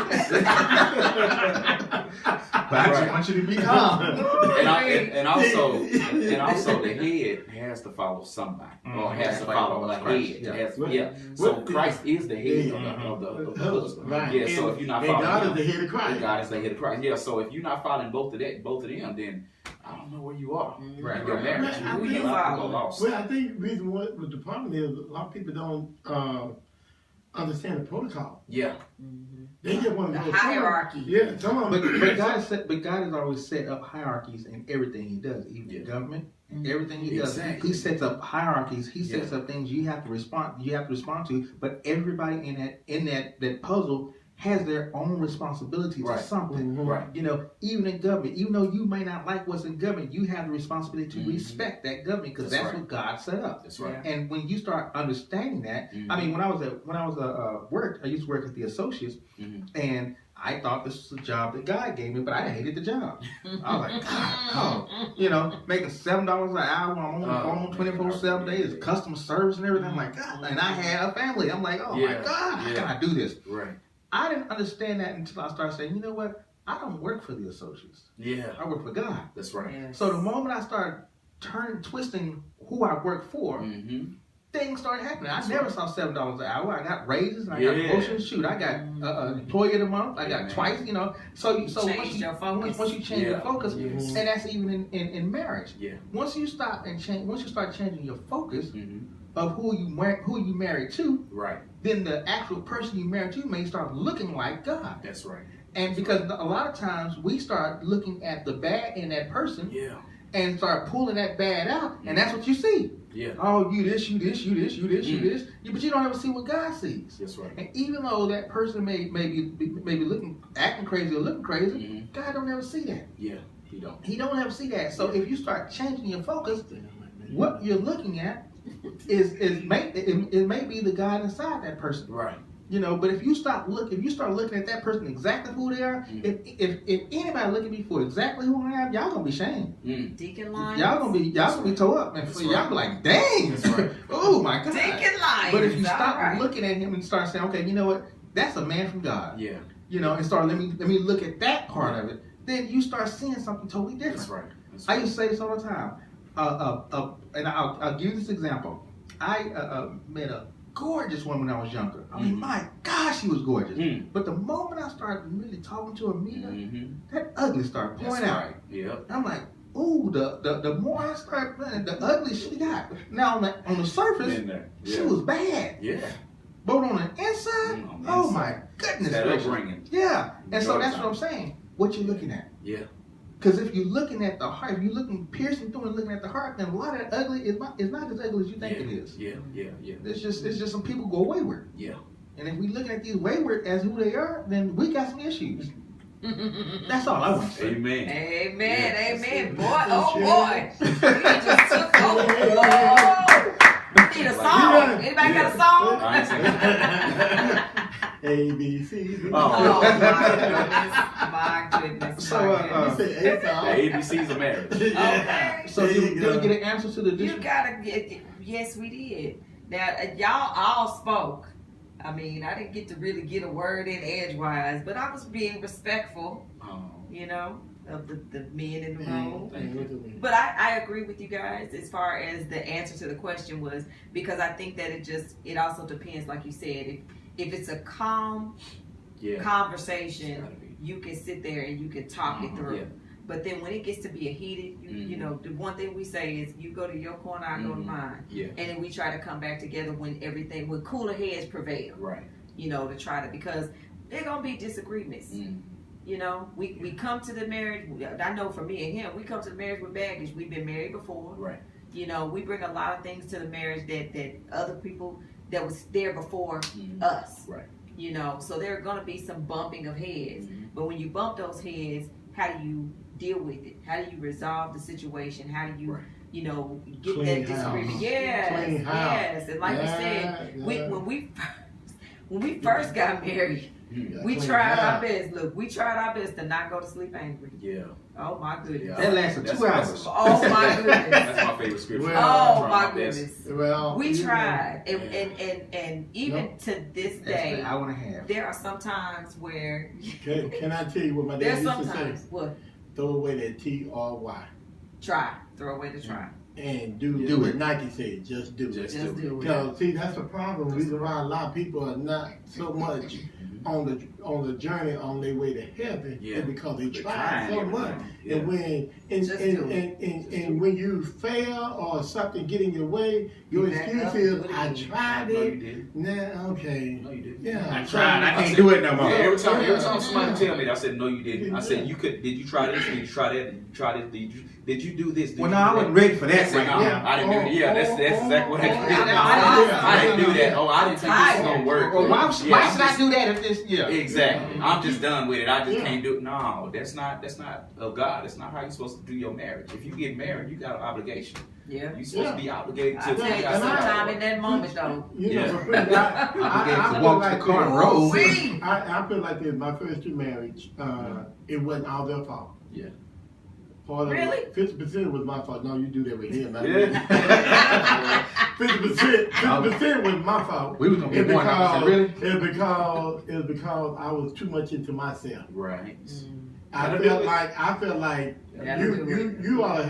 But I just want you to be calm. And also the head has to follow somebody, or has to follow a head. Yeah. So Christ is the head of the husband. Right. Yeah. So if you're not and following God him, is the head of Christ. God is the head of Christ. Yeah. So if you're not following both of them, then I don't know where you are. Right. Your marriage. Right. Who you are lost. Well, I think the reason what the problem is a lot of people don't understand the protocol. Yeah. They just want to The go hierarchy. Yeah, some of them. But God has always set up hierarchies in everything He does, even the government, everything He does. Exactly. He sets up hierarchies. He sets up things you have to respond to. But everybody in that puzzle has their own responsibility to something. Right. You know, even in government, even though you may not like what's in government, you have the responsibility to respect that government because that's what God set up. That's right. And when you start understanding that, I mean, when I was at work, I used to work at the Associates, and I thought this was a job that God gave me, but I hated the job. I was like, God, you know, making $7 an hour, I'm on the phone 24/7 days, customer service and everything. I'm like, God, and I had a family. I'm like, oh my God, how can I do this? Right. I didn't understand that until I started saying, you know what? I don't work for the Associates. Yeah. I work for God. That's right. Yes. So the moment I started twisting who I work for, things started happening. I never saw $7 an hour. I got raises and I got promotions. Shoot, I got employee of the month. I got twice. You know, so once you change your focus, and that's even in marriage. Yeah. Once you start changing your focus of who you married to, Right. then the actual person you married to may start looking like God. That's right. And because a lot of times we start looking at the bad in that person and start pulling that bad out, and that's what you see. Yeah. Oh, you this, you this, you this, you this, you this. But you don't ever see what God sees. That's right. And even though that person may be acting crazy or looking crazy, God don't ever see that. Yeah. He don't. He don't ever see that. So if you start changing your focus, what you're looking at it may be the God inside that person. Right. You know, but if you start looking at that person exactly who they are, if anybody look at me for exactly who I am, y'all gonna be shamed. Deacon Lions. Y'all gonna be tore up, and y'all be like, dang, oh my God. Deacon Lions. But if you stop looking at him and start saying, okay, you know what, that's a man from God. Yeah. and start let me look at that part of it, then you start seeing something totally different. That's right. I used to say this all the time, and I'll give you this example. I met a gorgeous woman when I was younger. I mean, my gosh, she was gorgeous. But the moment I started really talking to her, that ugly started pouring out. Right. Yep. I'm like, ooh, the more I start, the ugly she got. Now on the surface, she was bad. Yeah. But on the inside, oh my goodness gracious. Yeah. And so that's what I'm saying. What you're looking at. Yeah. Because if you're looking at the heart, if you're piercing through and looking at the heart, then a lot of that ugly is not as ugly as you think it is. Yeah. It's just some people go wayward. Yeah. And if we look at these wayward as who they are, then we got some issues. That's all I want to say. Amen. Amen. Boy, oh boy. You just took over. We need a song. Anybody got a song? I ain't singing. A, B, C. Oh my goodness. So, The ABCs of marriage. Okay. So did we get an answer to the You district? gotta get, yes, we did. Now, y'all all spoke. I mean, I didn't get to really get a word in edgewise, but I was being respectful, of the men in the room. But I agree with you guys as far as the answer to the question was, because I think that it also depends, like you said, if it's a calm conversation, you can sit there and you can talk it through. Yeah. But then when it gets to be a heated, the one thing we say is you go to your corner, I go to mine. Yeah. And then we try to come back together when cooler heads prevail. Right. To try to, because there going to be disagreements. We come to the marriage, I know for me and him, we come to the marriage with baggage. We've been married before. Right. We bring a lot of things to the marriage that other people that was there before us. Right. So there are going to be some bumping of heads. But when you bump those heads, how do you deal with it? How do you resolve the situation? How do you, get Clean that disagreement? house. Yes. And like you said, when we first got married, we tried our best. Look, we tried our best to not go to sleep angry. Yeah. Oh my goodness. That lasted 2 hours. Oh my goodness. That's my favorite scripture. Oh my goodness. Well, we tried, and even to this day, I want to have. there are some times where. Can I tell you what my dad there's used sometimes to say? What? Throw away that T-R-Y. Try. Throw away the try. And do what Nike said. Just do it. Just do it. Because see, that's the problem. The reason why a lot of people are not so much on the journey on their way to heaven is because they try so much. Yeah. And when you fail or something get in your way, your excuse is I tried it. Nah, okay. No, you didn't. Yeah, I tried. I can't do it no more. Every time somebody tell me that, I said, no, you didn't. I said, you could. Did you try this? Did you try that? Did you try this? Did you do this? Well, no, I wasn't ready for that. I didn't do it. Yeah, that's exactly what I did. I didn't do that. Oh, I didn't think this was gonna work. Well, why should I do that if this? Yeah. Exactly. I'm just done with it. I just can't do it. No, that's not of God. That's not how you're supposed to do your marriage. If you get married, you got an obligation. Yeah. You're supposed to be obligated to. Sometime in that moment, though. I walk the car and roll. I feel like in my first 2 marriage, it wasn't all their fault. Yeah. Really? 50% was my fault. No, you do that with him. 50% was my fault. We was gonna get one. Really? It's because I was too much into myself. Right. I felt like you ought to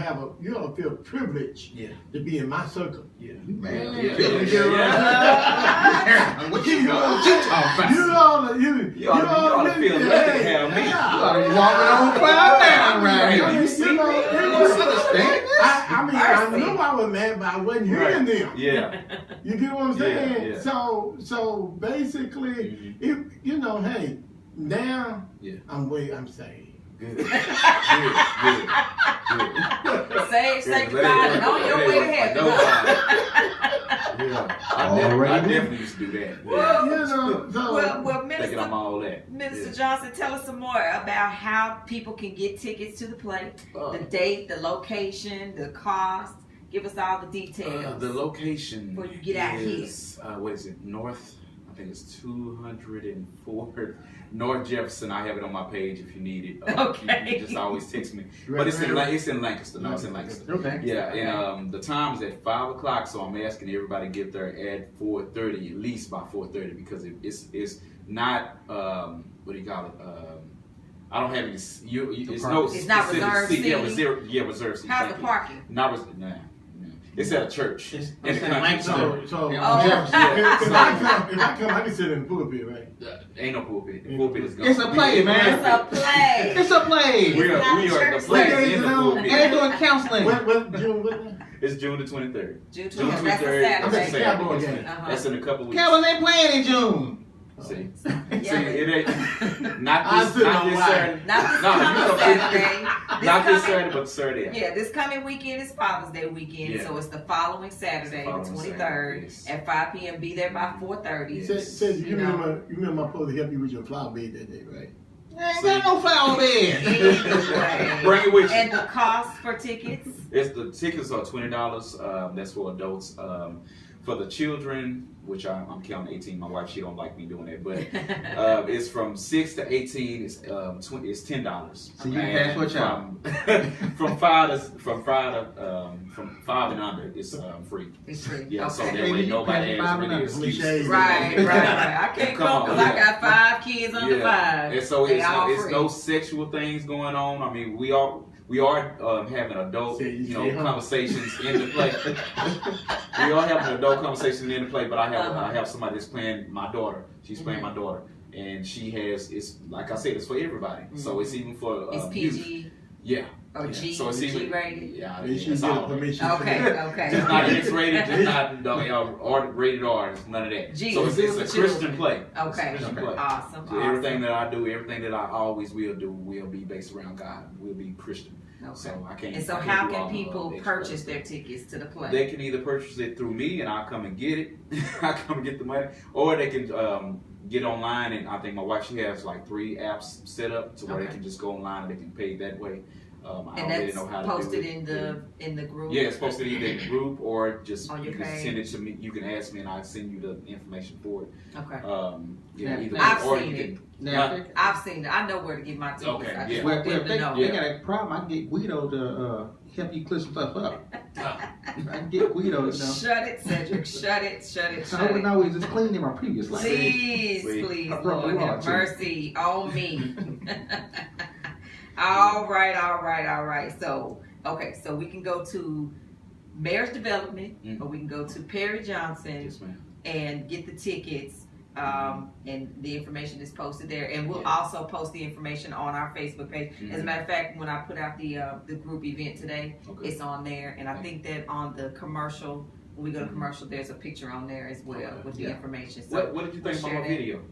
feel privileged to be in my circle. Yeah. Man. What you talking about? You ought to feel lucky to have me. You ought to be walking on cloud down right here. You see me? I knew I was mad, but I wasn't hearing them. Yeah. You get what I'm saying? Yeah. So basically, hey, now I'm saved. Good. Sanctified and on your way to heaven. I definitely used to do that. Well, Minister, I'm all that. Minister Johnson, tell us some more about how people can get tickets to the play, the date, the location, the cost. Give us all the details. The location before you get out here. What is it? North, I think it's 204 North Jefferson. I have it on my page if you need it. Okay. You just always text me. But it's in Lancaster. No, it's in Lancaster. Okay. Yeah, and the time's at 5 o'clock, so I'm asking everybody to get there at 4:30, at least by 4:30, because it's not what do you call it? I don't have any. It's not reserved seating? Yeah, reserved seating. How's the parking? Nah. It's at a church. It's in the at country. So Yeah. if I come, I can sit in the pulpit, right? Ain't no pulpit. The pulpit is gone. It's a play, man. It's a play. It's a play. We are the church players service. in the And pulpit. they're doing counseling. What? It's June the 23rd. June June 23rd. That's a 23rd. I'm at the Saturday. Cowboy game. That's in a couple weeks. Cowboys ain't playing in June. See, Yeah. it ain't not I this still don't Saturday. Not this No, coming you know, Saturday. Not this Saturday, but Saturday. Yeah, this coming weekend is Father's Day weekend, Yeah. so it's the following Saturday, the Following 23rd, Saturday, yes. at 5 p.m. Be there by 4:30. Says you You know. remember I'm supposed to help you with your flower bed that day, right? There ain't got no flower bed. Anyway. Bring it with you. And the cost for tickets? The tickets are $20. That's for adults. For the children, which I'm counting 18. My wife, she don't like me doing that, but it's from 6 to 18. It's $10. So you can pass what y'all? From five and under, it's free. It's free. Yeah, Okay. so that way nobody has Five and really under. excuse. Right. I can't Come come on, because I yeah. got 5 kids under 5. And so They all it's free. no sexual things going on. I mean, we are having adult, conversations in the play. We are having adult conversations in the play, but I have somebody that's playing my daughter. She's playing my daughter, and it's like I said, it's for everybody. So it's even for It's youth. PG Yeah. or G, So it's G even rated? Yeah, They should it's get all permission. Okay. just not X-rated, just not or rated R. It's none of that. G So is it's for a Christian children. play. It's a Okay. Christian play. Awesome. So everything that I do, everything that I always will do, will be based around God. Will be Christian. Okay. So I can't. And so I can't how do all can the people extra purchase stuff. their tickets to the play? They can either purchase it through me, and I'll come and get it. I come and get the money, or they can get online. And I think my wife, she has like 3 apps set up to where they can just go online and they can pay that way. I and don't that's really know how to posted do it. in the group. Yeah, it's posted either in the group or just On you your can page. send it to me. You can ask me, and I'll send you the information for it. Okay. Yeah, Either I've or seen you it. can. Now, I've seen it. I know where to get my tickets. Okay, I just yeah. want them to they know. got a problem. I can get Guido to help you clear some stuff up. I can get Guido, Shut it, Cedric. Shut it. I wouldn't always just clean in my previous life. Please, I broke the Lord, law, have too. mercy on me. All right. So, so we can go to Marriage Development, or we can go to Perry Johnson Yes, ma'am. and get the tickets. And the information is posted there, and we'll also post the information on our Facebook page. As a matter of fact, when I put out the group event today, it's on there, and I think that on the commercial, when we go to commercial, there's a picture on there as well with the information. So What did you think about my that. video?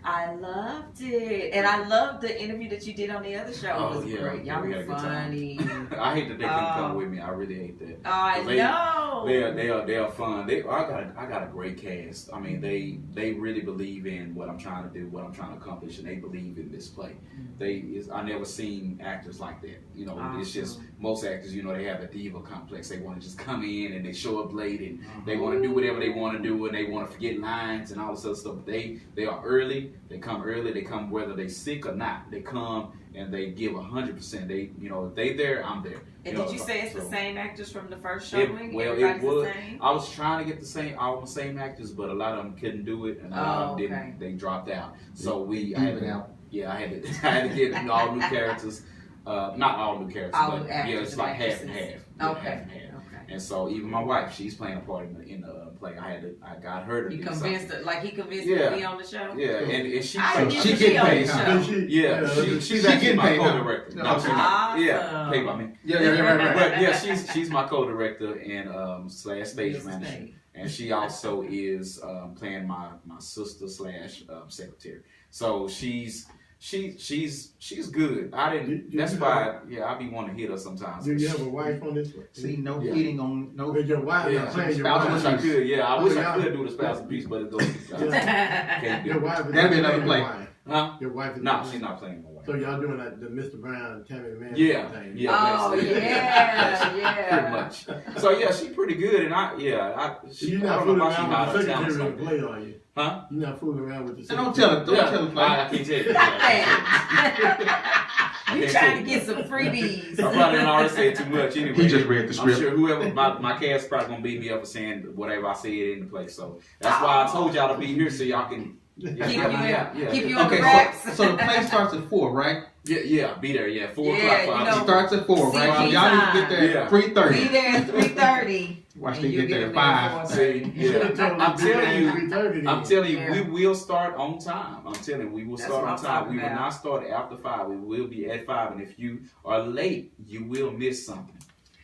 I loved it, and I loved the interview that you did on the other show. Oh, It was yeah. great. Y'all We were had a good time. funny. I hate that they couldn't come with me. I really hate that. Oh, I know. They are fun. I got a great cast. I mean, they really believe in what I'm trying to do, what I'm trying to accomplish, and they believe in this play. I never seen actors like that. You know, it's just most actors. You know, they have a diva complex. They want to just come in and they show up late and they want to do whatever they want to do and they want to forget lines and all this other stuff. But they are early. They come early. They come whether they sick or not. They come and they give 100%. They, if they there, I'm there. And did you say it's the same actors from the first It showing? was. The same? I was trying to get all the same actors, but a lot of them couldn't do it, and a lot of them didn't. They dropped out. So I had to get all new characters. Not all new characters, All but new actors it's like and half and half. actresses. Yeah, Okay. half and half. And so even my wife, she's playing a part in the play. I got her to You do convinced something. her, like he convinced her to be on the show? Yeah, and she I didn't she even get be on paid, the huh? show. She's actually getting my paid, huh? co-director. No, No, she's not. Awesome. Yeah, paid by me. Yeah. But yeah, she's my co-director and slash stage manager, and she also is playing my sister slash secretary. So she's good. That's why I be wanting to hit her sometimes. Do you have a wife on this one? See, no hitting on no. But your wife Yeah. not playing your Spousal I wish wife. I could. Yeah, I wish I y'all- could do the spouse abuse, but it goes. Can't do Your it. wife is That'd be not another playing play. your wife. Huh? Your wife is No, not she's playing. not playing my wife. So y'all doing like the Mr. Brown, Tammy Man Yeah, thing. yeah. Oh, that's it. yeah. Pretty much. So yeah, she's pretty good, and You're I not don't fooling know why she around not with a the talent secretary like of the that. play, are you? Huh? You're not fooling around with the And don't secretary. tell her. Don't tell her. I can't tell you. You trying to get some freebies. I probably done already said too much anyway. He just read the I'm script. sure whoever my cast probably gonna beat me up for saying whatever I said in the play. So that's why I told y'all to be here so y'all can Keep you on Okay, the wraps. so the play starts at 4, right? Yeah, be there. Yeah, 4 Yeah, o'clock. you know, It starts at 4, right? So y'all need to get there at 3:30. Be there at 3:30. Watch they get there at 5. See, yeah. I'm telling you, Yeah. we will start on time. I'm telling you, we will That's start what on I'm time. talking We will about. not start after 5. We will be at 5. And if you are late, you will miss something.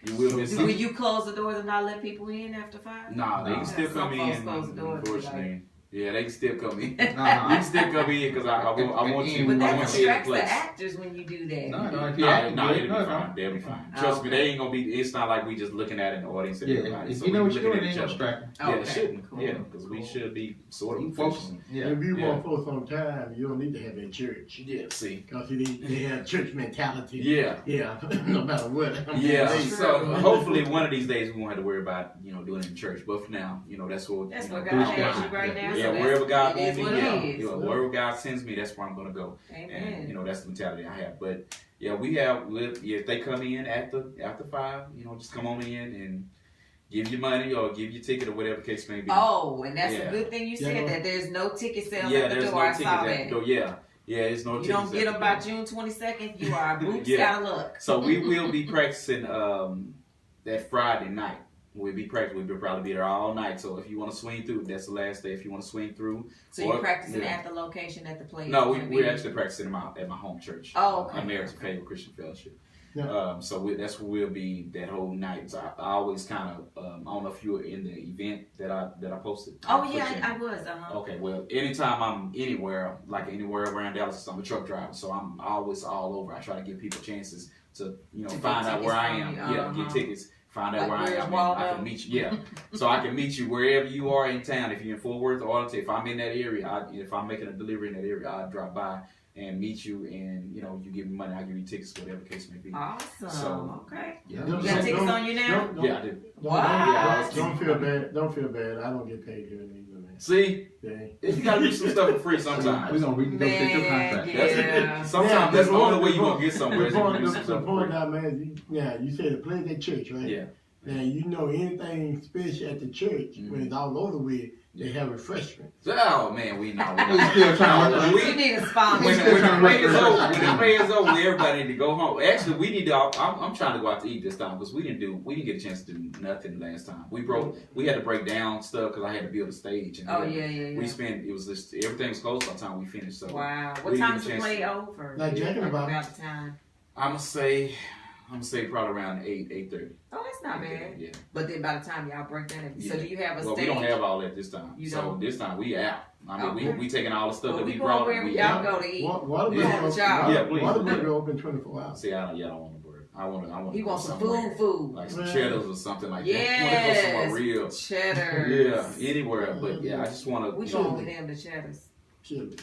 You will miss Will something. you close the doors and not let people in after 5? Nah, they Nah. can still Some come folks in. close the doors, Unfortunately, yeah, they can still come in. You Nah. can still come in because I want you. But I that want you in distracts the place. actors when you do that. No, if No, you act it'll good, be no. fine. They'll be fine. Trust me, Okay. they ain't gonna be. It's not like we just looking at an audience and Yeah, everybody. if So you know we what you're looking doing, at it ain't each gonna other. distract Yeah, Okay, it shouldn't. cool, Yeah, because we cool. should be sort you. of Focus. professional. Yeah. If you Yeah. want folks on time, you don't need to have it in church. Yeah, see. Because they have church mentality. Yeah. Yeah, no matter what. Yeah, They- so True. hopefully one of these days we won't have to worry about doing it in church. But for now, that's what That's you what know, God God has wants. you right now. Yeah, so wherever God it is wants me, what yeah, it is. wherever God sends me, that's where I'm gonna go. Amen. And that's the mentality I have. But yeah, if they come in after 5, just come on in and give your money or give your ticket or whatever the case may be. Oh, and that's Yeah. a good thing you said, Yeah. that there's no ticket sales Yeah, at the there's door. no I tickets saw at that. the door. Yeah, it's no You tickets. don't get at them the by door. June 22nd, you are boots Yeah. out of luck. So we will be practicing that Friday night. We'll probably be there all night. So if you want to swing through, that's the last day. If you want to swing through, So you're or- practicing yeah. at the location at the place? No, It's gonna we're be- actually practicing at my home church. Oh, okay. American Favor Christian Fellowship. Yeah. That's where we'll be that whole night. So I always kind of I don't know if you were in the event that I posted. Oh, put yeah, you in. I was. Okay, well, anytime I'm anywhere, like anywhere around Dallas, I'm a truck driver, so I'm always all over. I try to give people chances to get find out tickets where I from am. you. Yeah, get tickets. Find out Like, where I where's am. Waldo? And I can meet you. Yeah, so I can meet you wherever you are in town. If you're in Fort Worth or Arlington, if I'm in that area, if I'm making a delivery in that area, I'll drop by and meet you, and you give me money, I'll give you tickets, whatever the case may be. Awesome. So- Okay. Yeah, You got tickets on you now? yeah, I do. What? Don't feel bad. Don't feel bad. I don't get paid here either, man. See, Dang. you gotta do some stuff for free We're sometimes. gonna renegotiate your contract. Yeah. Sometimes that's the only way you're gonna get somewhere. Is if you do some The stuff for point free. now, man, you said the place at church, right? Yeah. Now, anything special at the church, when it's all over with, they have refreshments. Oh man, we know. We still trying to work. You need a sponsor. When the play is over, everybody need to go home. Actually, we need to. I'm trying to go out to eat this time because we didn't get a chance to do nothing last time. We had to break down stuff because I had to build a stage. And Oh, yeah. We spent. It was just everything was closed by the time we finished. So Wow. we What didn't time's get a the chance play to- over? Like Jack in the Box. About the time. I'm gonna say probably around 8:30. Oh, that's not bad. Yeah. But then by the time y'all break down, so Yeah. do you have a Well, stage? we don't have all that this time. You so don't? this time we out. I mean, Okay. we taking all the stuff Well, that we we going brought. wherever We y'all out. go to eat. Whataburger Yeah. open- Yeah, please. Whataburger open 24 hours. See, I don't want to burger. I want. He wants some somewhere. food. Like some Man. cheddars or something like that. Yes. I want to go somewhere real. Cheddars. Yeah, anywhere. But yeah, I just want to. We going with them, the cheddars. Chili.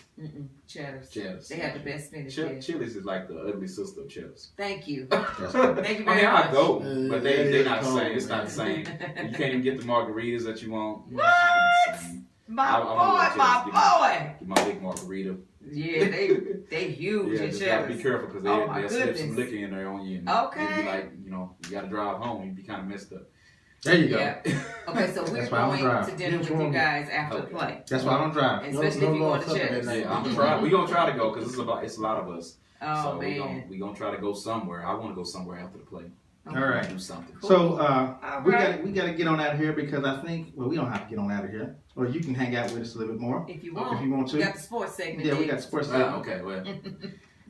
Cheddars. Cheddars. They have the best spinach there. Chili's is like the ugly sister of cheddars. Thank you. That's good. Thank you I very mean, much. I go, but That they're is not the cold, same. It's not man. the same. You can't even get the margaritas that you want. What? It's not the same. My I want boy, my Get my big margarita. boy. Yeah, they huge Yeah, in just gotta be cheddars. careful because Oh, my they'll slip goodness. some liquor in there on you. And Okay. You'll be like, you gotta drive home. You'd be kind of messed up. There you go. Yeah. Okay, so we're That's why I don't going drive. to dinner with you guys after the play. That's why I don't drive. Especially No if you go to supper that cheddars. night. Yeah, I'm gonna try. We gonna try to go because it's a lot of us. Oh, So man. we gonna try to go somewhere. I want to go somewhere after the play. All right. Do something. So All we right. got to get on out of here because I think we don't have to get on out of here, or you can hang out with us a little bit more If you want. if you want to. We got the sports segment. Yeah, we then. got sports. segment. Okay. Well.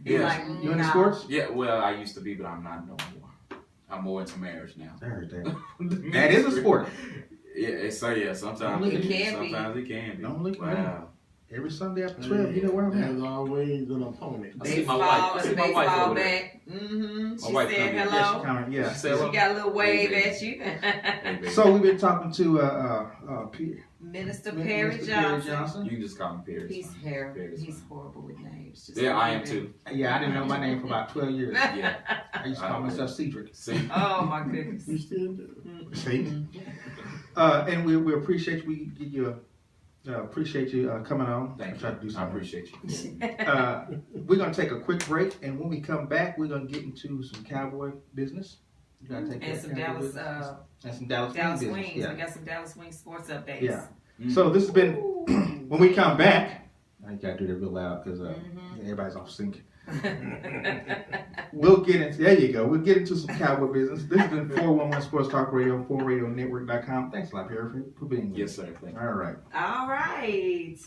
You're Yeah. like, You into nah. sports? Yeah. Well, I used to be, but I'm not no more. I'm more into marriage now. I heard that. That is a sport. Yeah. Sometimes It can be. Sometimes it can be. Don't look at me. Wow. Every Sunday after 12, you know where I'm at. There's always an opponent. I see my Baseball wife. I and see my wife baseball over there. bat. Mm-hmm. My She wife said come in. Yeah, she hello. kinda- yeah. She said She hello. got a little wave Hey, at you. Hey, baby. So we've been talking to Minister Mr. Perry Johnson. You can just call me Perry. He's Fine. hair. Perry's He's fine. horrible with names. Just Yeah, I am leave it. too. Yeah, I didn't know my name for about 12 years. Yeah. I used to call myself Cedric. See. Oh my goodness. We still do. See? And we appreciate you. Appreciate you coming on. Thank Try you. to do I something. appreciate you. We're gonna take a quick break, and when we come back, we're gonna get into some cowboy business. We gotta take And that some cowboy Dallas, business. And some Dallas Dallas Wing Wings. business. We got some Dallas Wings sports updates. Yeah. Mm. So this has been when we come back. I gotta do that real loud because everybody's off sync. We'll get into, there you go. We'll get into some cowboy business. This has been 411 Sports Talk Radio, 4radionetwork.com. Thanks a lot, Pierre, for being with us. Yes, sir. Thank you. All right. All right.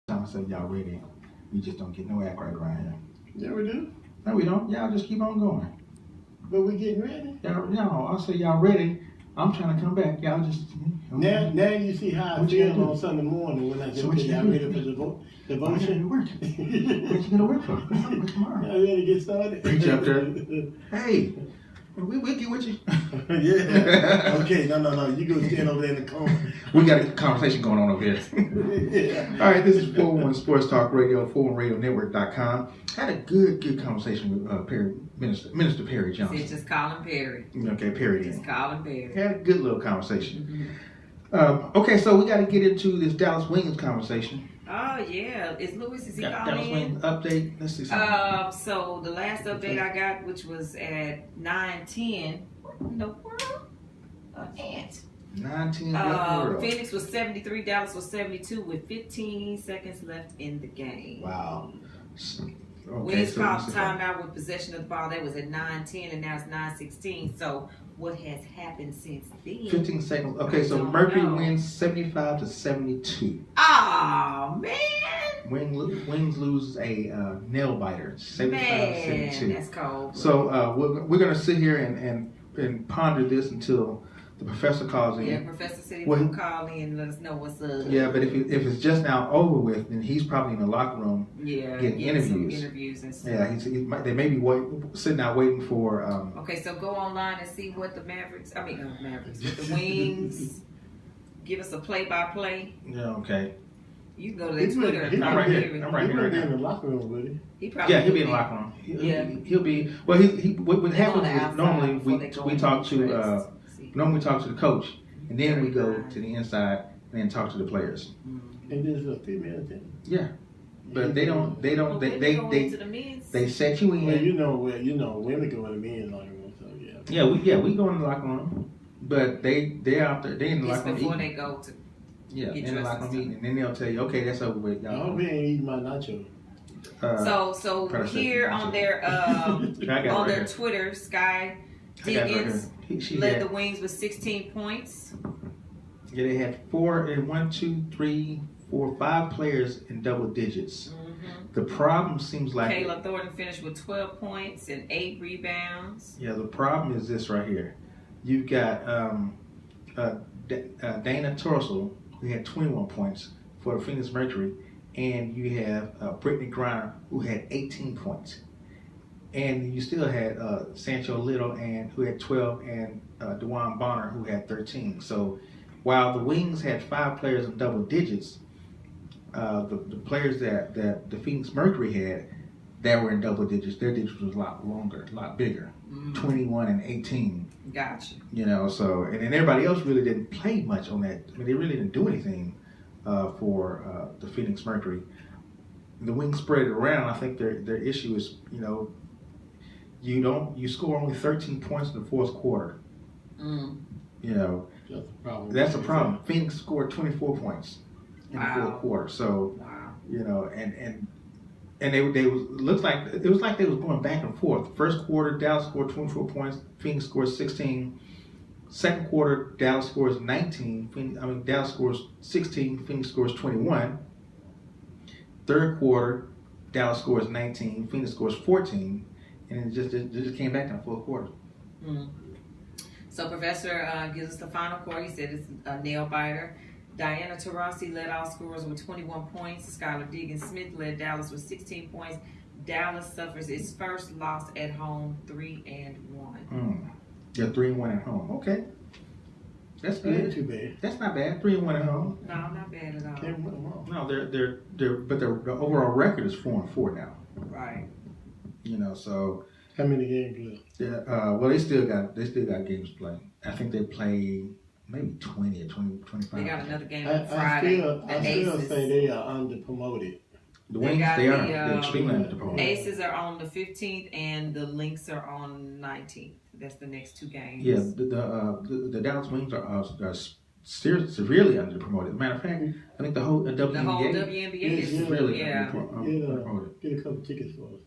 Time I said y'all ready. We just don't get no act right around here. Yeah, we do. No, we don't. Y'all just keep on going. But we getting ready. No, I say y'all ready. I'm trying to come back. Y'all just now you see how I feel on Sunday morning when I just get y'all ready for devotion. What you gonna work for? Tomorrow. Y'all ready to get started? Preach up there. Hey, We'll get with you. Yeah. Okay, no. You go stand over there in the corner. We got a conversation going on over here. Yeah. All right, this is 401 Sports Talk Radio, 401radionetwork.com. Had a good conversation with Minister Perry Johnson. Just call him Perry. Okay, Perry. Just call him Perry. Had a good little conversation. Okay, so we got to get into this Dallas Wings conversation. Oh yeah, is he Got calling Dallas in? Wings update. Let's see something. So the last update I got, which was at 9:10, what in the world? An ant. 9-10 Phoenix was 73, Dallas was 72 with 15 seconds left in the game. Wow. Okay, Wings so called this is- timeout with possession of the ball. That was at 9:10, and now it's 9:16. So what has happened since then? 15 seconds. Okay, so Don't Mercury know. wins 75-72. Oh man, Wings loses a nail biter, 75-72. man, that's cold. So we're gonna sit here and ponder this until the professor calls in. Yeah, Professor said he Well, will call in and let us know what's up. Yeah, but if it's just now over with, then he's probably in the locker room. Yeah, getting some interviews. interviews and stuff. Yeah, they may be sitting out waiting for. Okay, so go online and see what the what the Wings give us a play-by-play. Yeah. Okay. You can go to their Twitter and I'm right probably here. hear it. I'm right here. He's Right in now. the locker room with him. He probably Yeah, he'll be will in the locker room. Yeah. He'll be. Well, what They're on happens the is outside normally before they go we in talk the to dress. See. normally we talk to the coach, and then we go to the inside and then talk to the players. And there's a female thing. Yeah, but they don't. They Well, when they go into the men's. they set you in. Well, you know, women go in the men's locker room, so yeah. We go in the locker room, but they out there. They in the It's locker room before eating. they go to. Yeah, get in the dressed locker and room eating, and then they'll tell you, okay, that's over with. I Y'all. hope he ain't eating my nacho. So Pressure. here on their I got it on right their here. Twitter, Sky I got it right Diggins here. She led had, the Wings with 16 points. yeah, they had 5 players in double digits. The problem seems like Kayla Thornton finished with 12 points and 8 rebounds. yeah. The problem is this right here. You've got Dana Torsel, who had 21 points for the Phoenix Mercury, and you have Brittany Griner, who had 18 points. And you still had Sancho Little, who had 12, and DeJuan Bonner, who had 13. So while the Wings had 5 players in double digits, the players that the Phoenix Mercury had that were in double digits, their digits was a lot longer, a lot bigger, 21 and 18. Gotcha. You know, so and then everybody else really didn't play much on that. I mean, they really didn't do anything for the Phoenix Mercury. The Wings spread it around. I think their issue is, you know, you score only 13 points in the fourth quarter. You know, That's a problem. that's a problem. Phoenix scored 24 points in the fourth quarter. So, you know, and they looks like it was like they was going back and forth. First quarter, Dallas scored 24 points. Phoenix scores 16. Second quarter, Dallas scores 19. Dallas scores 16. Phoenix scores 21. Third quarter, Dallas scores 19. Phoenix scores 14. And it just came back in the fourth quarter. So Professor gives us the final score. He said it's a nail biter. Diana Taurasi led all scorers with 21 points. Skylar Diggins-Smith led Dallas with 16 points. Dallas suffers its first loss at home, 3-1. They're 3-1 at home. Okay, that's That ain't good. too bad. That's not bad. 3-1 at home. No, not bad at all. Can't win them all. No, but their overall record is 4-4 now. Right. You know, so How many games left? yeah. Well, they still got games to play. I think they play maybe 20 or 25. They got another game I on Friday. still The say Aces. they are underpromoted. The They Wings, got they're the, extremely underperforming. Aces are on the 15th and the Lynx are on 19th. That's the next 2 games. Yeah, the Dallas Wings are severely underpromoted. Matter of fact, I think the whole WNBA, The whole WNBA is Yeah. really yeah. underpromoted. Get a couple tickets for us.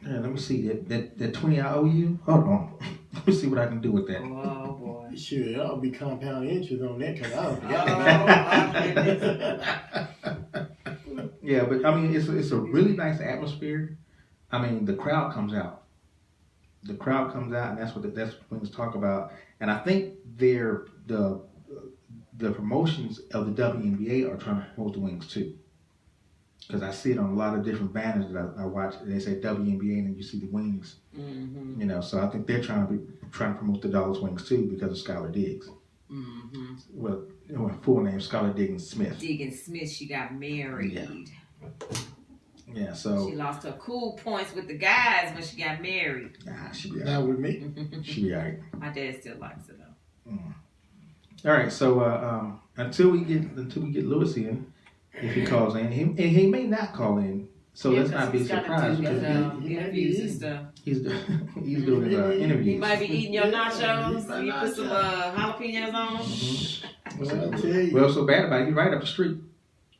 Yeah, let me see that 20 I owe you. Hold on, let me see what I can do with that. Oh boy. Sure, that'll be compound interest on that because I don't forget. Yeah, but I mean, it's a really nice atmosphere. I mean, the crowd comes out. The crowd comes out, and that's what Wings talk about. And I think the promotions of the WNBA are trying to promote the Wings too. because I see it on a lot of different banners that I watch. They say WNBA, and then you see the wings. Mm-hmm. You know, so I think they're trying to promote the Dallas Wings too because of Skylar Diggs. Mm-hmm. Well, her full name Skylar Diggins Smith. Diggins Smith, she got married. Yeah, so she lost her cool points with the guys when she got married. nah, she be Not alright. with me. She be alright. My dad still likes it though. All right, so until we get Lewis in, if he calls in, he may not call in. So let's not be surprised. Interviews and stuff. He's doing his interviews. He might be eating your nachos. You put some jalapenos on them. Well, I tell you. Well, so bad about it. He's right up the street.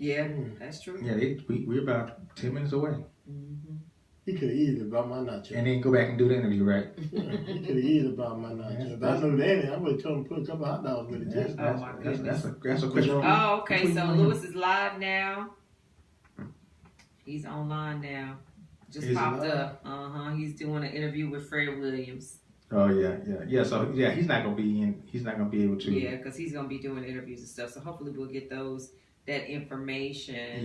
Yeah, that's true. Yeah, we're about 10 minutes away. Mm-hmm. He could have eaten about my nachos. And then go back and do the interview, right? He could have eaten about my nachos. If I knew that, I would have told him to put a couple hot dogs with it. Oh my goodness. That's a question. Oh, okay. So Lewis is live now. He's online now. Just popped up. He's doing an interview with Fred Williams. Oh yeah. So yeah, he's not gonna be in. He's not gonna be able to. Yeah, because he's gonna be doing interviews and stuff. So hopefully we'll get that information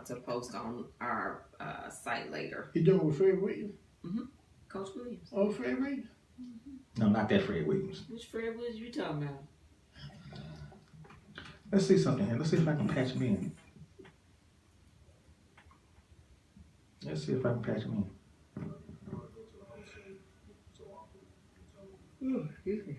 to post on our site later. He doing with Fred Williams? Mm-hmm. Coach Williams. Oh, Fred Williams? No, not that Fred Williams. Which Fred Williams you talking about? Let's see something here. Let's see if I can patch him in. Let's see if I can patch him in. Oh, excuse me.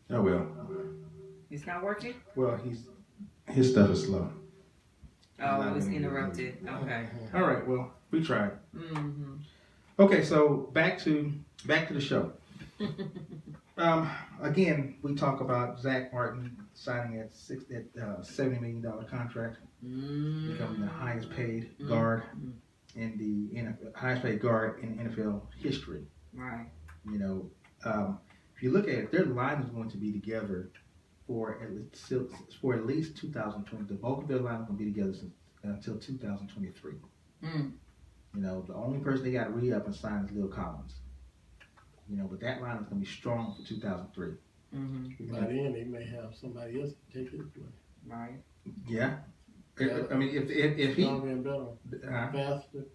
Oh well. It's not working? Well, his stuff is slow. Oh, it was interrupted. Okay. All right. Well, we tried. Mm-hmm. Okay, so back to the show. Again, we talk about Zach Martin signing at $70 million contract, becoming the highest paid guard in the NFL, highest paid guard in NFL history. Right. You know, if you look at it, their line is going to be together for at least 2020. The bulk of their line is going to be together until 2023. You know, the only person they got to re-up and sign is Lil Collins. You know, but that line is going to be strong for 2003. By then, they may have somebody else take his place. Right. Yeah. I mean, if he stronger and better, faster.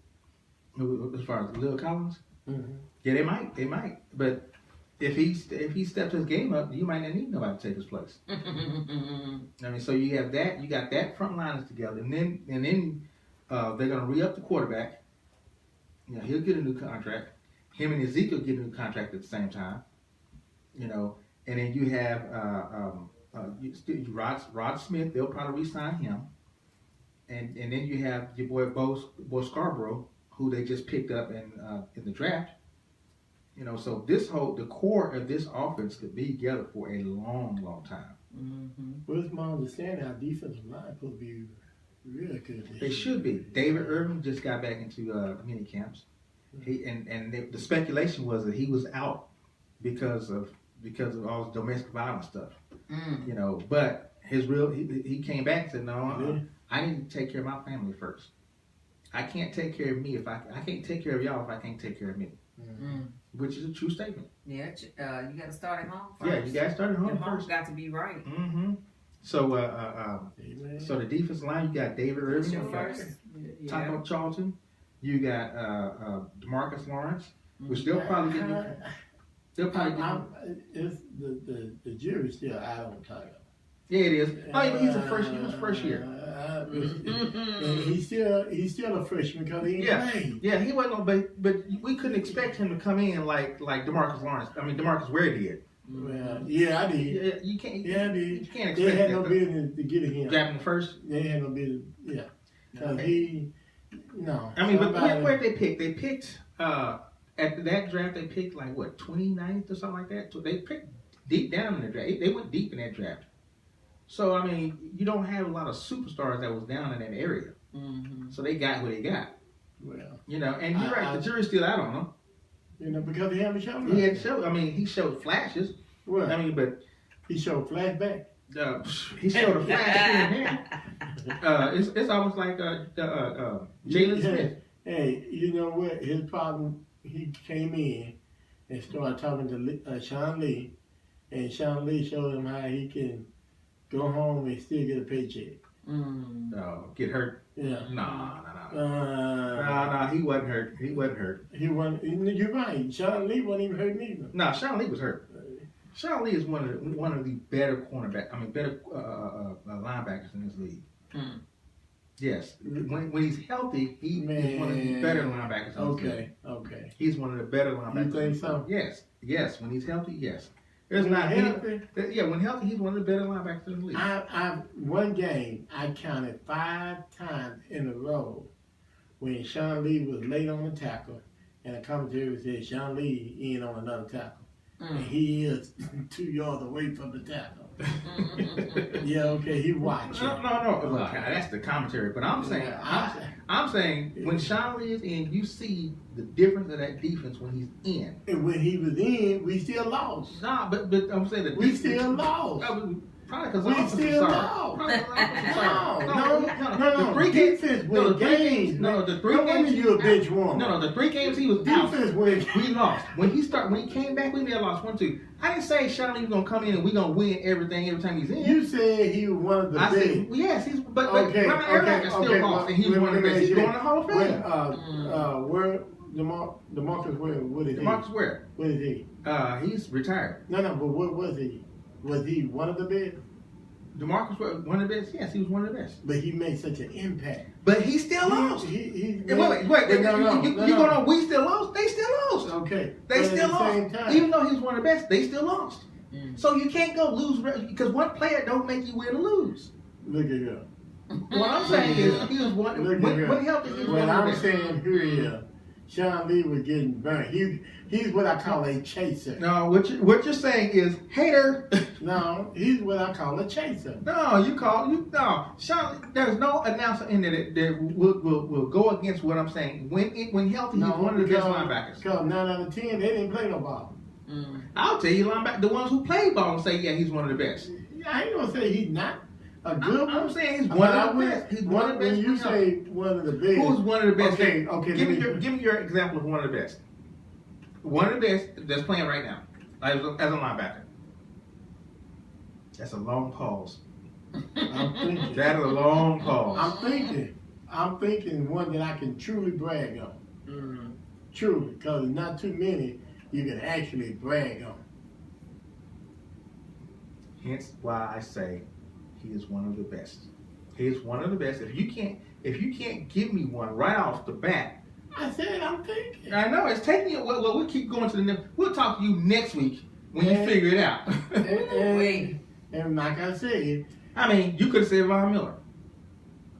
As far as Lil Collins, Mm-hmm. yeah, they might. But if he steps his game up, you might not need nobody to take his place. I mean, so you have that. You got that front line is together, and then they're going to re-up the quarterback. You know, he'll get a new contract. Him and Ezekiel get a new contract at the same time. You know, and then you have Rod Smith. They'll probably re-sign him. And then you have your boy Bo Scarborough, who they just picked up in the draft. You know, so the core of this offense could be together for a long, long time. Well, it's my understanding our defensive line supposed to be really good. They should be. David Irvin just got back into mini camps. The speculation was that he was out because of all the domestic violence stuff. You know, but he came back and said, no, I need to take care of my family first. I can't take care of me if I can't take care of y'all if I can't take care of me. Which is a true statement. Yeah, you got to start at home first. Yeah, you got to start at home Your first. got to be right. So, so the defensive line, you got David Irvin, you got Taco Charlton, you got DeMarcus Lawrence, which they'll probably get. It's the jury's still out on Taco. Yeah, it is. Oh, yeah, but he was first year. And he's still a freshman because he ain't played. Yeah, he wasn't. But we couldn't expect him to come in like DeMarcus Lawrence. I mean, DeMarcus Ware did. Well, yeah, I did. Yeah, you can't. Yeah, I did. You can't expect they had no that. business to get him. Drafting the first. They had no business. Yeah, because no. I mean, but where they picked? They picked at that draft. They picked like what 29th or something like that. So they picked deep down in the draft. They went deep in that draft. So I mean, you don't have a lot of superstars that was down in that area. So they got what they got. Well, you know, and you're right. The jury's still out on him. You know, because he haven't shown. He had show. I mean, he showed flashes. Well, I mean, but he showed flashback. He showed a flash here and there. It's almost like Jalen Smith. Hey, you know what? His problem he came in and started talking to Sean Lee, and Sean Lee showed him how he can go home and still get a paycheck. Get hurt? Yeah. No, he wasn't hurt. He wasn't hurt. You're right. Sean Lee wasn't even hurt neither. No, Sean Lee was hurt. Sean Lee is one of the better linebackers in this league. Yes, when he's healthy, he is one of the better linebackers. Okay. He's one of the better linebackers. You think so? Yes. When he's healthy, yes. When healthy, he's one of the better linebackers in the league. One game, I counted 5 times in a row when Sean Lee was late on the tackle, and the commentator said Sean Lee in on another tackle. And he is 2 yards away from the tackle. Yeah, okay, he watching. No. Look, that's the commentary. But I'm saying, I'm saying when Sean Lee is in, you see the difference of that defense when he's in. And when he was in, we still lost. Nah, but I'm saying we still lost. Probably because we still lost. No. The 3 defense win games. No, the 3 games. You a benchwarmer. No, the 3 games he was defense win. We lost. When he came back, we may have lost 1-2. I didn't say Sean Lee was gonna come in and we gonna win everything every time he's in. You said he was one of the best. Said, yes, he's. But everybody still lost, and he's one of the best. He's going to the Hall of Fame. Where DeMarcus what is he? DeMarcus where? What is he? He's retired. No, but what was he? Was he one of the best? DeMarcus was one of the best? Yes, he was one of the best. But he made such an impact. But he still lost. Wait. You going on, we still lost? They still lost. Okay. They still lost. Even though he was one of the best, they still lost. So you can't go lose, because one player don't make you win or lose. Look at him. What I'm saying is, he was one. When healthy, he was one of the best. What I'm saying here, Sean Lee was getting burnt. He's what I call a chaser. No, what you're saying is hater. No, he's what I call a chaser. No, Sean. There's no announcer in there that will go against what I'm saying. When healthy, he's one of the best linebackers. Because 9 out of 10, they didn't play no ball. I'll tell you, the ones who play ball and say, yeah, he's one of the best. I ain't gonna say he's not a good one. I'm saying he's one of the best. He's one of the best. When you say one of the best, who's one of the best? Okay. Give me your example of one of the best. One of the best that's playing right now as a linebacker. That's a long pause. I'm thinking. That's a long pause. I'm thinking one that I can truly brag on. Truly, because not too many you can actually brag on. Hence why I say he is one of the best. He is one of the best. If you can't give me one right off the bat. I said I'm thinking. I know it's taking you. Well, we'll keep going to the next. We'll talk to you next week when you figure it out. and like I said, I mean, you could have said Von Miller.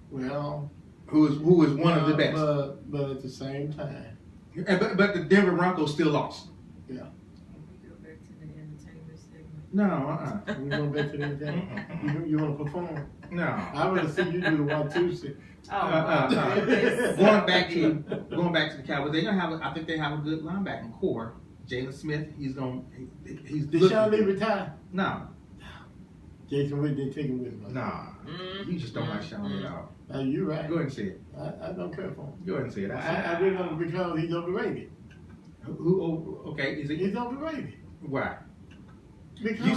Well, who is one of the best. But at the same time. But the Denver Broncos still lost. Yeah. Go back to the entertainment segment. No, We go back to the entertainment. You want to perform? No. I want to see you do the 1-2. Going back to the Cowboys, they're gonna have. I think they have a good linebacking core. Jalen Smith, he's Did Sean Lee retire? No. Jason Witt didn't take him with him. Nah. You just don't like Sean Lee at all. You're right. Go ahead and say it. I don't care for him. Go ahead and say it. I really don't, because he's overrated. Okay, is it? He's overrated. Why? Because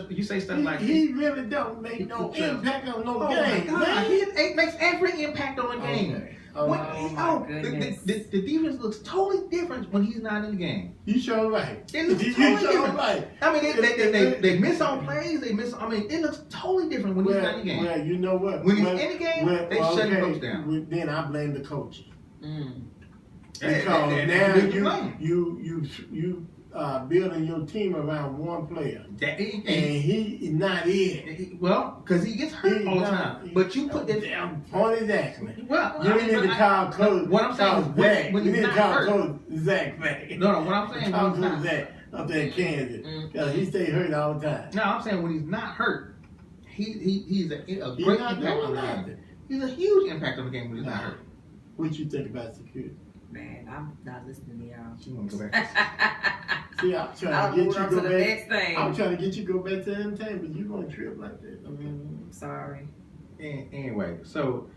you say stuff like he really don't make no impact on no game. God, he makes every impact on the game. Okay. The defense looks totally different when he's not in the game. You sure right. It looks totally different. Right. I mean, they miss on plays. It looks totally different when he's not in the game. Well, you know what? When he's in the game, they shut the coach down. Then I blame the coach. Because now you building your team around one player, and he's not it. Well, because he gets hurt all the time. But you put that point exactly. Well, you need to call coach. What I'm saying is when you he's need to not call hurt. coach Zach back. No, what I'm saying call when he's coach not Zach up there in Kansas, because he stay hurt all the time. No, I'm saying when he's not hurt, he's a great impact on the game. He's a huge impact on the game when he's not hurt. What you think about security? Man, I'm not listening to y'all. She want to go back. See, I'm trying to get you to go the back. next thing. I'm trying to get you go back to the entertainment. You gonna trip like that? I'm sorry. Anyway, so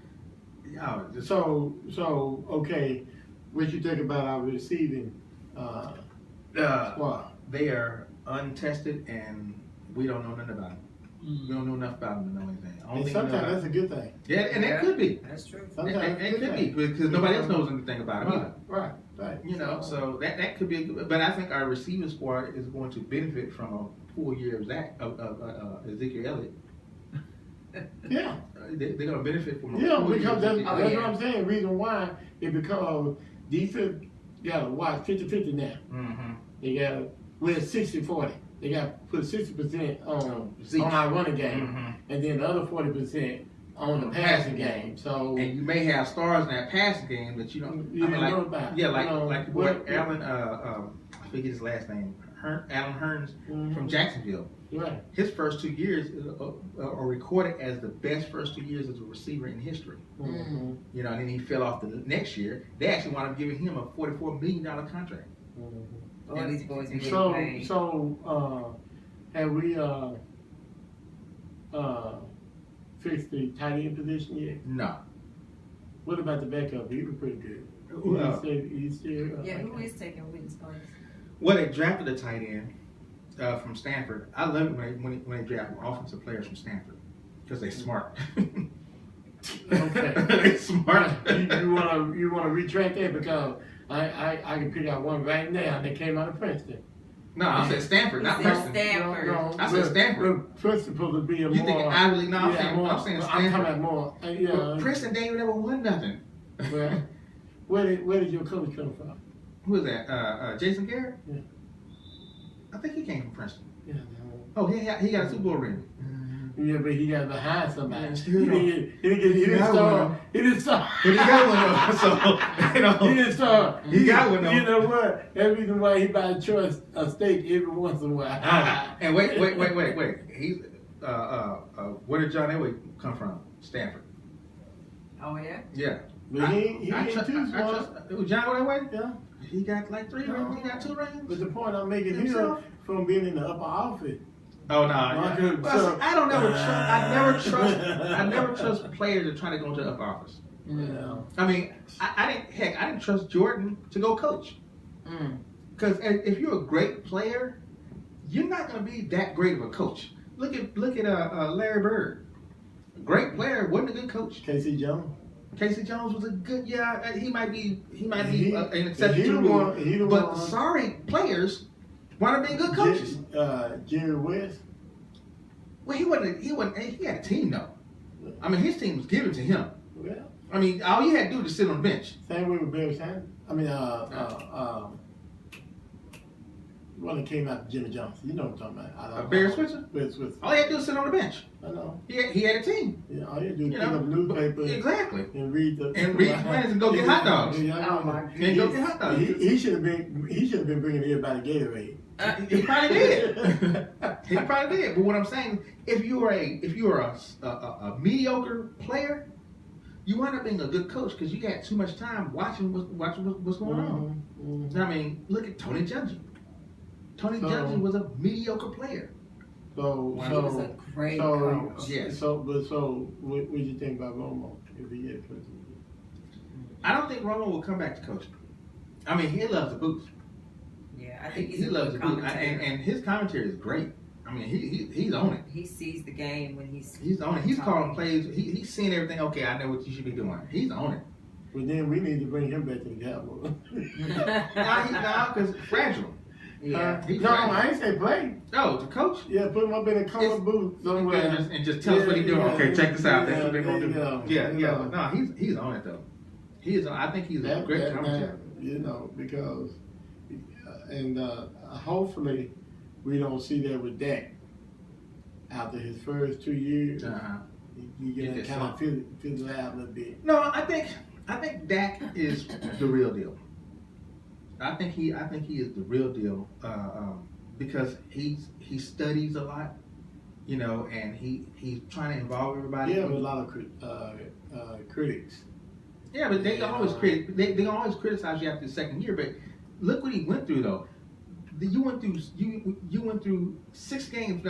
okay. What you think about our receiving squad. They are untested, and we don't know nothing about them. We don't know enough about them to know anything. And sometimes that's a good thing. Yeah, and that could be. That's true. Sometimes It could be because nobody else knows anything about them either. Right. You know, so that could be. But I think our receiving squad is going to benefit from a full year of Ezekiel Elliott. Yeah. They're going to benefit from a Yeah, full because year. that's what I'm saying. The reason why is because defense got to watch 50-50 now. Mm-hmm. They got we're 60-40. They got to put 60% on Zeke. our running game, Mhm. and then the other 40% on the passing game. So And you may have stars in that passing game that you don't. You don't know about. Yeah, like You know, like what- Alan. I forget his last name. Alan Hearns from Jacksonville. right. His first 2 years are recorded as the best first 2 years as a receiver in history. Mm-hmm. You know, and then he fell off the next year. They actually wound up giving him a $44 million contract. All these boys be getting So paid. have we fixed the tight end position yet? No. What about the backup? He was pretty good. He's still. Yeah, who is taking Witten's place? Well, they drafted a tight end from Stanford. I love it when they draft offensive players from Stanford because they're smart. Okay. They're smart. you wanna retract that because I can pick out one right now that came out of Princeton. No, I said Stanford, not He said Princeton. Stanford. I said Stanford. Princeton supposed to be a You more. thinking Ivy League? No, I'm saying more, Stanford. I'm talking about more. But Princeton didn't even ever won nothing. Well, where did your coach come from? Who is that? Jason Garrett? Yeah. I think he came from Princeton. Yeah, Oh, he got a Super Bowl ring. yeah, but he got behind somebody. Yeah, He didn't start. He didn't start. But he got one though, so you know. He didn't start. He got one though. You know what? That's the reason why he buys choice a steak every once in a while. And wait. He's where did John Elway come from? Stanford. Oh yeah. Yeah. But he ain't too smart. John Elway. Yeah. He got like 3 rings. He got 2 rings. But the point I'm making here Himself? from being in the upper office. Oh no! Marcus, Well, I don't never trust. I never trust players that try to go into the upper office. Yeah. I mean, I didn't trust Jordan to go coach. Because if you're a great player, you're not going to be that great of a coach. Look at Larry Bird, great player, wasn't a good coach. Casey Jones. Casey Jones was a good, he might be an exception to the He rule. the But one- sorry, players wound up being good coaches. Jerry West. Well, he had a team though. I mean, his team was given to him. Well, I mean, all you had to do was sit on the bench. same way with Barry Sanders. I mean, one that came out, Jimmy Johnson. You know what I'm talking about. Barry Switzer? Barry Switzer. All you had to do was sit on the bench. I know. He had a team. Yeah, all you had to do is You pick know, up a newspaper Exactly. and read the plans and go get hot dogs. Oh my And go get hot dogs. He should have been bringing everybody Gatorade. He probably did. He probably did. But what I'm saying, if you're a mediocre player, you wind up being a good coach because you got too much time watching what's going on. Mm-hmm. I mean, look at Tony Dungy. Tony Dungy was a mediocre player. He was a great coach. Yes. So what do you think about Romo if he had coached? I don't think Romo will come back to coaching. I mean, he loves the booth. Yeah, I think he's He a loves good the booth, commentator. and his commentary is great. I mean, he's on it. He sees the game when he's On it. He's calling plays. He's seeing everything. Okay, I know what you should be doing. He's on it. But then we need to bring him back to the Cowboys. Nah, because fragile. Yeah. He's No, fragile. I ain't say play. Oh, the coach. Yeah, put him up in a color booth somewhere. And just tell us what he's doing. Okay, check this out. That's what they're gonna do. Yeah. No, he's on it though. I think he's a great commentator. Because hopefully we don't see that with Dak. After his first 2 years, you get that kind of fizzle out a little bit. No, I think Dak is the real deal. I think he is the real deal because he studies a lot, and he's trying to involve everybody. Yeah, with a lot of critics. Yeah, but they always criticize you after the second year. But look what he went through though. You went through 6 games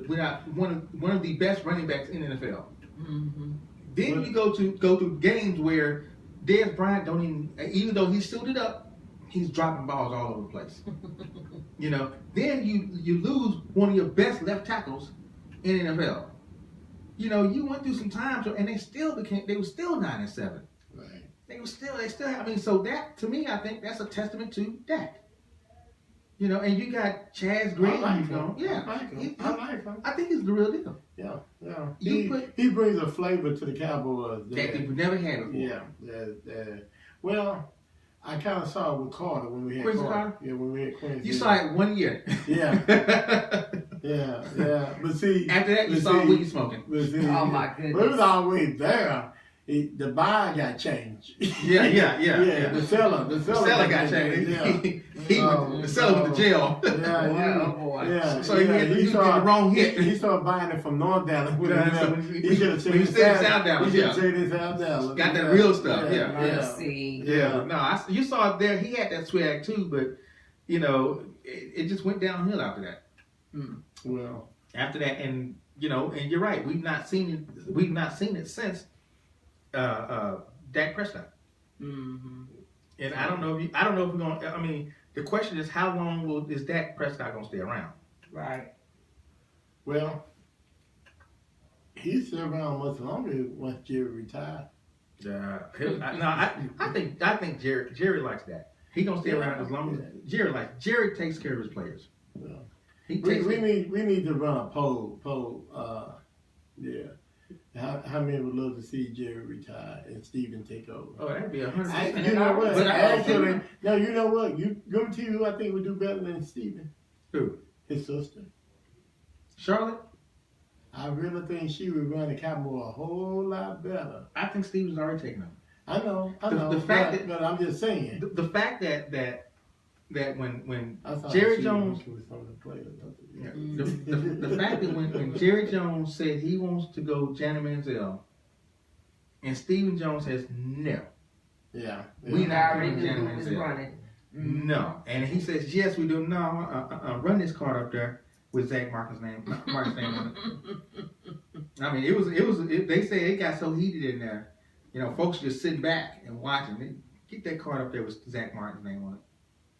without one of the best running backs in the NFL. Mm-hmm. Then you go through games where Dez Bryant don't even though he stood it up, he's dropping balls all over the place. You know, then you lose one of your best left tackles in NFL. You know, you went through some times, and they were still 9-7. Right. They still. I mean, so that to me, I think that's a testament to Dak. You know, and you got Chaz Green. I like him. I think he's the real deal. Yeah. He brings a flavor to the Cowboys that we've never had before. Yeah. Well, I kind of saw it with Carter when we had Carter. Yeah, when we had Quincy. You saw it 1 year. Yeah. Yeah. But see, after that, you saw weed smoking. See, Oh my goodness. But it was always there. The buy got changed. Yeah. The seller got changed. The seller went to jail. Yeah. So he did the wrong hit. He started buying it from North Dallas. He should have said his South Dallas. He should have said his South Dallas. Got that real stuff. Yeah. No, you saw it there. He had that swag too, but you know, it just went downhill after that. Well, after that, and you know, and you're right. We've not seen it since Dak Prescott. Mm-hmm. And I don't know if we're going. I mean, the question is, how long is Dak Prescott going to stay around? Right. Well, he's still around much longer once Jerry retired. I think Jerry likes that. He gonna stay around as long as Jerry takes care of his players. Yeah. We need to run a poll. How many would love to see Jerry retire and Steven take over? Oh, that'd be 100%. You know what? But Actually, no, you know what? You going to tell you who I think would do better than Steven? Who? His sister. Charlotte? I really think she would run the Cowboy a whole lot better. I think Steven's already taken them. I know. The fact but I'm just saying. The fact that when the fact that when Jerry Jones said he wants to go Johnny Manziel, and Stephen Jones says no. Yeah. We not going Johnny Manziel. Running. No, and he says yes, we do. No, run this card up there with Zach Martin's name on it. I mean, it was. They say it got so heated in there. You know, folks just sitting back and watching. Get that card up there with Zach Martin's name on it.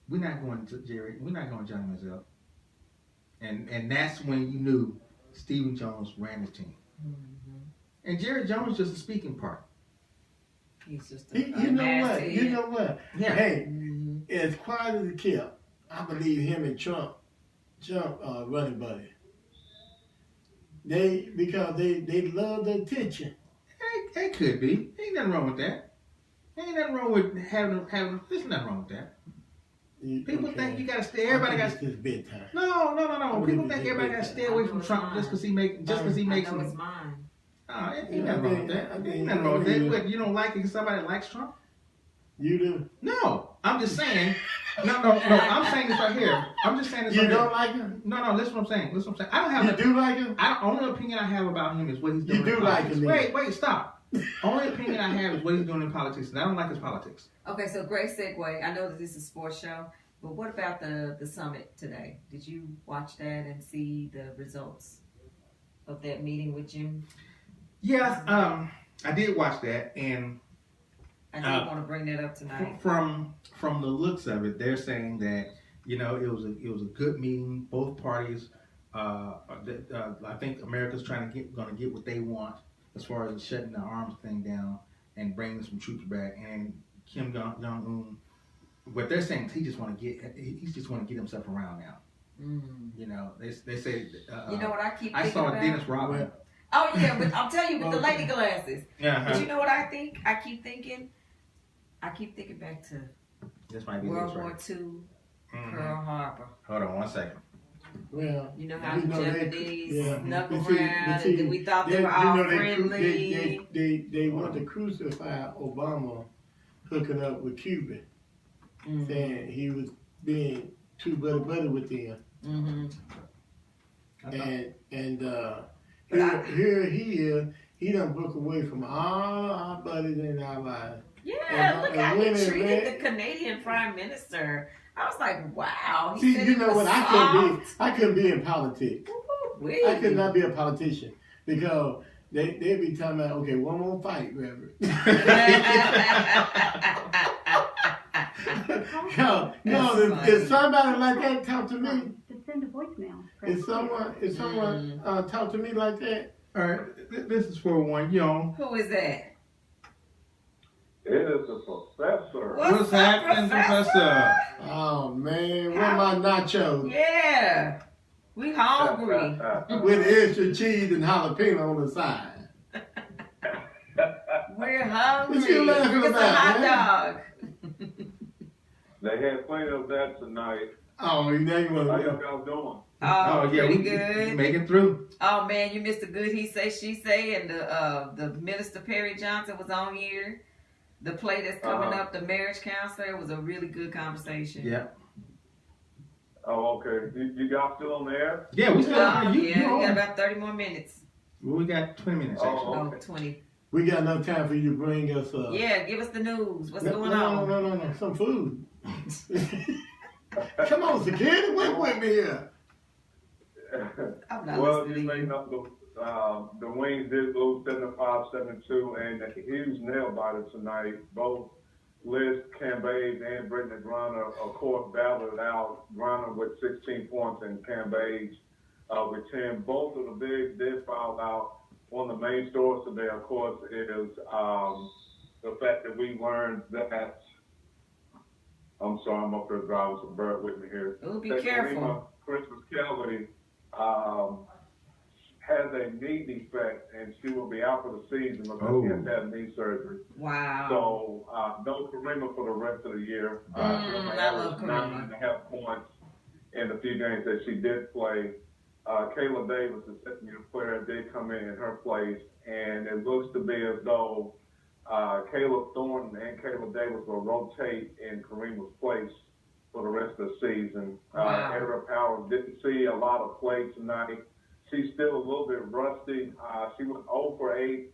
We're not going to Jerry. We're not going to Johnny Manziel. And that's when you knew Stephen Jones ran the team. Mm-hmm. And Jerry Jones just a speaking part. He's just you know what? Yeah. Hey, as quiet as it kept, I believe him and Trump running buddy. Because they love the attention. It could be. Ain't nothing wrong with that. Ain't nothing wrong with having. There's nothing wrong with that. People think you gotta stay. Everybody got. It's bedtime. No. People think everybody gotta stay away from Trump just because he makes. I know it's mine. Ain't nothing wrong with that. Ain't nothing wrong with that. But you don't like it because somebody likes Trump? You do? No, I'm just saying. No. I'm saying this right here. I'm just saying this. You don't like him? No. Listen what I'm saying. I don't have. You do like him? Only opinion I have about him is what he's doing. You do like him? Wait, stop. Only opinion I have is what he's doing in politics, and I don't like his politics. Okay, so great segue. I know that this is a sports show, but what about the summit today? Did you watch that and see the results of that meeting with Jim? Yeah, I did watch that, and I did want to bring that up tonight. From the looks of it, they're saying that it was a good meeting. Both parties, I think America's going to get what they want as far as shutting the arms thing down and bringing some troops back. And Kim Jong-un, what they're saying is he just want to get himself around now. You know, they say. You know what I keep thinking I saw about? Dennis Rodman. Oh yeah, but I'll tell you with the lady glasses. Uh-huh. But you know what I think? I keep thinking back to This might be World War right. II, Pearl Harbor. Hold on 1 second. Well, you know how the Japanese snuck but around and we thought they were all friendly. They want to crucify Obama hooking up with Cuba, saying he was being too buddy with them. Here he is. He done broke away from all our buddies in our lives. Yeah, look how he treated the Canadian Prime Minister. I was like, wow. See, you know what? I couldn't be in politics. Ooh-wee. I could not be a politician because they'd be talking about, okay, one more fight, Reverend. If somebody like that talk to me, To send a voicemail. if someone talk to me like that, All right, this is for one young. Who is that? It is the professor. What's happening, Professor? oh man, where my nachos? Yeah. We hungry. With extra cheese and jalapeno on the side. We're hungry. What you laughing It's a about, hot man? dog. They had plenty of that tonight. Oh, now you want How to y'all doing? Oh, yeah, pretty we good. make it through. Oh man, you missed a good he say she say, and the Minister Perry Johnson was on here. The play that's coming up, the marriage counselor, it was a really good conversation. Yeah. Oh, okay. You guys still on the air? Yeah, we still Yeah, you we got on. about 30 more minutes. Well, we got 20 minutes actually. Oh, Oh, 20. We got enough time for you to bring us. Yeah, give us the news. What's going no, on? No, some food. Come on, security, wait with me here. I'm not Well, listening you to you. may know the Wings did lose 75-72, and a huge nail biter tonight. Both Liz Cambage and Brittany Griner, of course, battled it out. Griner with 16 points and Cambage with 10. Both of the bigs did foul out. One of the main stories today, of course, is the fact that we learned that. I'm sorry, I'm up there driving, so bear with me here. Oh, be that careful. Christmas Kelly has a knee defect, and she will be out for the season because she has to have knee surgery. Wow. So, no Karima for the rest of the year. She'll I love Karima. 9.5 points in the few games that she did play. Kayla Davis, the second-year player, did come in her place, and it looks to be as though Caleb Thornton and Kayla Davis will rotate in Karima's place for the rest of the season. Wow. Edra Powers didn't see a lot of play tonight. She's still a little bit rusty. She went 0 for 8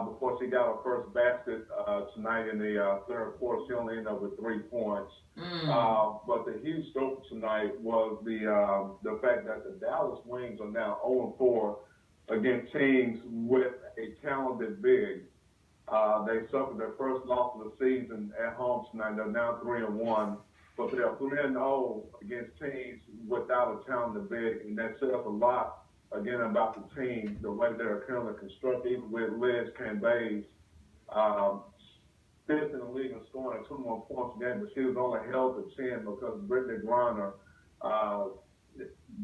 before she got her first basket tonight in the third quarter. She only ended up with 3 points. But the huge story tonight was the fact that the Dallas Wings are now 0-4 against teams with a talented big. They suffered their first loss of the season at home tonight. They're now 3-1, but they're 3-0 against teams without a talented big, and that says a lot again about the team, the way they're currently constructed. With Liz Cambage, fifth in the league in scoring at 21 points a game, but she was only held to 10 because Brittany Griner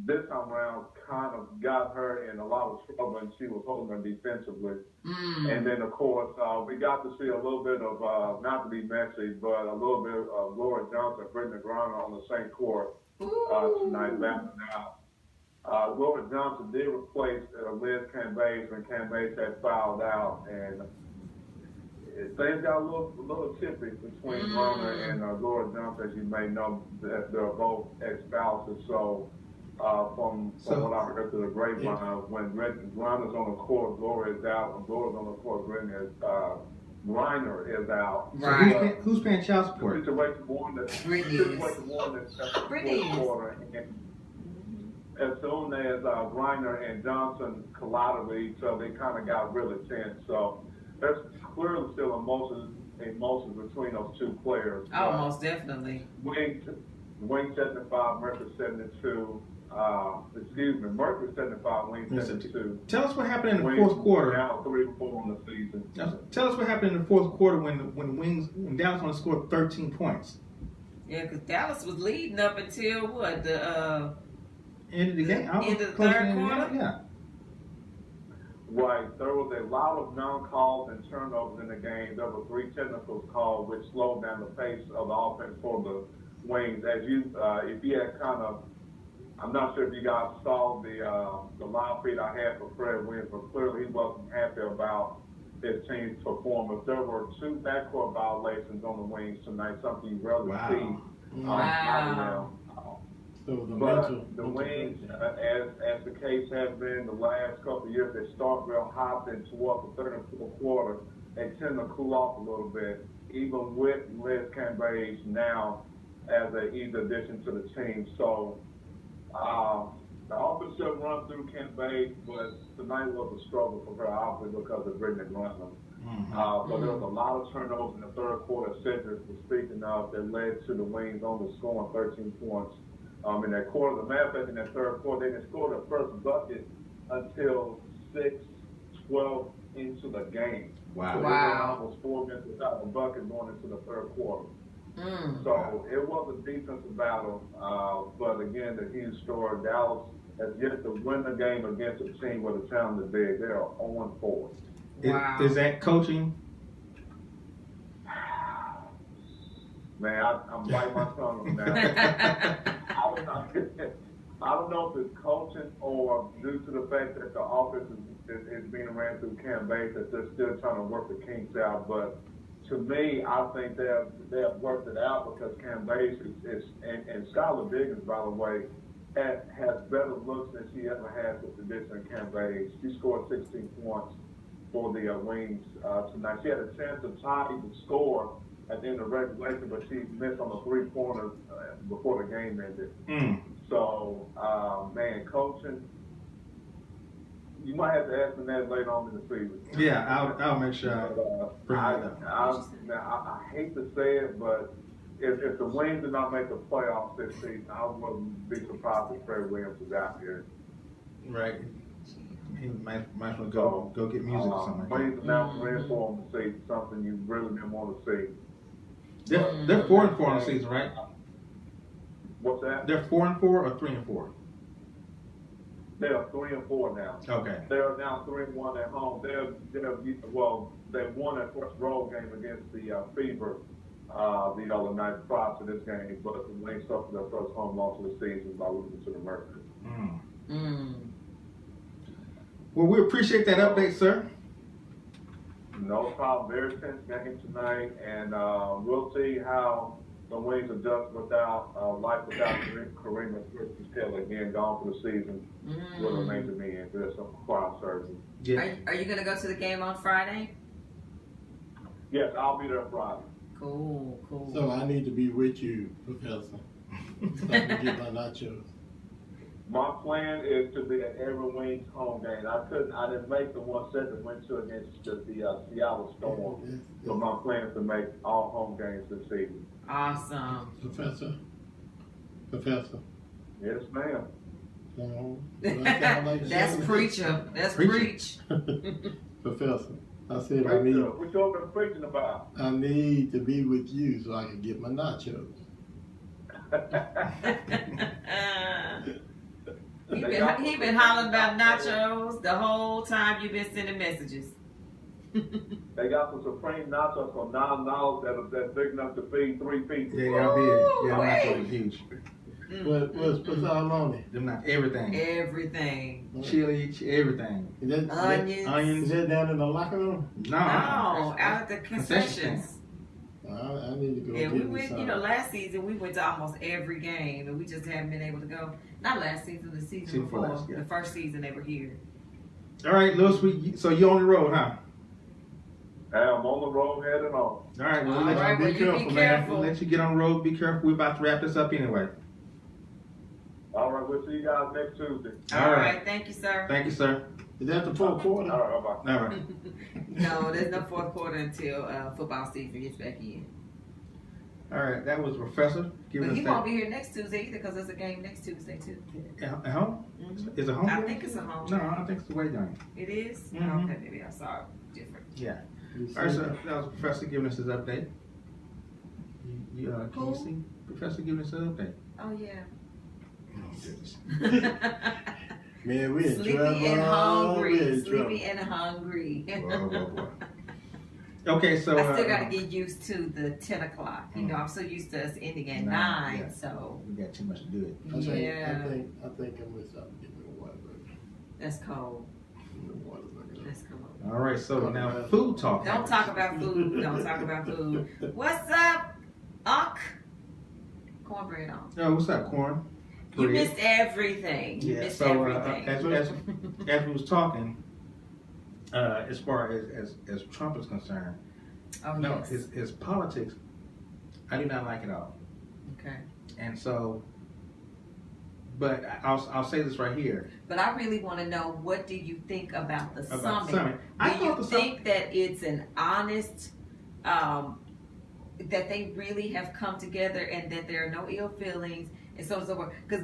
this time around kind of got her in a lot of trouble, and she was holding her defensively. And then, of course, we got to see a little bit of, not to be messy, but a little bit of Laura Johnson, Brittany Griner on the same court tonight, battling out. Laura Johnson did replace Liz Cambage when Cambage had fouled out, and things got a little chippy between Griner and Laura Johnson, as you may know, that they're both ex-spouses. So, from what I heard through the grapevine, when Griner's on the court, Laura is out. When Laura's on the court, Griner is out. Right. So who's paying child support? Situation one that's Brittany the fourth quarter. As soon as Griner and Johnson collided with each other, they kind of got really tense. So there's clearly still emotions between those two players. Oh, most definitely. Wing 75, Mercury 72. Mercury 75, Wing 72. Tell us what happened in the fourth quarter. Now 3-4 on the season. Tell us what happened in the fourth quarter when Dallas only scored 13 points. Yeah, because Dallas was leading up until what? The End of the game? end of the third quarter? Yeah. Right. There was a lot of non-calls and turnovers in the game. There were 3 technicals called, which slowed down the pace of the offense for the Wings. As you, if you had kind of, I'm not sure if you guys saw the live feed I had for Fred Williams, but clearly he wasn't happy about his team's performance. There were 2 backcourt violations on the Wings tonight, something you rarely see. Wow. So But the Wings, as the case has been the last couple of years, they start real hot, then toward the third and fourth quarter, they tend to cool off a little bit, even with Liz Cambage now as an easy addition to the team. So the offense should run through Cambage, but tonight was a struggle for her, obviously, because of Brittany Griner. But there was a lot of turnovers in the third quarter. Cedric was speaking of that led to the Wings only scoring 13 points in that quarter. The matter of fact, in that third quarter, they didn't score their first bucket until 6:12 into the game. Wow. So they were almost 4 minutes without a bucket going into the third quarter. So it was a defensive battle, but again, the huge story, Dallas has yet to win the game against a team with a talented big. They are 0-4. Wow. Is that coaching? Man, I'm biting my tongue on that. I don't know if it's coaching or due to the fact that the offense is being ran through Cam Bates, that they're still trying to work the kinks out. But to me, I think they have worked it out because Cam Bates and Skylar Diggins, by the way, has better looks than she ever has with the different Cam Bates. She scored 16 points for the Wings tonight. She had a chance to tie the score at the end of regulation, but she missed on the 3-pointer before the game ended. So, man, coaching, you might have to ask me that later on in the season. Yeah, I'll make sure I bring that up. I hate to say it, but if the Wings did not make the playoffs this season, I wouldn't be surprised if Trey Williams was out here. Right. He might as well go get music or something like that. Wings announced ran for him to see something you really didn't want to see. They're 4-4 on the season, right? What's that? They're 4-4 or 3-4? They are 3-4 now. Okay. They are now 3-1 at home. They won their first road game against the Fever the other night prior to this game, but the Wings suffered their first home loss of the season by losing to the Mercury. Well, we appreciate that update, sir. No problem. Very tense game tonight, and we'll see how the Wings adjust without life without Kareem Taylor again gone for the season with a major knee injury, some quad surgery. Yeah. Are you gonna go to the game on Friday? Yes, I'll be there Friday. Cool. So I need to be with you, Professor, so I can get my nachos. My plan is to be at every Wings home game. I didn't make the one set that went to against the Seattle Storm. So my plan is to make all home games this season. Awesome. Professor. Yes, ma'am. That's preacher. That's preach. Professor, I said What you been preaching about? I need to be with you so I can get my nachos. He been hollering about nachos the whole time you've been sending messages. They got some Supreme nachos for $9 that's big enough to feed 3 people. Yeah, y'all big. Yeah, nachos are huge. What's all on it? Them not everything. Everything. Chili, everything. Onions. Is that down in the locker room? No, out at the concessions. I need to go. Yeah, we went. Last season we went to almost every game, and we just haven't been able to go. Not last season, the season before. Last, yeah. The first season they were here. All right, Lewis. So you on the road, huh? I'm on the road heading on. All right. Well, All right, be careful, man. careful. We'll let you get on the road. Be careful. We're about to wrap this up anyway. All right, we'll see you guys next Tuesday. All right. Thank you, sir. Thank you, sir. Is that the fourth quarter? All right, bye-bye. All right. No, there's no fourth quarter until football season gets back in. All right, that was Professor giving But us he that. won't be here next Tuesday either because there's a game next Tuesday too. At home? Mm-hmm. Is it home? I game? think it's a home. No, I think it's the away game. It is? Mhm. Okay, maybe I saw it different. Yeah. All right, so that was Professor giving us his update. Can you see Professor giving us an update? Oh yeah. Oh, goodness. Man, we in Sleepy trouble. and hungry. We in Sleepy trouble. and hungry. Boy. Okay, so I still got to get used to the 10 o'clock. You know, I'm so used to us ending at 9, yeah. so. We got too much to do it. I think I'm gonna stop getting the water burger. That's cold. The water burger. That's cold. All right, so now food talk. Don't talk about food. Don't talk about food. What's up, Unc? Cornbread on. Oh, what's up, Corn? You missed everything. You missed everything. As we was talking, as far as Trump is concerned, his politics, I do not like it all. Okay. And so But I'll say this right here. But I really want to know, what do you think about the summit? Do you think that it's an honest, that they really have come together and that there are no ill feelings and so on and so forth? Because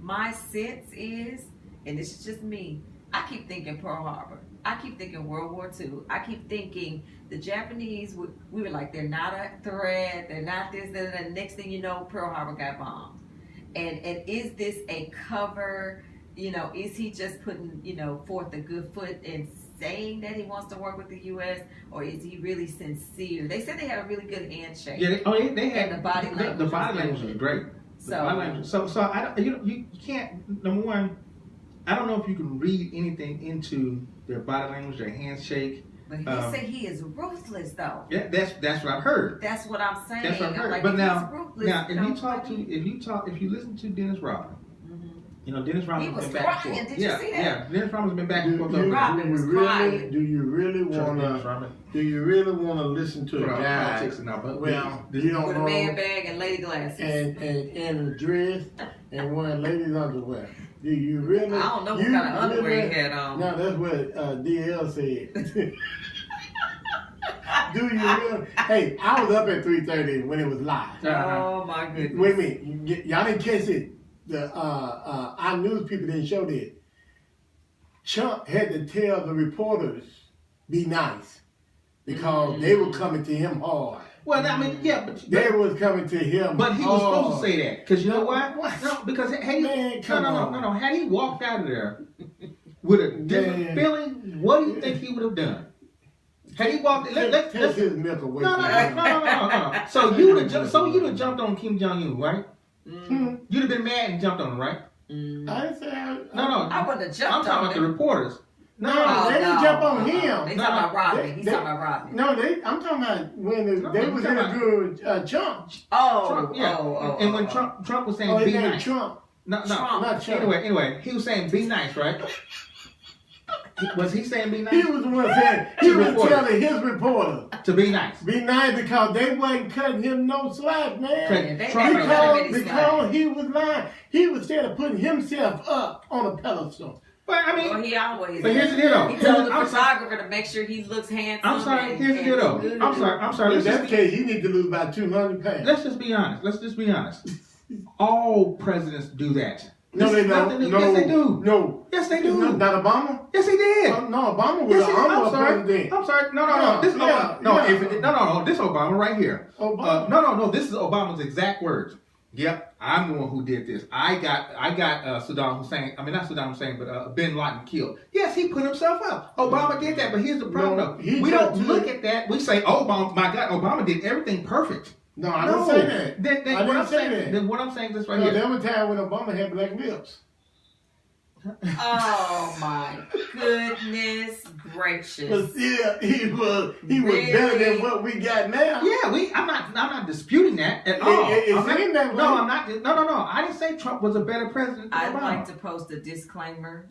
my sense is, and this is just me, I keep thinking Pearl Harbor. I keep thinking World War II. I keep thinking the Japanese, we were like, they're not a threat, they're not this, and the next thing you know, Pearl Harbor got bombed. And is this a cover? You know, is he just putting, forth a good foot and saying that he wants to work with the U.S., or is he really sincere? They said they had a really good handshake. Yeah, they had, and the body language. The body language was great. So I don't, you can't. Number one, I don't know if you can read anything into their body language, their handshake. But he said he is ruthless, though. Yeah, that's what I've heard. That's what I'm saying. That's what I've heard. Like, but now, if if you listen to Dennis Rodman, mm-hmm. Dennis Rodman was been back and crying. forth. Did you see that? Yeah, Dennis Rodman's been back and forth. Do you really want to listen to a guy? Well, you don't with know, a man bag and lady glasses and a dress and wearing ladies' underwear. Do you really? I don't know what kind of underwear he had on. No, that's what DL said. Do you really? Hey, I was up at 3:30 when it was live. Oh my goodness! Wait a minute, y'all didn't catch it. Our news people didn't show that. Trump had to tell the reporters, be nice, because they were coming to him hard. Well, I mean, yeah, but they was coming to him. But he was supposed to say that, because you know why? What? No, because had he, no. Had he walked out of there with a different feeling, what do you think he would have done? Had he walked, let's his milk away. No. So you would have jumped on Kim Jong-un, right? Mm-hmm. You'd have been mad and jumped on him, right? Mm-hmm. I didn't say I wouldn't have jumped on him. I'm talking about the reporters. No, they didn't jump on him. They talking about Rodney. He's talking about Rodney. No, I'm talking about when they was interviewing Trump. Trump, and when Trump was saying be nice. Trump. No, Trump. Not Trump. Anyway, he was saying be nice, right? Was he saying be nice? He was the one saying, he was telling his reporter to be nice. Be nice, because they wasn't cutting him no slack, man. Because he was lying. He was instead of putting himself up on a pedestal. But I mean, he always. But here's the deal, though. He told the photographer to make sure he looks handsome. I'm sorry. Here's the deal, though. I'm sorry. In that case, he needs to lose about 200 pounds. Let's just be honest. All presidents do that. No, they don't. No, yes, they do. No. Yes, they do. Not Obama? Yes, he did. No, Obama was an honorable president. I'm sorry. No. This is Obama. This is Obama right here. No. This is Obama's exact words. Yep, I'm the one who did this. I got Saddam Hussein. I mean, not Saddam Hussein, but Bin Laden killed. Yes, he put himself up. Obama did that, but here's the problem. though. We don't look at that. We say, "Oh, Obama, my God, Obama did everything perfect." No, I didn't say that. Then what I'm saying is right here. There was a time when Obama had black lips. Oh my goodness gracious! But still, he was better than what we got now. Yeah, I'm not disputing that at all. I'm not. No. I didn't say Trump was a better president than Obama. I'd like to post a disclaimer.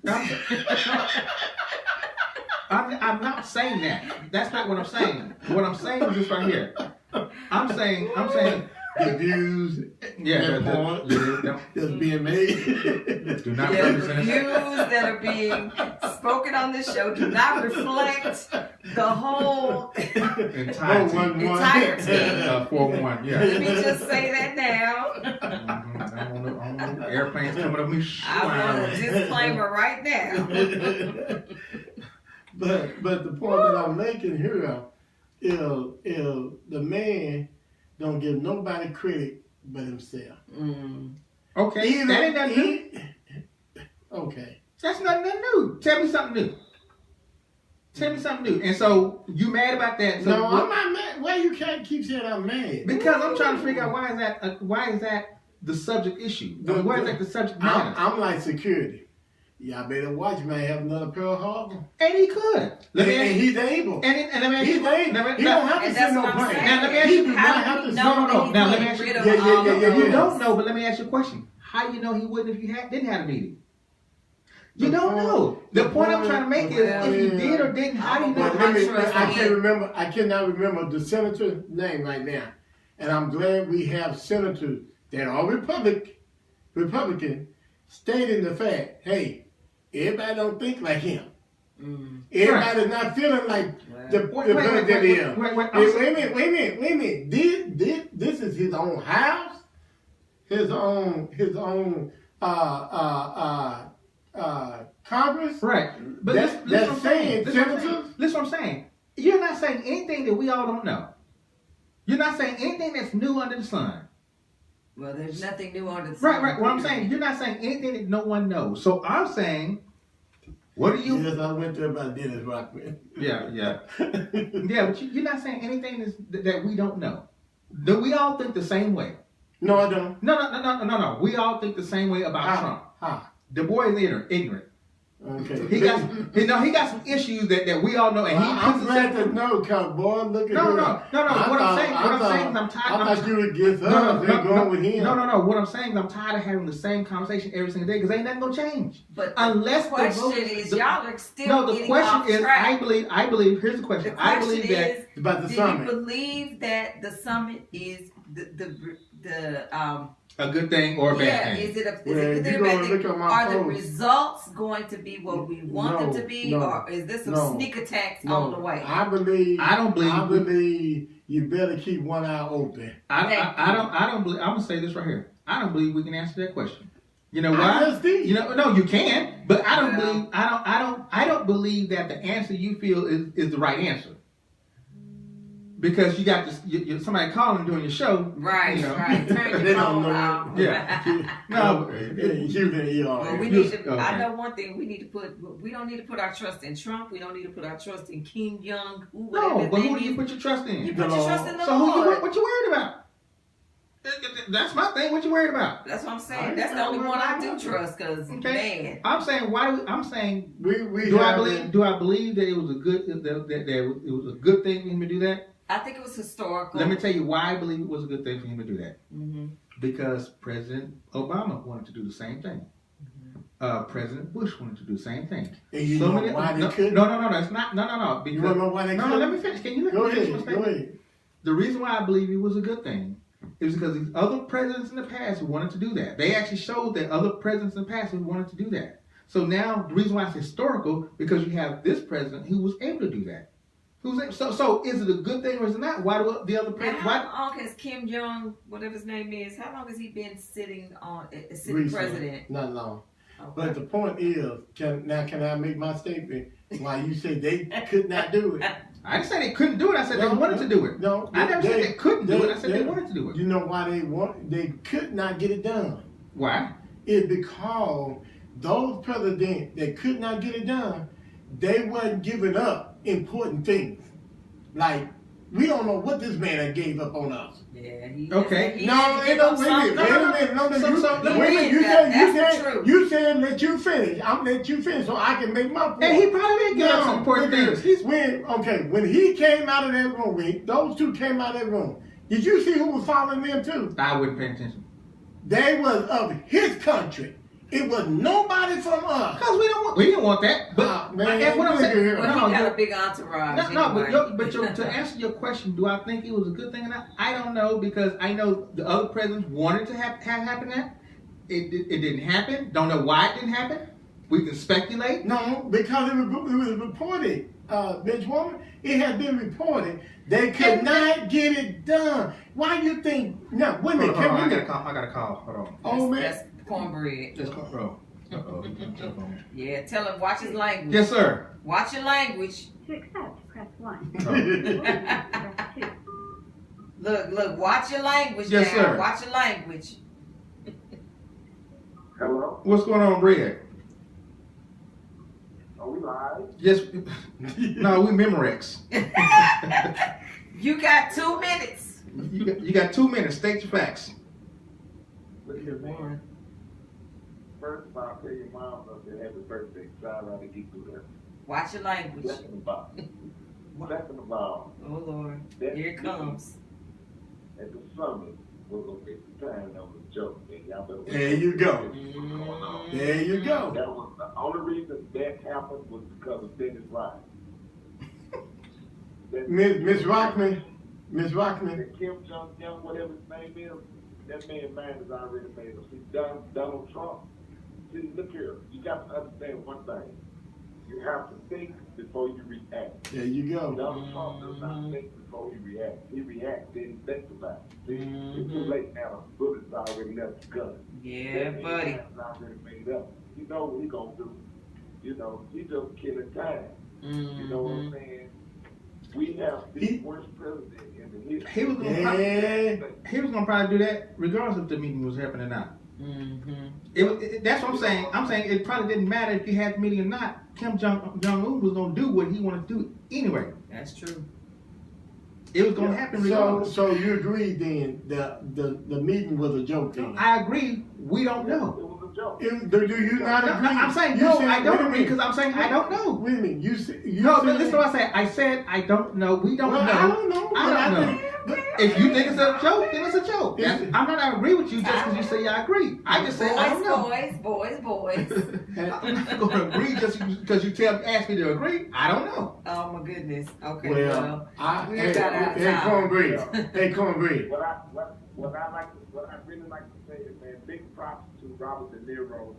I'm not saying that. That's not what I'm saying. What I'm saying is this right here. I'm saying the views that's being made do not represent the views that are being spoken on this show do not reflect the whole entire 4-1. Yeah. Let me just say that now. I want airplanes coming up me. I want a disclaimer right now. But the point that I'm making here is the man don't give nobody credit but himself. Okay, that ain't nothing new. Okay. That's nothing new. Tell me something new. And so, you mad about that? So no, I'm not mad. Why you can't keep saying I'm mad? Because I'm trying to figure out why is that the subject issue? Why is that the subject matter? I'm like security. Y'all better watch, man. Have another Pearl Harbor. And he could. And he's able. And let me ask you. He's able. He don't have to send no plane. Now let me ask you. No. Now let me ask you. Yeah. You don't know, but let me ask you a question. How you know he wouldn't if you didn't have a meeting? You don't know. The point I'm trying to make is if you did or didn't, how do you know? I cannot remember the senator's name right now. And I'm glad we have senators that are Republican stating the fact, hey, everybody don't think like him. Mm. Everybody's not feeling like the president is. Wait a minute. This is his own house, his own Congress. Right. But that's saying senators. Listen what I'm saying. You're not saying anything that we all don't know. You're not saying anything that's new under the sun. Well, there's nothing new under the sun. Right. What I'm saying, you're not saying anything that no one knows. So I'm saying, what are you? Yes, I went there about Dennis Rodman. Yeah. Yeah, but you're not saying anything that we don't know. Do we all think the same way? No, I don't. No. We all think the same way about Trump. How? The boy is ignorant. Okay. He got some issues that we all know, and I'm glad to know, cause boy, look at No. What I'm saying is I'm tired. I thought you would get us and going with him. No. What I'm saying is I'm tired of having the same conversation every single day because ain't nothing gonna change. But unless the question is, y'all are still no. The getting question off is, track. I believe. Here's the question. I believe that about the do summit. you believe that the summit is the a good thing or a bad thing? Is it a good thing or bad thing? Are the results going to be what we want them to be, or is this some sneak attacks on the way? I believe you better keep one eye open. I don't believe. I'm gonna say this right here. I don't believe we can answer that question. You know why? No, you can, but I don't believe. I don't believe that the answer you feel is the right answer. Because you got this, somebody calling during your show. Right. Turn your phone off. Yeah. No. Well, we need to. I know one thing. We don't need to put our trust in Trump. We don't need to put our trust in Kim Jong. No, but who do you put your trust in? You put your trust in the Lord. Lord. What you worried about? That's my thing. What you worried about? That's what I'm saying. That's the only one I do trust. Cause man, I'm saying do I believe that it was a good that it was a good thing for him to do that? I think it was historical. Let me tell you why I believe it was a good thing for him to do that. Mm-hmm. Because President Obama wanted to do the same thing. Mm-hmm. President Bush wanted to do the same thing. And you know why they couldn't? No. That's not. No. Because, you don't know why they couldn't? No, let me finish. Can you let me finish my statement? Go ahead. The reason why I believe it was a good thing is because these other presidents in the past who wanted to do that. They actually showed that other presidents in the past who wanted to do that. So now the reason why it's historical because you have this president who was able to do that. So is it a good thing or is it not? Why do the other president? How long has Kim Jong, whatever his name is, how long has he been sitting president? Not long. Okay. But the point is, can I make my statement? Why you say they could not do it? I didn't say they couldn't do it. I said they wanted to do it. No, I never said they couldn't do it. I said they wanted to do it. You know why they could not get it done? Why? It's because those presidents that could not get it done, they wasn't giving up important things. Like, we don't know what this man had gave up on us. Yeah, okay. No, wait a minute. You said let you finish. I'm let you finish so I can make my point. And he probably didn't get up some important things. When he came out of that room, those two came out of that room, did you see who was following them too? I wouldn't pay attention. They was of his country. It was nobody from us. Because we didn't want that. But what I'm saying, he got a big entourage. But to answer your question, do I think it was a good thing or not? I don't know because I know the other presidents wanted to have happen that. It didn't happen. Don't know why it didn't happen. We can speculate. No, because it was reported, Benchwarmer. It had been reported. They could not get it done. Why you think? No, wait a minute. I got a call. Hold on. Oh man. That's cornbread. Just call. Yeah, tell him watch his language. Yes, sir. Watch your language. To accept, press 1. Press 2. Look, watch your language. Yes, now. sir. Watch your language. Hello? What's going on, Bread? Are we live? Yes. No, we Memorex. You got 2 minutes. You got 2 minutes. State your facts. Look here, man. First of all, I'll tell your mom that happy birthday. Shout out to get through that. Watch your language. Second of all, Oh Lord, here it comes. At the summit, we're going to take the time that was a joke. There you go. There you go. That was the only reason that happened was because of Dennis Rodman. Miss Rockman. Kim Jong-un, whatever his name is, that man's mind is already made up. See, Donald Trump, See, look here. You got to understand one thing. You have to think before you react. There you go. Donald Trump does not think before he reacts. He reacts, then he thinks about it. See, it's too late now. The bullet's already left the gun. Yeah, buddy. It's already made up. You know what he gonna do. You know, he just killing time. You know what I'm saying? We have the worst president in the history. He was gonna probably do that regardless if the meeting was happening or not. That's what I'm saying. I'm saying it probably didn't matter if you had the meeting or not. Kim Jong-un was gonna do what he wanted to do anyway. That's true. It was gonna happen regardless. So you agree then the meeting was a joke then? I agree. We don't know. It was a joke. Do you not agree? No, I'm saying no. I don't agree because I'm saying I don't know. Wait a minute. You No, but listen to what I said. I said I don't know. We don't know. I don't know. I don't know. If you think it's a joke, then it's a joke. I'm not gonna agree with you just because you say I agree. I just say I don't know. Boys. I'm not gonna agree just because you ask me to agree. I don't know. Oh my goodness. Okay. Well, we got out of time. Cornbread. What I really like to say is, man, big props to Robert De Niro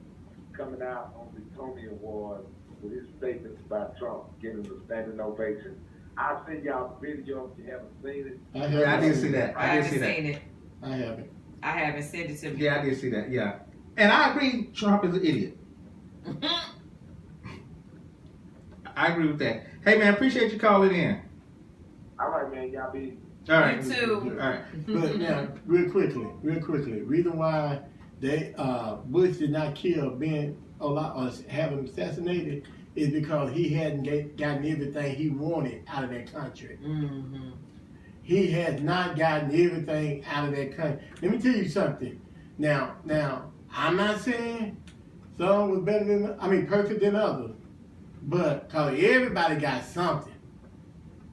coming out on the Tony Awards with his statements about Trump, giving the standing ovation. I'll send y'all the video if you haven't seen it. I did see that. I haven't seen it. I haven't. I haven't sent it to me. Yeah, I did see that. Yeah, and I agree. Trump is an idiot. I agree with that. Hey man, appreciate you calling in. All right, man, y'all be. All right. You too. All right. But now, real quickly, reason why they Bush did not kill Ben or have him assassinated is because he hadn't gotten everything he wanted out of that country. He has not gotten everything out of that country. Let me tell you something. Now, I'm not saying some was perfect than others, but cause everybody got something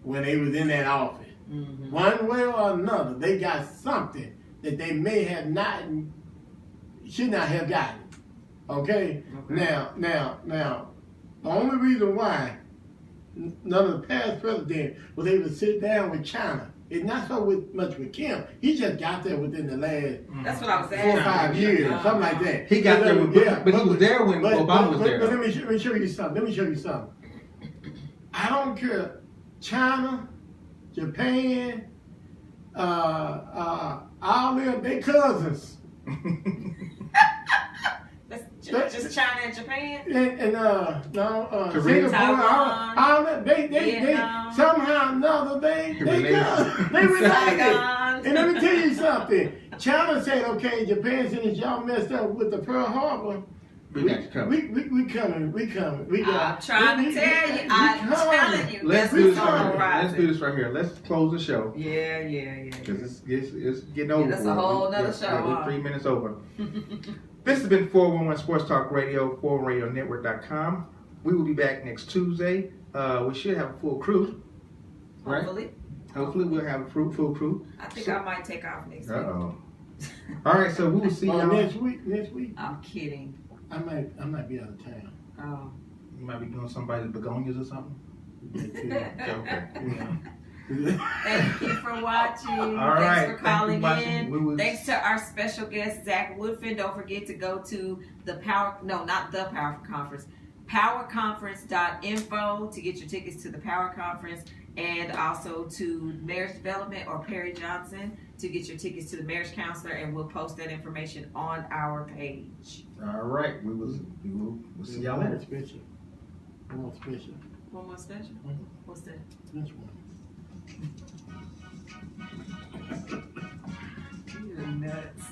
when they was in that office. One way or another, they got something that they may have not, should not have gotten. Okay? Now, the only reason why none of the past presidents was able to sit down with China is not so much with Kim. He just got there within the last That's what I was 4 asking. or 5 years, something like that. He got there, but he was there when Obama was there. But let me show you something. I don't care. China, Japan, all them, they cousins. Just China and Japan? Singapore, Taiwan, all that, they somehow or another, they cousins. They related. And let me tell you something. China said, okay, Japan, since y'all messed up with the Pearl Harbor, we coming. I'm trying to tell you. I'm telling you. Let's do this right here. Let's close the show. Yeah. Because it's getting over. That's a whole nother show. We're 3 minutes over. This has been 411 Sports Talk Radio, 4radionetwork.com. We will be back next Tuesday. We should have a full crew. Right? Hopefully we'll have a full crew. I think I might take off next week. All right, so we will see y'all next week. I'm kidding. I might be out of town. Oh. You might be doing somebody's begonias or something. Okay. Yeah. Thank you for watching. All Thanks right. for calling Thank you for watching. in. Thanks to our special guest, Zach Woodfin. Don't forget to go to powerconference.info to get your tickets to the Power Conference, and also to Marriage Development or Perry Johnson to get your tickets to the Marriage Counselor, and we'll post that information on our page. All right. We'll see y'all later. One more special. One more special? What's that? This one. You're nuts.